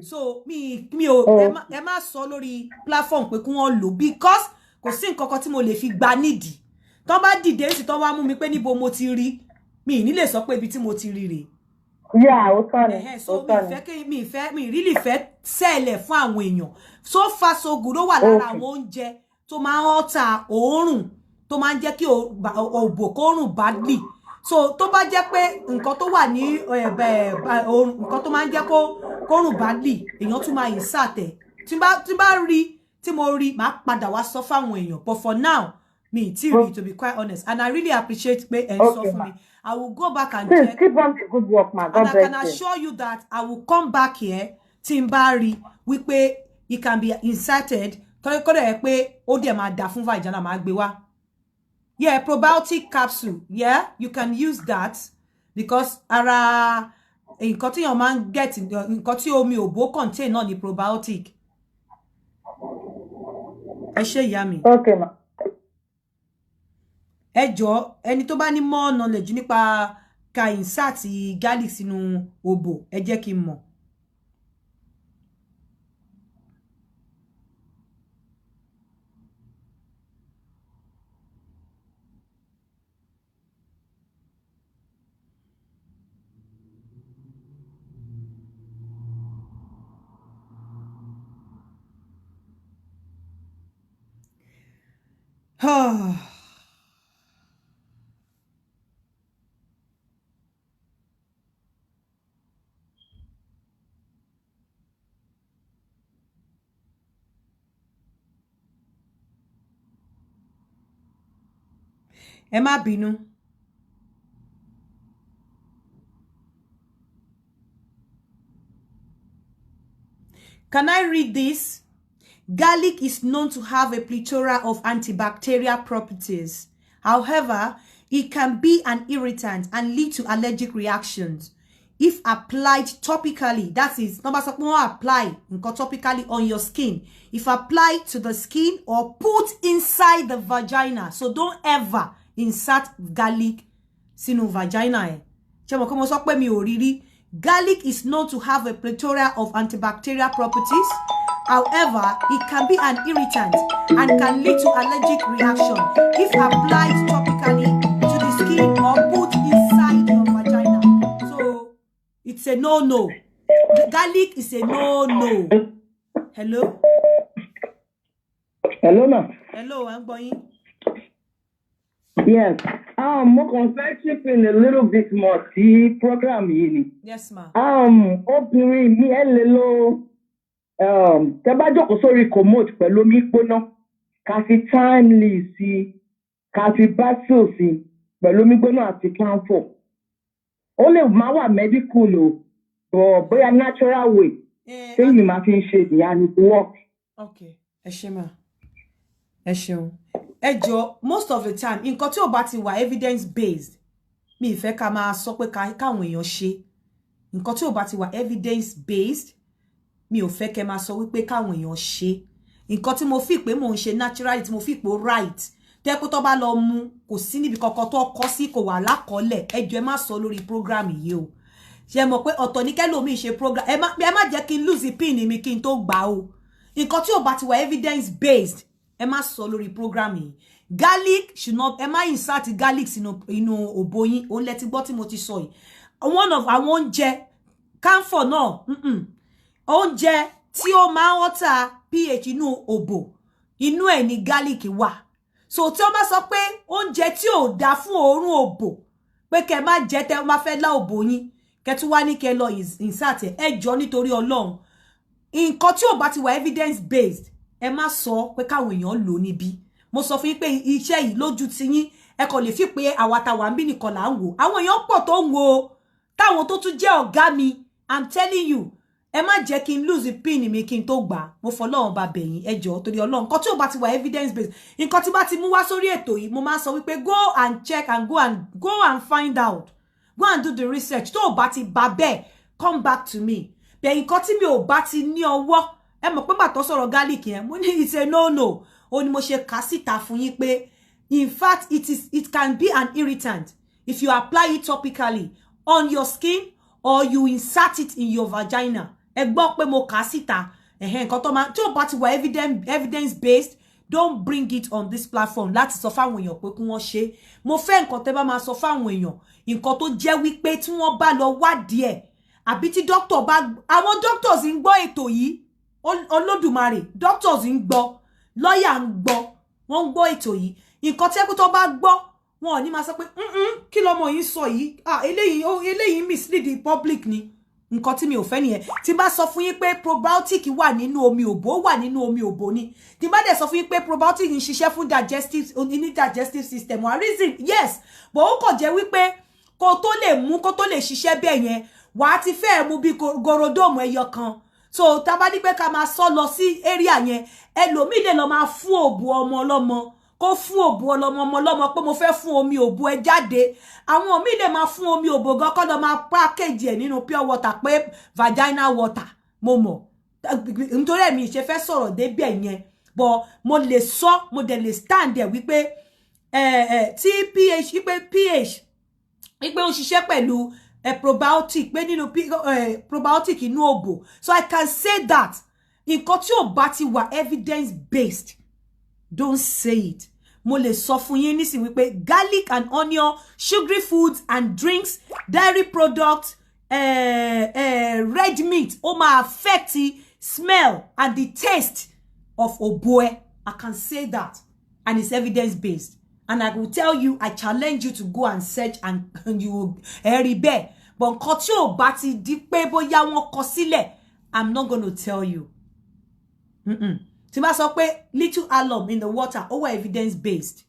So mi ò ẹ má sọ lórí platform pé kí wọ́n lò because kò sí nǹkan kan tí mo lè fi gba nídìí. Tó bá dìde sí tó wá mú mi pé níbo mo ti rí mi ní lè sọ pé ibi tí mo ti rí rè. Yeah, ó tọ́ ni. So mi really fẹ́ sẹ́lẹ̀ fún àwọn èèyàn. So far so good ó wà lára àwọn oúnjẹ tó máa ń alter òórùn tó máa ń jẹ́ kí òbò kó rùn badly. So tó bá jẹ́ pé nǹkan tó wà ní nǹkan tó máa ń jẹ́ kó rùn badly èèyàn tún máa insert ẹ̀. Tí bá rí tí mo rí máa padà wá sọ fáwọn èèyàn but for now me to be quite honest and I really appreciate pé ẹ sọ fún mi. I will go back and check. Keep on the good work, ma. God and I can assure you that I will come back here timbari wípé it can be inserted kọ́dẹ̀ pé ó dẹ̀ máa dà fún vagina máa gbé wá. Yeah, probiotic capsule. Yeah, you can use that because ara nǹkan tí yàn máa ń get nǹkan tí omi òbó contain náà ni probiotic. Ẹ ṣé ìyá mi. Okay, ma. Ẹ jọ̀ọ́ ẹni tó bá ní more knowledge nípa ka insert garlic sínú òbò ẹ jẹ́ kí n mọ̀. ẹ má bínú. Can I read this? Garlic is known to have a plethora of antibacterial properties. However, it can be an irritant and lead to allergic reactions. If applied topically, that is, number apply topically on your skin. If applied to the skin or put inside the vagina. So don't ever insert garlic sínú vagina. Garlic is known to have a plethora of antibacterial properties. However, it can be an irritant and can lead to allergic reaction if applied topically to the skin or put inside your vagina. So, it's a no-no. The garlic is a no-no. Hello? Hello, ma. Hello, I'm going. Yes. More confession in a little bit more. The program, really. Yes, ma. Obìnrin mi hello. Tẹ́ bá jókòó sórí commode pẹ̀lú omi gbóná, ká fi timely sí, ká fi basil sí, pẹ̀lú omi gbóná àti camphor. Ó lè máa wà medical o, but bóyá natural way. Ṣé mi máa fi ń ṣe ìyá ni to work? Okay, ẹ ṣé ma. Ẹ ṣeun. Ẹ jọ̀ọ́, most of the time, nǹkan tí ó bá ti wà evidence based, mi ìfẹ́ ká máa sọ pé káwọn èèyàn ṣe. Nǹkan tí ó bá ti wà evidence based, mi ò fẹ́ kẹ́ máa sọ wípé káwọn èèyàn ṣe. Nǹkan tí mo fi pé mò ń ṣe naturally, tí mo fi pé right. Tẹ́ pé tó bá lọ mú kò sí níbi kankan tó kọ sí kò wà lákọọ́lẹ̀. Ẹ jọ̀ọ́ ẹ má sọ lórí program yìí o. Ṣé mọ̀ pé ọ̀tọ̀ ní kẹ́lòmíì ṣe program. Ẹ má jẹ́ kí n lose pin mi kí n tó gbà o. Nǹkan tí ó bá ti wà evidence based, ẹ má sọ lórí program yìí. Garlic should not, ẹ má insert garlic inú òbò yín. Òun lẹ ti gbọ́ tí mo ti sọ yìí. One of àwọn oúnjẹ camphor náà, oúnjẹ tí ó máa ń water pH inú òbò, inú ẹ̀ ni garlic wà. So tí ó bá sọ pé oúnjẹ tí ò dá fún òórùn òbò, pé kẹ́ má jẹ tẹ́ má fẹ́ lá òbò yín, kẹ́ tún wá ní kẹ́ lọ insert ẹ jọ̀ọ́ nítorí Ọlọ́run. Nǹkan tí ò bá ti wà evidence based, ẹ má sọ pé káwọn èèyàn lò níbí. Mo sọ fún yín pé iṣẹ́ yìí lójú ti yín, ẹ kò lè fi pé àwàtàwà ń bí nìkan là ń wò. Àwọn èèyàn pọ̀ tó ń wò, táwọn tó tún jẹ́ ọ̀gá mi, I'm telling you. Ẹ má jẹ́ kí n lose pin mi kí n tó gbà. Mo fọlọ́run bá bẹ̀ yín, ẹ jọ̀ọ́ torí Ọlọ́run. Nǹkan tí ó bá ti wà evidence based, nǹkan tí bá ti mú wá sórí ètò yìí, mo máa sọ wípé go and check and go and find out. Go and do the research. Tó bá ti bá bẹ́ẹ̀, come back to me. Bẹ́ẹ̀ nǹkan tí mi ò bá ti ní ọwọ́, ẹ mọ̀ pé màtọ́ sọ̀rọ̀ garlic yẹn, mo ní it's a no-no. Ó ní mo ṣe kà síta fún yín pé in fact it can be an irritant if you apply it topically on your skin or you insert it in your vagina. Ẹ gbọ́ pé mo kà síta. Nǹkan tó máa tí ó bá ti wà evidence based, don't bring it on this platform láti sọ fáwọn èèyàn pé kí wọ́n ṣe. Mo fẹ́ nǹkan tẹ́ bá máa sọ fáwọn èèyàn, nǹkan tó jẹ́ wípé tí wọ́n bá lọ wádìí ẹ̀, àbí tí doctor bá, àwọn doctors ń gbọ́ ètò yìí, Olódùmarè, doctors ń gbọ́, lawyer ń gbọ́, wọ́n ń gbọ́ ètò yìí. Nǹkan tí tó bá gbọ́, wọn ò ní máa sọ pé kí lọmọ yìí sọ yìí, eléyìí mislead the public ni. Nǹkan tí mi ò fẹ́ nìyẹn. Tí bá sọ fún yín pé probiotic wà nínú omi òbò, wà nínú omi òbò ni. Tí bá dẹ̀ sọ fún yín pé probiotic ń ṣiṣẹ́ fún digestive system, one reason, yes. But ó kàn jẹ́ wípé kó tó lè ṣiṣẹ́ bẹ́ẹ̀ yẹn, wà á ti fẹ́ mú bí gorodomu ẹyọ kan. So tá bá ní pé ká máa sọ lọ sí area yẹn, ẹlòmíì lè lọ máa fún òbò ọmọ ọlọ́mọ, kó fún òbò ọmọ ọlọ́mọ pé mo fẹ́ fún omi òbò ẹ jáde. Àwọn míì lè máa fún omi òbò gan kó lọ máa package ẹ̀ nínú pure water pé vaginal water. Mo mọ̀ nítorí èmi ṣe fẹ́ sọ̀rọ̀ débẹ̀ yẹn, but mo lè sọ, mo dẹ̀ lè stand there wípé tí pH wípé ó ṣiṣẹ́ pẹ̀lú probiotic pé nínú probiotic inú òbò. So I can say that nǹkan tí ò bá ti wà evidence based, don't say it. Mo lè sọ fún yín nísìn wípé garlic and onion, sugary foods and drinks, dairy products, red meat, ó máa affect the smell and the taste of òbò ẹ. I can say that, and it's evidence based. And I will tell you, I challenge you to go and search and you will rebel. But nǹkan tí ò bá ti di pé bóyá wọ́n kọ sílẹ̀, I'm not going to tell you. Tí bá sọ pé little alum in the water, ó wà evidence based.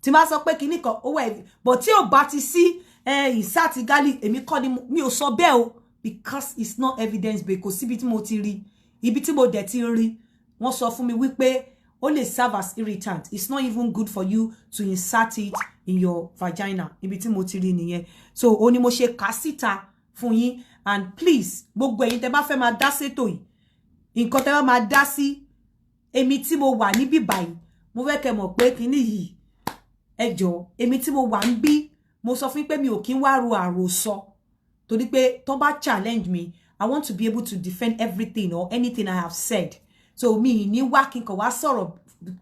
tí má sọ pé kíní kan ó wà but tí ò bá ti sí insert garlic èmi kọ́ ni mi ò sọ bẹ́ẹ̀ o because it's not evidence based kò síbi tí mo ti rí ibi tí mo dẹ̀ ti rí wọ́n sọ fún mi wípé ó lè serve as irritant it's not even good for you to insert it in your vagina ibi tí mo ti rí nìyẹn so ó ní mo ṣe kà síta fún yín and please gbogbo ẹ̀yin tẹ́ bá fẹ́ máa dá sétò yìí nǹkan tẹ́ bá máa dá sí èmi tí mo wà níbí báyìí mo fẹ́ kẹ́ mọ̀ pé kíní yìí ẹ jọ̀ọ́ èmi tí mo wà níbí mo sọ fún pé mi ò kí ń wá ro àròsọ torí pé tó bá challenge me I want to be able to defend everything or anything I have said so mi ní wá kí n kàn wá sọ̀rọ̀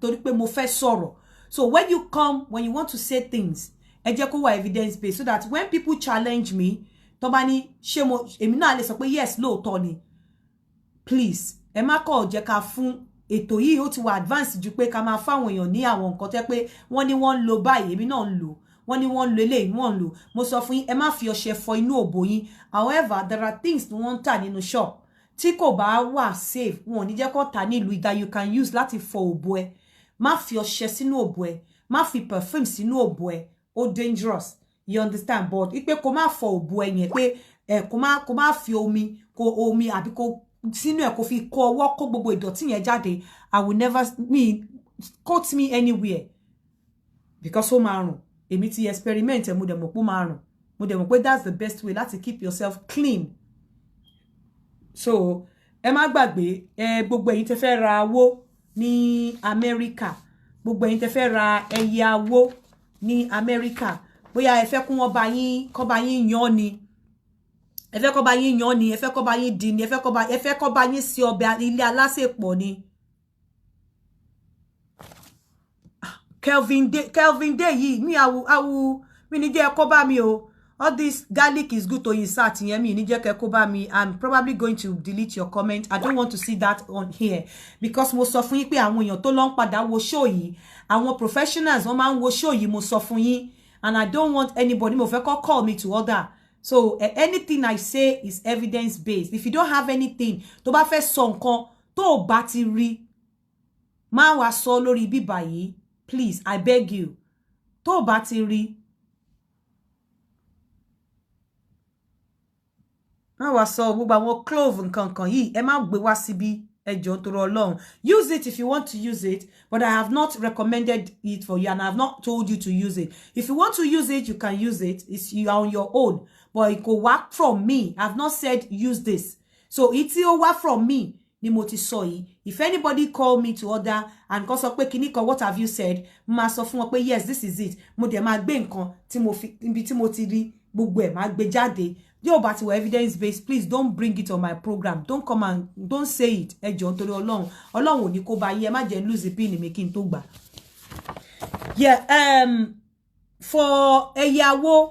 torí pé mo fẹ́ sọ̀rọ̀ so when you want to say things ẹ jẹ́ kó wà evidence based so that when people challenge me tó bá ní ṣé mo èmi náà lè sọ pé yes lóòótọ́ ni please ẹ má kọ̀ jẹ́ ká fún ètò yìí ó ti wà advance ju pé ká máa fáwọn èèyàn ní àwọn nǹkan tẹ́ pé wọ́n ní wọ́n ń lo báyìí èmi náà ń lò wọ́n ní wọ́n ń lo eléyìí wọ́n ń lò mo sọ fún yín ẹ má fi ọṣẹ fọ inú òbò yín however there are things tí wọ́n ń tà nínú shop tí kò bá wà safe wọn ò ní jẹ́ kó tà nílùú that you can use láti fọ òbò ẹ má fi ọṣẹ sínú òbò ẹ má fi perfume sínú òbò ẹ ó dangerous you understand but ipe kó má fọ òbò ẹ yẹn pé kó má fi omi àbí kó sínú ẹ kó fi kó ọwọ́ kó gbogbo ìdọ̀tí yẹn jáde I will never quote me anywhere because ó máa rùn èmi ti experiment mo dẹ̀ mọ̀ pé ó máa rùn mo dẹ̀ mọ̀ pé that's the best way láti keep yourself clean so ẹ má gbàgbé gbogbo ẹ̀yin tẹ́ fẹ́ ra awó ní Amẹ́ríkà gbogbo ẹ̀yin tẹ́ fẹ́ ra ẹyẹ awó ní Amẹ́ríkà bóyá ẹ fẹ́ kún wọn bá yín yan ni ẹ fẹ́ kó bá yín yan ni ẹ fẹ́ kó bá yín dín ni ẹ fẹ́ kó bá yín sí ọbẹ̀ ilé alásèpọ̀ ni Kelvin Day yìí mi awu mi ní jẹ́ kó bá mi o all this garlic is good to insert yẹn mi ní jẹ́ kó bá mi I'm probably going to delete your comment I don't want to see that on here because mo sọ fún yín pé àwọn èèyàn tó lọ ń padà wo show yìí àwọn professionals wọ́n máa ń wo show yìí mo sọ fún yín and I don't want anybody mo fẹ́ kó call me to order so anything I say is evidence based if you don't have anything tó bá fẹ́ sọ nǹkan tó bá ti rí má wá sọ lórí bíbá yìí please I beg you tó bá ti rí má wá sọ gbogbo àwọn clove nǹkan kan yìí ẹ má gbé wá síbí ẹ jọ̀ọ́ nítorí Ọlọ́run use it if you want to use it but I have not recommended it for you and I have not told you to use it if you want to use it you can use it you are on your own but it go work from me I have not said use this so it will work from me ni mo ti sọ yìí if anybody call me to order and kó sọ pé kíní kan what have you said ma sọ fún wọn pé yes this is it mo dẹ̀ máa gbé nǹkan tí mo fi ibi tí mo ti rí gbogbo ẹ̀ máa gbé jáde yóò bá ti wọ evidence based please don't bring it on my program don't come and don't say it ẹ jọ̀ọ́ nítorí Ọlọ́run ò ní kó bá yín ẹ má jẹ́ lose pin mi kí n tó gbà yeah for ẹ̀yàwó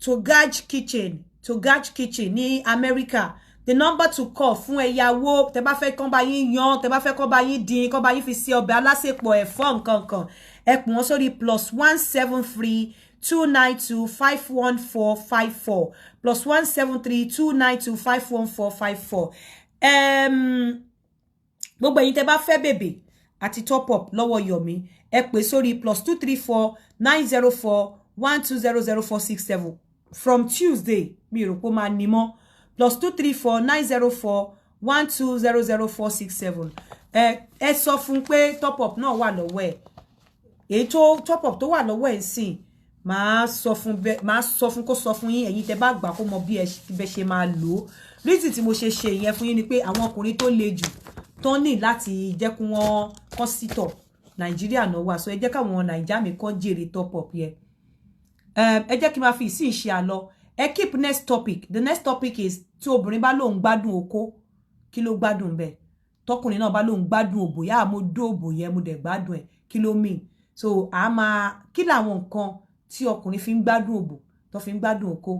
to Gaj kitchen ní America the number to call fún ẹ̀yàwó tẹ́ bá fẹ́ kàn bá yín yan tẹ́ bá fẹ́ kàn bá yín dín kàn bá yín fi sí ọbẹ̀ alásèpọ̀ ẹ̀fọ́ nǹkan kan ẹ pè wọ́n sórí +173 292 51454 +173 292 51454 gbogbo ẹ̀yin tẹ́ bá fẹ́ bèbè àti top up lọ́wọ́ Yomi ẹ pè sórí +234 904 1200467 from Tuesday mi rò pé máa ní mọ́ +234 904 1200467 ẹ sọ fún pé top up náà wà lọ́wọ́ ẹ̀ èyí tó top up tó wà lọ́wọ́ ẹ̀ sìn máa sọ fún kó sọ fún yín ẹ̀yin tẹ́ bá gbà kó mọ bí ẹ ṣe máa lò ó reason tí mo ṣe ṣe ìyẹn fún yín ni pé àwọn ọkùnrin tó le jù tó ní láti jẹ́ kí wọ́n kọ́ sítọ̀ Nàìjíríà náà wà so ẹ jẹ́ káwọn Nàìjíríà mi kọ́ jèrè top up yẹn ẹ jẹ́ kí n máa fi ìsìn ṣe àlọ́ ẹ keep next topic the next topic is tí obìnrin bá lóun gbádùn okó kí ló gbádùn bẹ́ẹ̀ tọkùnrin náà bá lóun gbádùn òbò yá mo dó òbò yẹn mo dẹ̀ gbádùn ẹ̀ kí ló mean so a máa kí làwọn nǹkan tí ọkùnrin fi ń gbádùn òbò tó fi ń gbádùn okó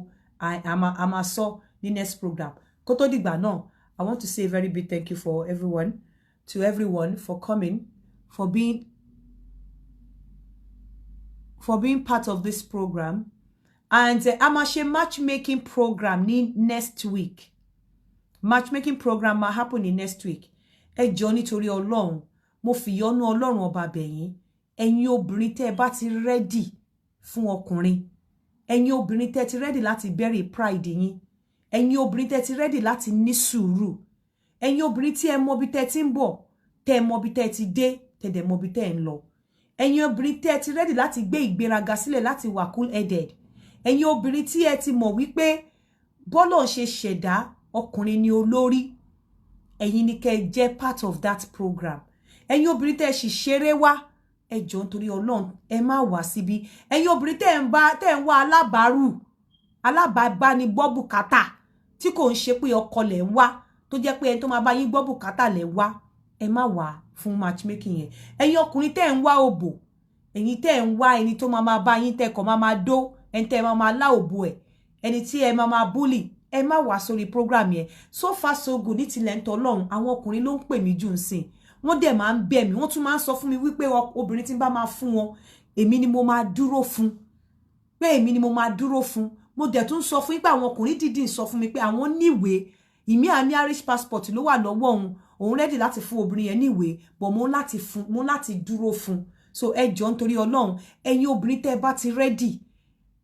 a máa sọ ní next program kó tó dìgbà náà I want to say a very big thank you for everyone for coming for being part of this program and a máa ṣe matchmaking program ní next week matchmaking program máa happen ní next week ẹ jọ̀ọ́ nítorí Ọlọ́run mo fi yọ́nú Ọlọ́run ọba bẹ̀yín ẹ̀yin obìnrin tẹ́ bá ti ready fún ọkùnrin, ẹ̀yin obìnrin tẹ́ ti ready láti bury pride yín, ẹ̀yin obìnrin tẹ́ ti ready láti ní sùúrù, ẹ̀yin obìnrin tí ẹ mọ̀ bí tẹ́ ti ń bọ̀, tẹ́ mọ̀ bí tẹ́ ti dé, tẹ́ dẹ̀ mọ̀ bí tẹ́ ń lọ, ẹ̀yin obìnrin tẹ́ ti ready láti gbé ìgbéraga sílẹ̀ láti wà cool headed, ẹ̀yin obìnrin tí ẹ ti mọ̀ wípé bọ́lọ̀ ṣe ṣẹ̀dá ọkùnrin ni olórí, ẹ̀yin ni kẹ́ jẹ́ part of that program. Ẹ̀yin obìnrin tẹ́ sì ṣeré wá, ẹ jọ̀ọ́ nítorí Ọlọ́run ẹ má wá síbí. Ẹ̀yin obìnrin tẹ́ ń wá alábàárù ni gbọ́ bùkátà tí kò ń ṣe pé ọkọ lẹ̀ ń wá, tó jẹ́ pé ẹni tó máa bá yín gbọ́ bùkátà lẹ̀ wá, ẹ má wá fún matchmaking yẹn. Ẹ̀yin ọkùnrin tẹ́ ń wá òbò, ẹ̀yin tẹ́ ń wá ẹni tó máa bá yín tẹ́ kọ̀ máa dó, ẹni tẹ́ máa lá òbò ẹ̀, ẹni tí ẹ máa bully, ẹ má wá sórí program yẹn. So far so good ní tilẹ̀ ń tọ́lọ́run, àwọn ọkùnrin ló ń pè mí jù ń sìn. Wọ́n dẹ̀ máa ń bẹ̀ mí, wọ́n tún máa ń sọ fún mi wípé obìnrin tí ń bá máa fún wọn, èmi ni mo máa dúró fún. Pé èmi ni mo máa dúró fún. Mo dẹ̀ tún sọ fún yín pé àwọn ọkùnrin dìdì sọ fún mi pé àwọn níwèé, ìmí àní Irish passport ló wà lọ́wọ́ òun ready láti fún obìnrin yẹn níwèé, but mo láti dúró fún. So ẹ jọ̀ọ́ nítorí Ọlọ́run, ẹ̀yin obìnrin tẹ́ bá ti ready,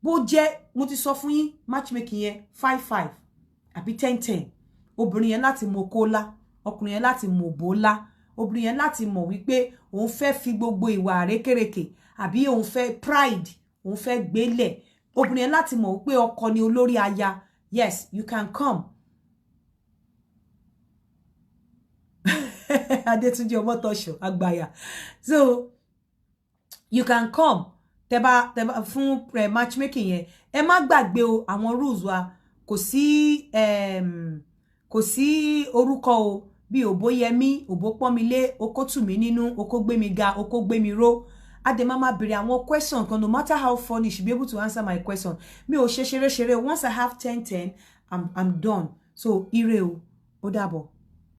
bó jẹ́ mo ti sọ fún yín matchmaking yẹn 5-5 àbí 10-10, obìnrin yẹn láti mọ kólá, ọkùnrin yẹn láti mọ bólá, obìnrin yẹn láti mọ̀ wípé òun fẹ́ fi gbogbo ìwà àrékèrèkè àbí òun fẹ́ pride, òun fẹ́ gbélẹ̀, obìnrin yẹn láti mọ̀ wípé ọkọ ni olórí aya. Yes, you can come. Adétúnjí Ọmọ́tọ́ṣọ̀ àgbàyà. So you can come. Tẹ́bá fún matchmaking yẹn, ẹ má gbàgbé o àwọn rules wa, kò sí orúkọ o, bí Òbóyẹmí, Òbópọ́nmilé, Okótùmí nínú, Okógbémi ga, Okógbémi ró. Adé máa béèrè àwọn question kan, no matter how funny, you should be able to answer my question. Mi ò ṣe ṣeré. Once I have 10-10, I'm done. So ire o, ó dàbọ̀.